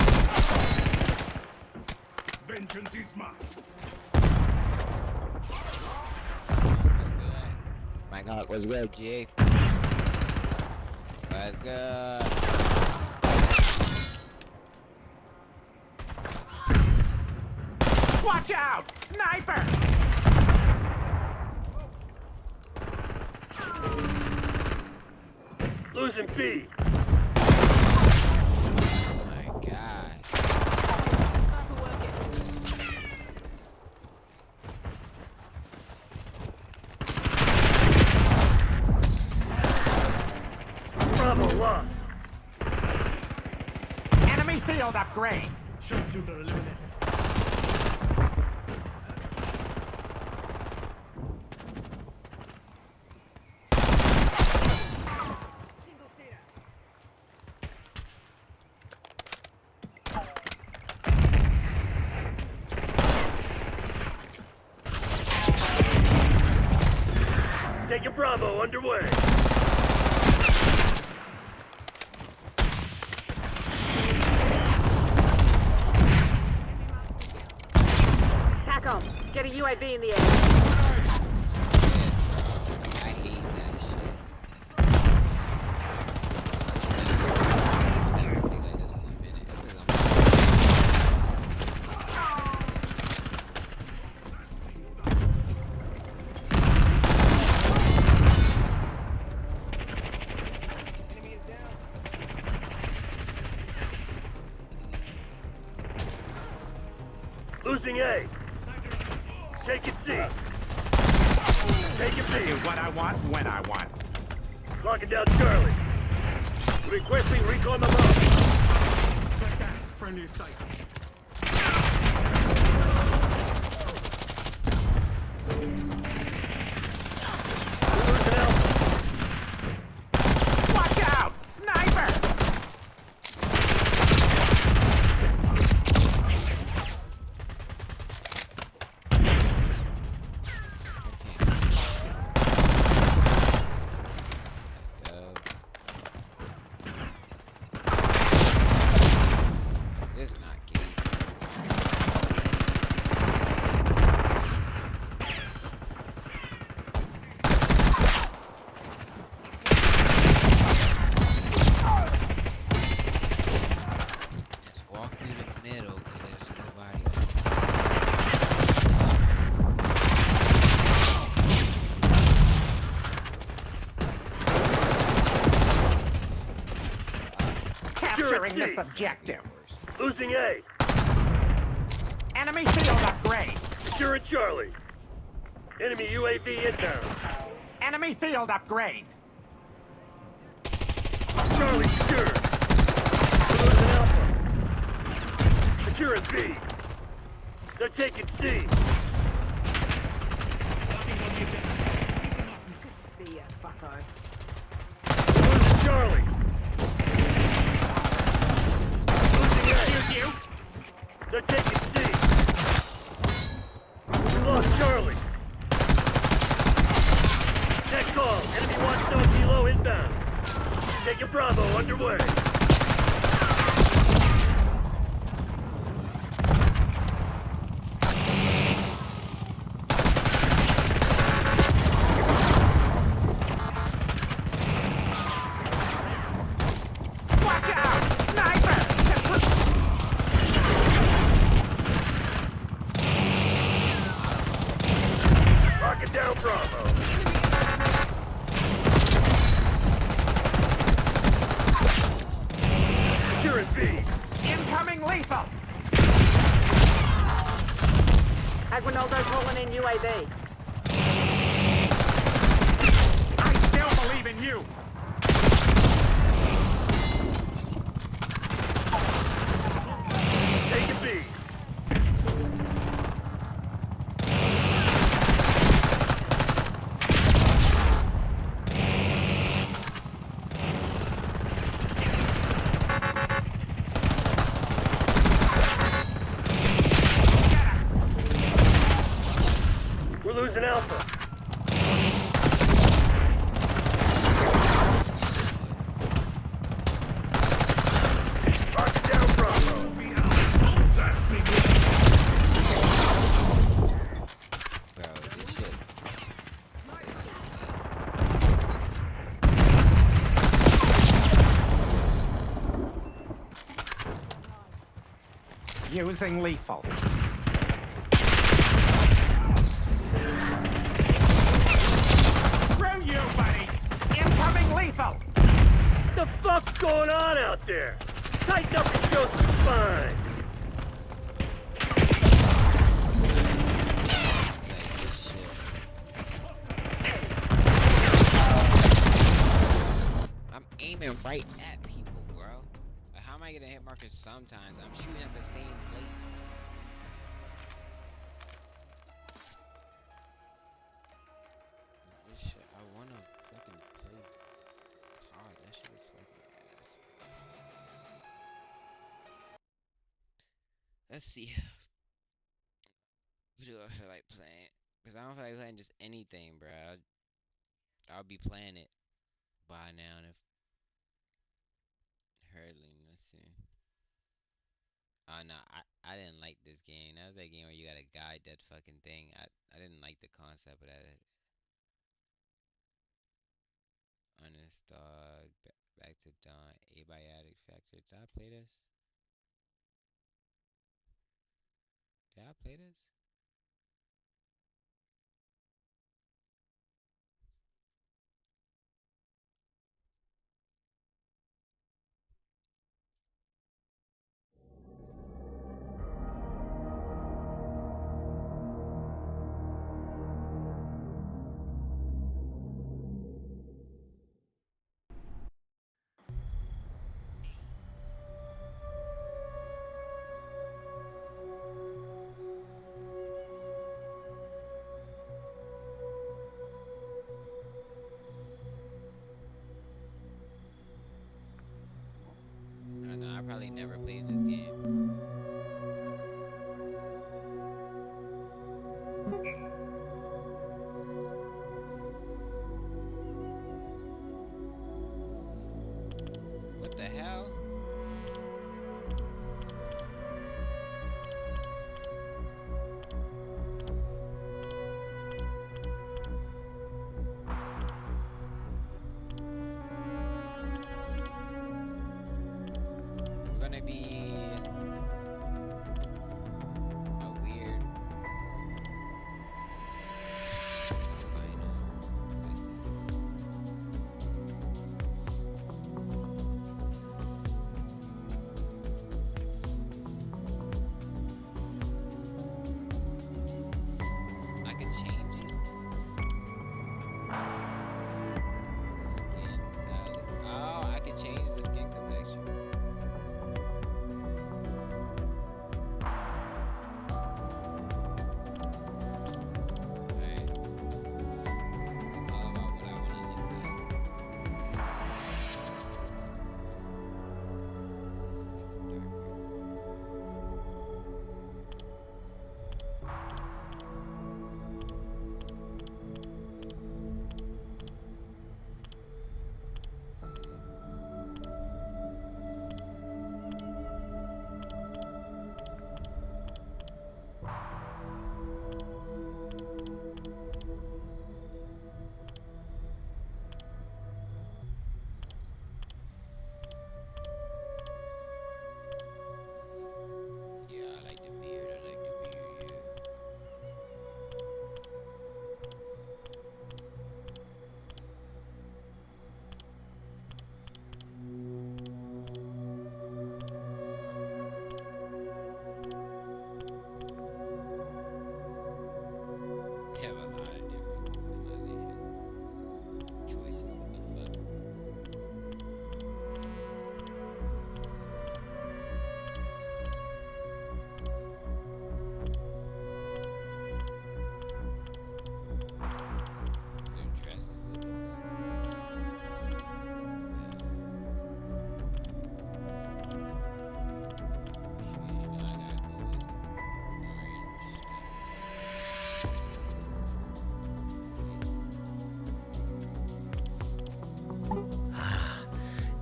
Vengeance is mine. My God, what's good, G? What's good? Watch out! Sniper! Losing B. Oh my God. Bravo lost. Enemy field upgrade. Sharpshooter eliminated. Taking Bravo underway. TACOM, get a UAV in the air. I hate that shit. Losing A. Taking C. Taking B. Do what I want when I want. Clocking down Charlie. Requesting recon above. Friendly sight. Watch out! Sniper! It's not gay. Just walk through the middle because there's nobody. Capturing this objective. Losing A. Enemy field upgrade. Securing Charlie. Enemy UAV inbound. Enemy field upgrade. Charlie secure. Losing Alpha. Securing B. They're taking C. Good to see you, fucko. Losing Charlie. Losing A. You. They're taking C. We lost Charlie. Next call. Enemy watchdog Kilo inbound. Taking Bravo underway. Watch out! Sniper! Locking down Bravo. Securing B. Incoming lethal! Aguinaldo calling in UAV. I still believe in you! Taking B. We're losing Alpha. Locking down Bravo. Bro, this shit. Using lethal. Screw you, buddy! Incoming lethal! The fuck's going on out there? Tighten up and show some spine. I'm aiming right at people, bro. Like, how am I getting hit markers sometimes? I'm shooting at the same place. This shit, I wanna fucking play hard. That shit is fucking ass. Let's see. What do I feel like playing? Because I don't feel like playing just anything, bro. I'll be playing it by now if hurtling. Let's see. Oh no, I didn't like this game. That was that game where you gotta guide that fucking thing. I didn't like the concept of that. Uninstalled. Back to dawn. Abiotic factor. Did I play this? Did I play this?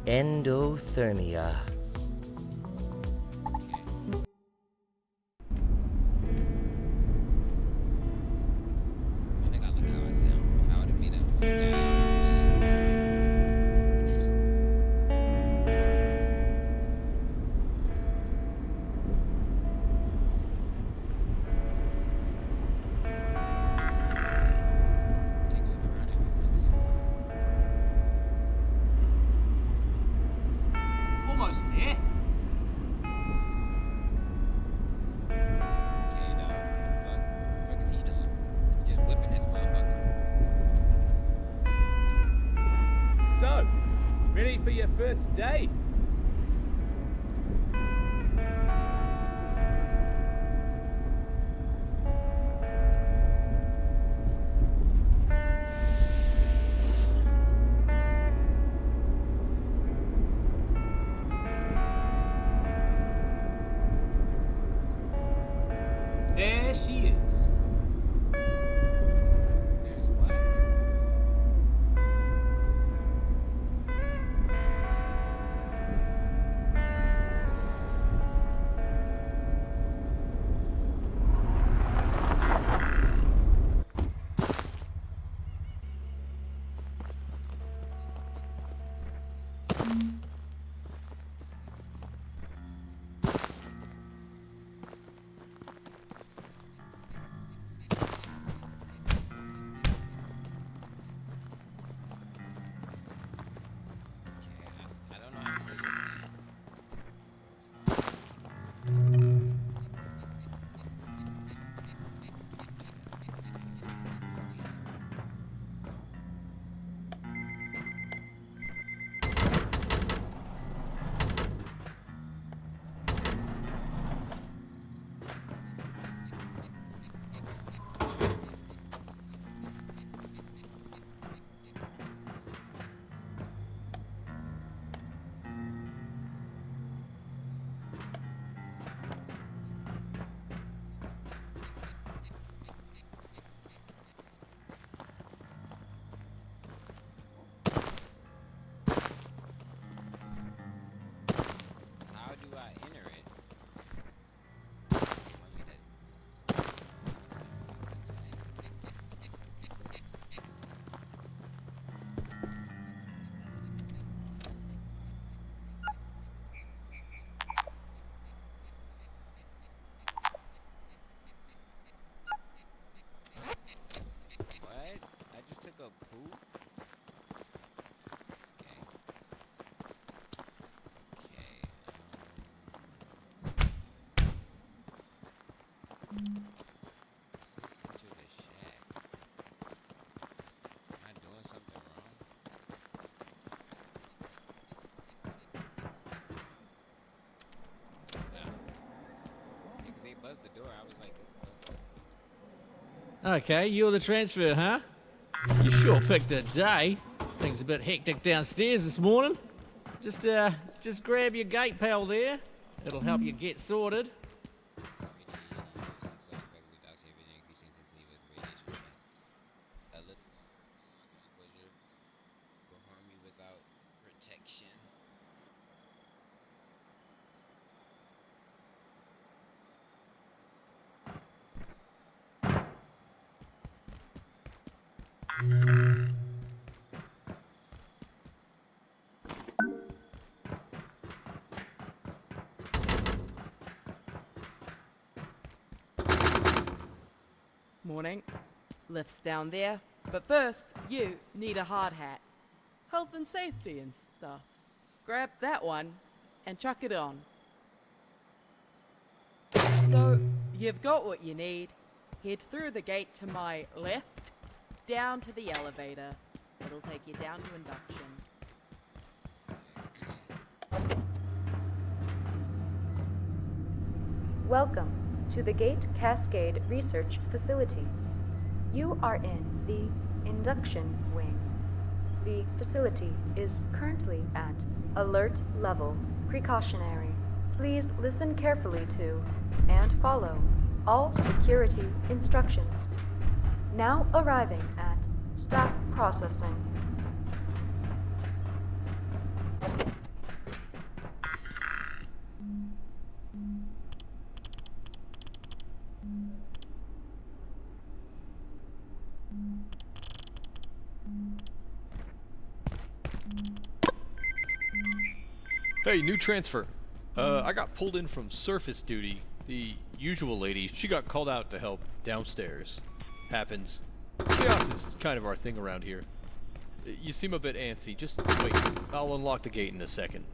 Endothermia. I think I look how I sound. If I would have been a old guy. Almost there. Okay, dog. What the fuck is he doing? Just whipping this motherfucker. So, ready for your first day? There she is. There's what? I don't know how to play this game. How do I enter it? Want me to- What? I just took a poop? Okay. Okay, enter the shack. Am I doing something wrong? Yeah. Because they buzzed the door, I was like, let's go. Okay, you're the transfer, huh? You sure picked a day. Things a bit hectic downstairs this morning. Just grab your gate pal there. It'll help you get sorted. A little exposure will harm you without protection. Morning. Lift's down there. But first, you need a hard hat. Health and safety and stuff. Grab that one and chuck it on. So, you've got what you need. Head through the gate to my left, down to the elevator. It'll take you down to induction. Welcome to the Gate Cascade Research Facility. You are in the induction wing. The facility is currently at alert level precautionary. Please listen carefully to and follow all security instructions. Now arriving at staff processing. Hey, new transfer. I got pulled in from surface duty. The usual lady, she got called out to help downstairs. Happens. Chaos is kind of our thing around here. You seem a bit antsy. Just wait. I'll unlock the gate in a second.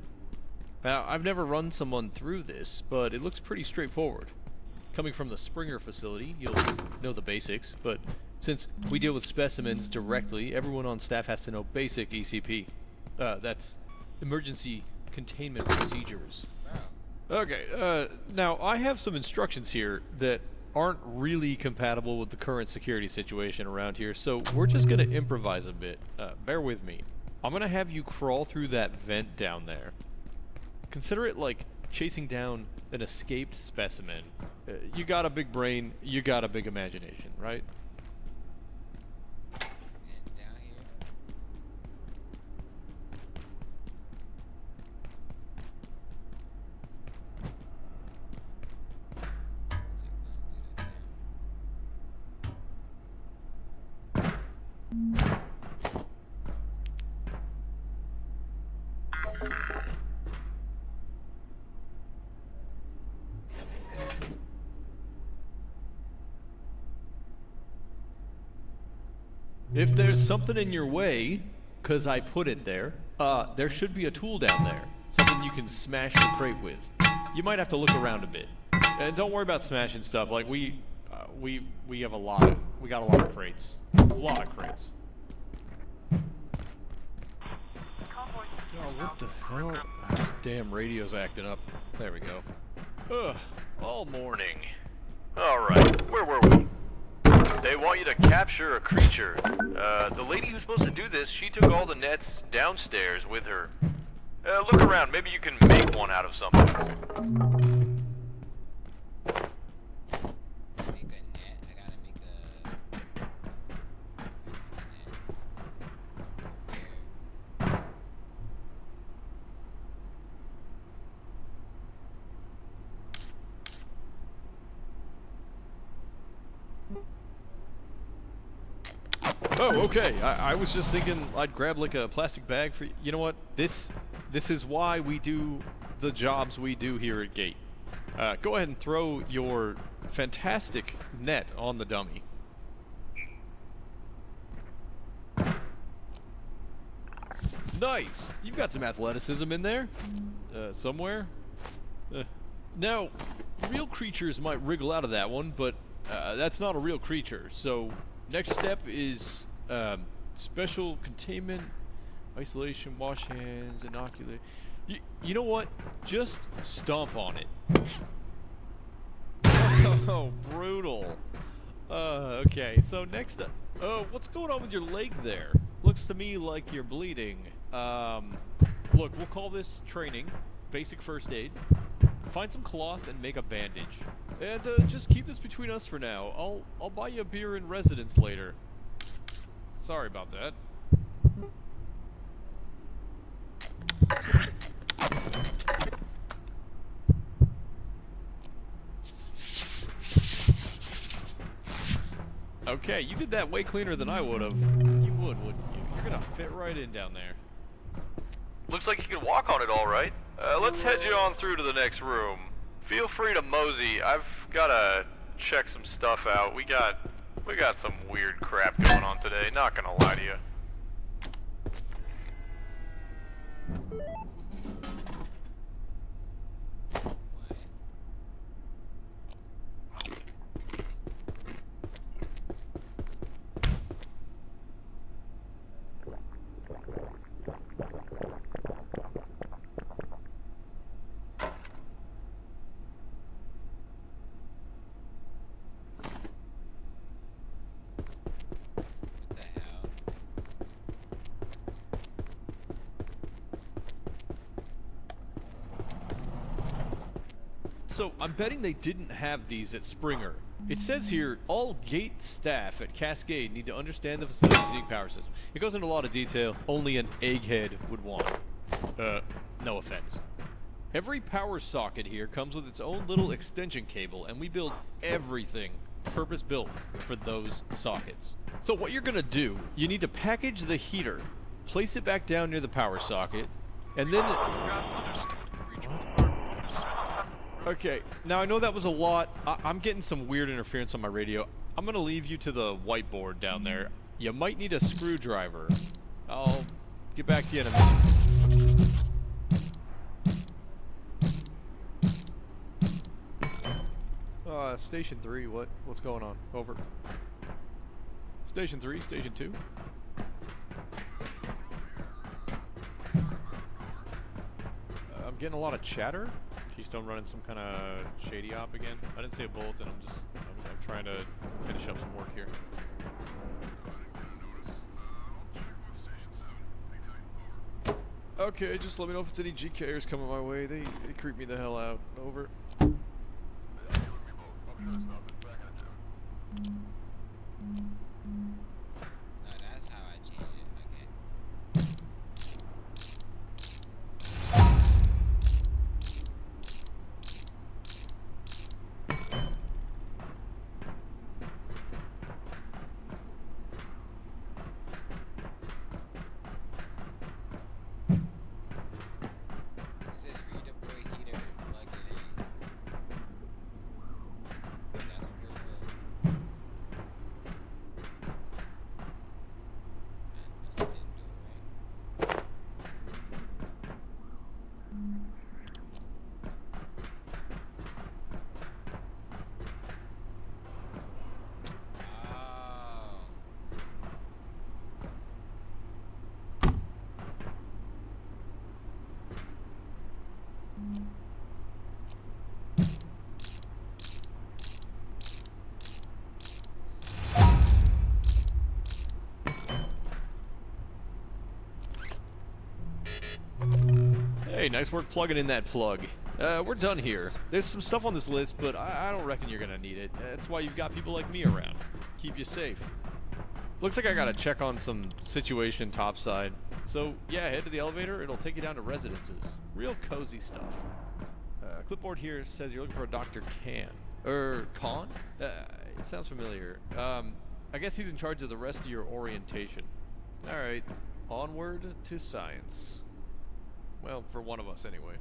Now, I've never run someone through this, but it looks pretty straightforward. Coming from the Springer facility, you'll know the basics, but since we deal with specimens directly, everyone on staff has to know basic ECP. That's Emergency Containment Procedures. Okay, now I have some instructions here that aren't really compatible with the current security situation around here, so we're just gonna improvise a bit. Bear with me. I'm gonna have you crawl through that vent down there. Consider it like chasing down an escaped specimen. You got a big brain, you got a big imagination, right? If there's something in your way, because I put it there, there should be a tool down there. Something you can smash the crate with. You might have to look around a bit. And don't worry about smashing stuff. Like, we have we got a lot of crates. A lot of crates. Oh, what the hell? This damn radio's acting up. There we go. Ugh, all morning. Alright, where were we? They want you to capture a creature. The lady who's supposed to do this, she took all the nets downstairs with her. Look around, maybe you can make one out of something. Oh, okay. I was just thinking I'd grab like a plastic bag for you know what? This is why we do the jobs we do here at Gate. Go ahead and throw your fantastic net on the dummy. Nice! You've got some athleticism in there. Somewhere. Now, real creatures might wriggle out of that one, but that's not a real creature, so next step is special containment, isolation, wash hands, inoculate. You know what? Just stomp on it. Oh, brutal. Okay, so next up. Oh, what's going on with your leg there? Looks to me like you're bleeding. Look, we'll call this training, basic first aid. Find some cloth and make a bandage. And just keep this between us for now. I'll buy you a beer in residence later. Sorry about that. Okay, you did that way cleaner than I would have. You would, wouldn't you? You're gonna fit right in down there. Looks like you can walk on it all right. Let's head you on through to the next room. Feel free to mosey. I've gotta check some stuff out. We got some weird crap going on today, not gonna lie to you. So, I'm betting they didn't have these at Springer. It says here, all Gate staff at Cascade need to understand the facility's unique power system. It goes into a lot of detail only an egghead would want. No offense. Every power socket here comes with its own little extension cable, and we build everything purpose-built for those sockets. So what you're gonna do, you need to package the heater, place it back down near the power socket, and then... Okay, now I know that was a lot. I'm getting some weird interference on my radio. I'm gonna leave you to the whiteboard down there. You might need a screwdriver. I'll get back to you in a minute. Station 3, what's going on? Over. Station 3, Station 2. I'm getting a lot of chatter. Keystone running some kind of shady op again. I didn't see a bulletin. I'm trying to finish up some work here. Okay, just let me know if it's any GKers coming my way. They creep me the hell out. Over. That's how I change it. Okay. It says redeploy heater and plug it in. That's a real good. Must have didn't do it right. Hey, nice work plugging in that plug. We're done here. There's some stuff on this list, but I don't reckon you're gonna need it. That's why you've got people like me around. Keep you safe. Looks like I gotta check on some situation topside. So, yeah, head to the elevator. It'll take you down to residences. Real cozy stuff. Clipboard here says you're looking for a Dr. Khan? It sounds familiar. I guess he's in charge of the rest of your orientation. Alright, onward to science. Well, for one of us anyway.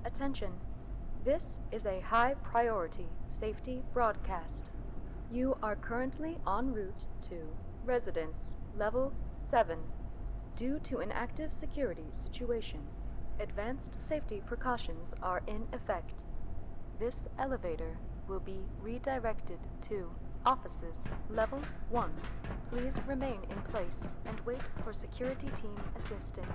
Attention. This is a high priority safety broadcast. You are currently en route to Residence Level 7. Due to an active security situation, advanced safety precautions are in effect. This elevator will be redirected to Offices Level 1. Please remain in place and wait for security team assistance.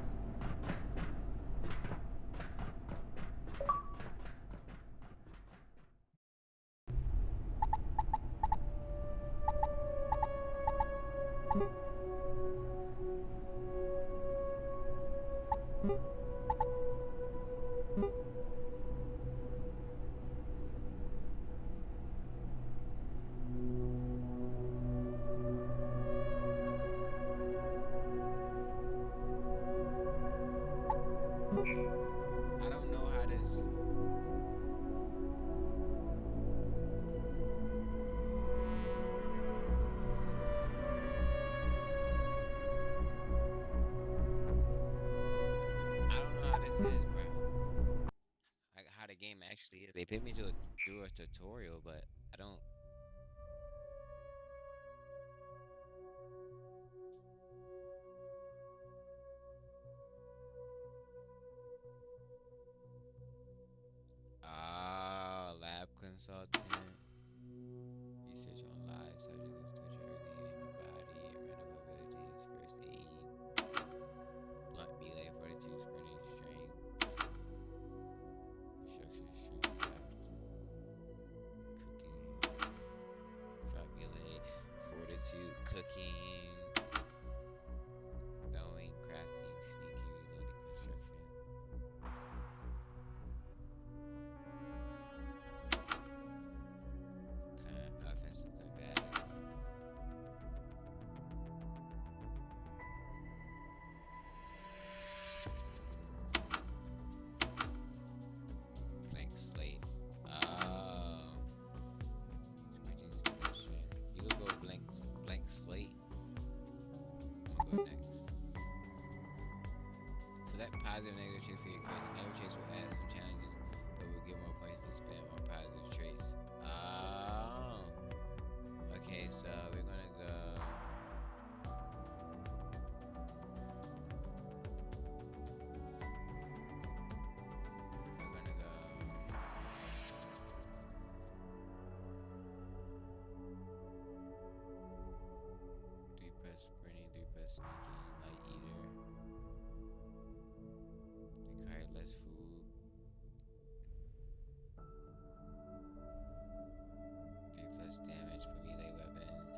I don't know how this. I don't know how this is, bro. Like how the game actually is. They put me through a tutorial, but I don't. Ah, lab consultant. Research on live subjects, torture early in your body, random abilities, first aid, blunt melee, fortitude, sprinting, strength, destruction, strength, cooking, shot melee, fortitude, cooking, throwing, crafting, sneaking, reloading, construction. positive and negative traits for your character. Negative traits will add some challenges that will give more points to spend on positive traits. Oh. Okay, so we're gonna go. We're gonna go. 3 press sprinting, 3 press sneaking, light eater. Require less food. 3 plus damage for melee weapons.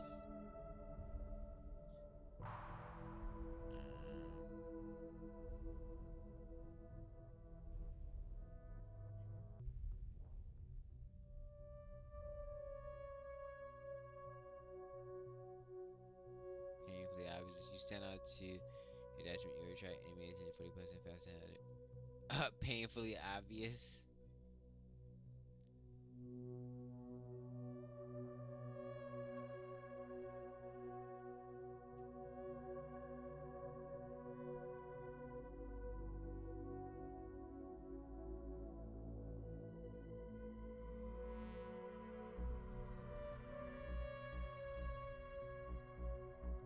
Painfully obvious. You stand out to your attachment. You attract enemy attention 40% faster. Painfully obvious.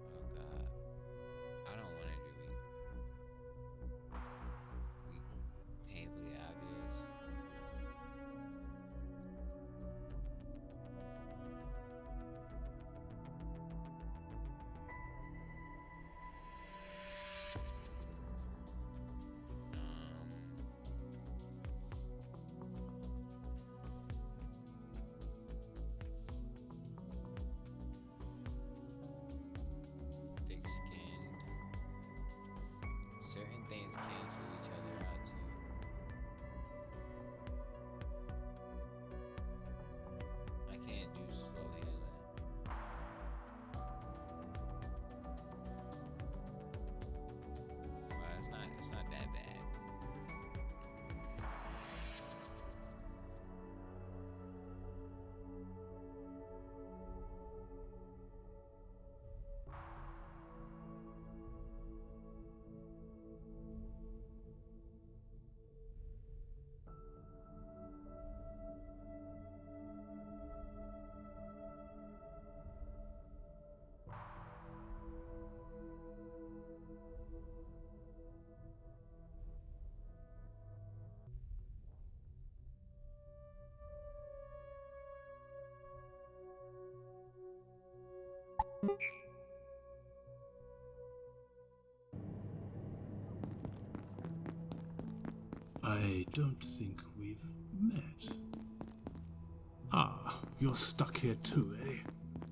Oh god. I don't want to do weak. Painfully obvious. Thick skinned. Certain things cancel each other out too. I can't do slow handling. Well, it's not that bad. I don't think we've met. Ah, you're stuck here too, eh?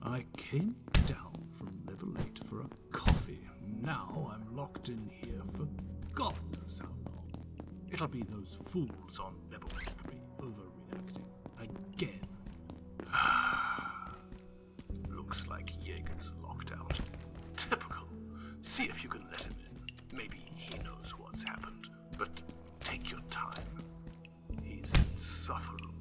I came down from level 8 for a coffee. Now I'm locked in here for God knows how long. It'll be those fools on level 3 overreacting again. Looks like Jaeger's locked out. Typical. See if you can let him in. Maybe he knows what's happened. But take your time. He's insufferable.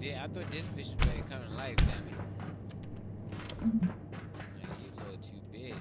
Yeah, I thought this bitch was ready to come to life, damn it. Like, you a little too big.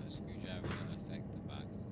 Screwdriver don't affect the boxes.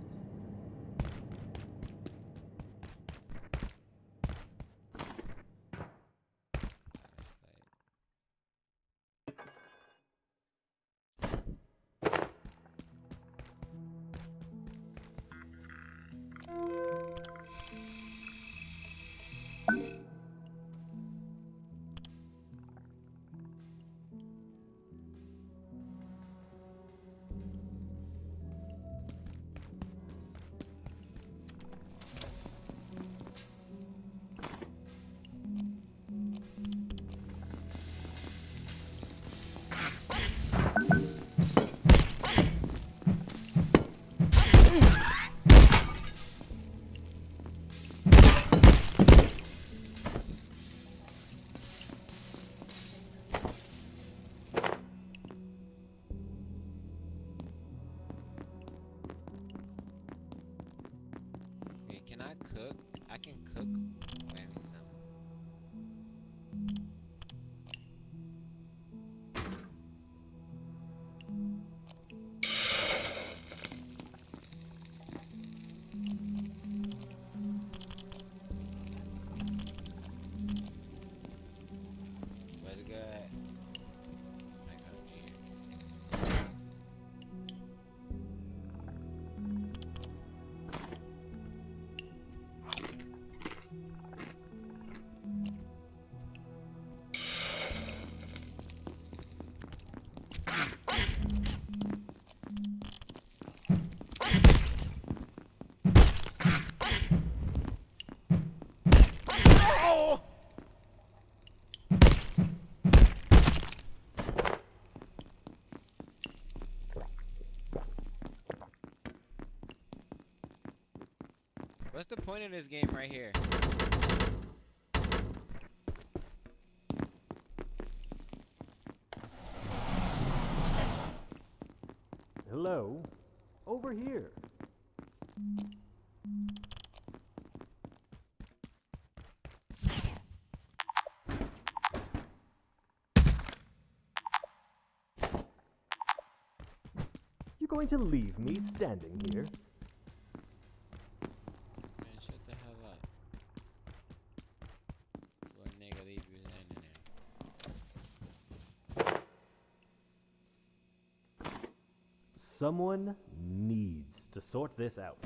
Wait, can I cook? I can cook. Wait, let me see something. Where's it at? Like up here. What's the point of this game right here? Hello? Over here. You going to leave me standing here? Man, shut the hell up. For a nigga leave you standing there. Someone needs to sort this out.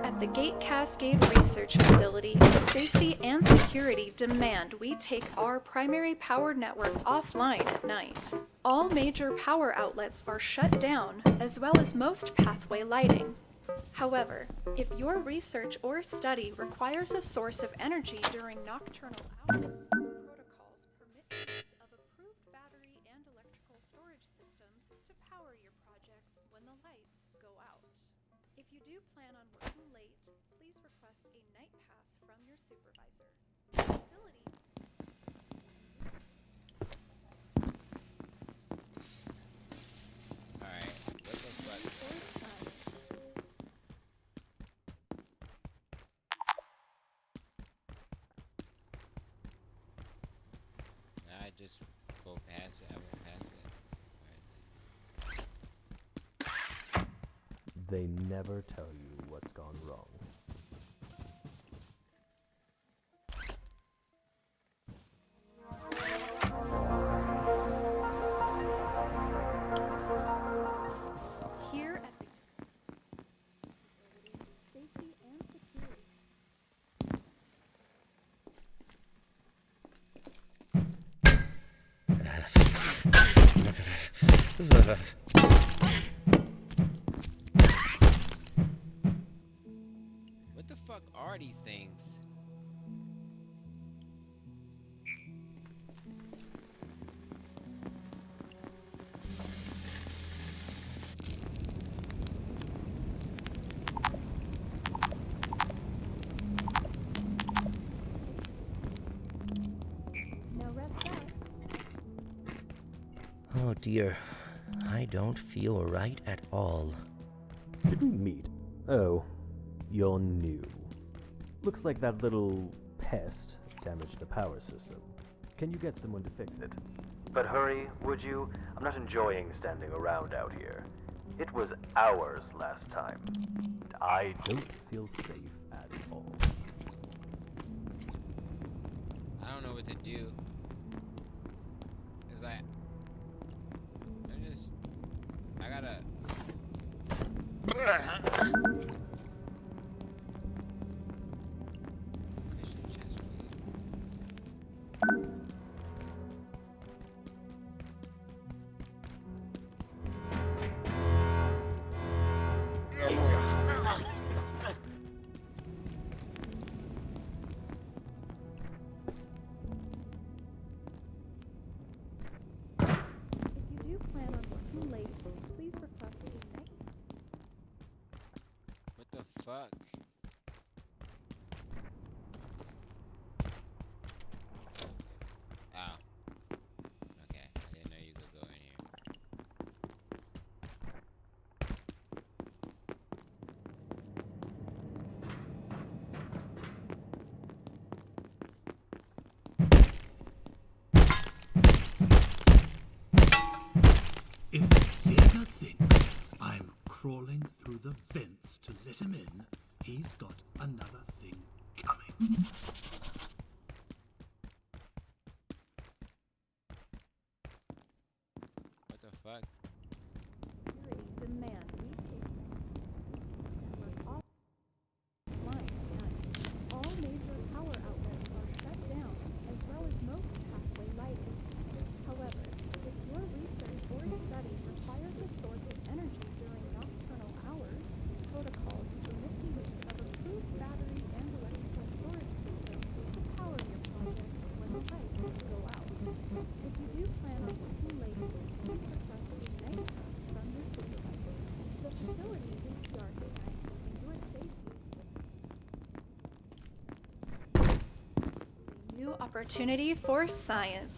at the Gate Cascade Research Facility, safety and security demand we take our primary power network offline at night. All major power outlets are shut down, as well as most pathway lighting. However, if your research or study requires a source of energy during nocturnal hours, protocols permit use of approved battery and electrical storage systems to power your projects when the lights go out. If you do plan on working late, please request a night pass from your supervisor. The facility Alright, what the fuck? I just go past it. I went past it. They never tell you what's gone wrong. here at the safety and security. What the fuck are these things? Now rest up. Oh dear, I don't feel right at all. Did we meet? Oh, you're new. Looks like that little pest damaged the power system. Can you get someone to fix it? But hurry, would you? I'm not enjoying standing around out here. It was hours last time. I don't feel safe at all. I don't know what to do. Cause I gotta. Christian chest plate. If you do plan on working late, please request a night. What the fuck? Oh. Okay, I didn't know you could go in here. If Jaeger thinks I'm crawling through the vents to let him in, he's got another thing coming. What the fuck? Security demand we take network offline at night. All major power outlets are shut down, as well as most pathway lighting. However, if your research or study requires a source of energy during nocturnal hours, protocols permit the use of approved battery and electrical storage systems to power your project when the lights go out. If you do plan on working late, please request a night pass from your supervisor. The facility is dark at night, and your safety. New opportunity for science.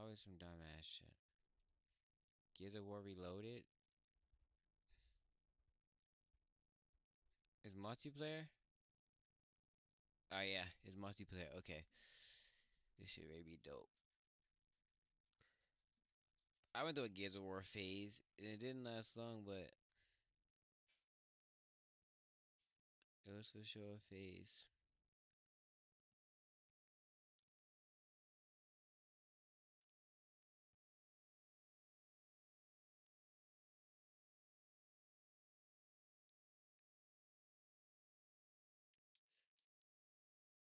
Always some dumbass shit. Gears of War Reloaded is multiplayer. Oh yeah, it's multiplayer. Okay, this shit may be dope. I went through a Gears of War phase, and it didn't last long, but it was for sure a phase.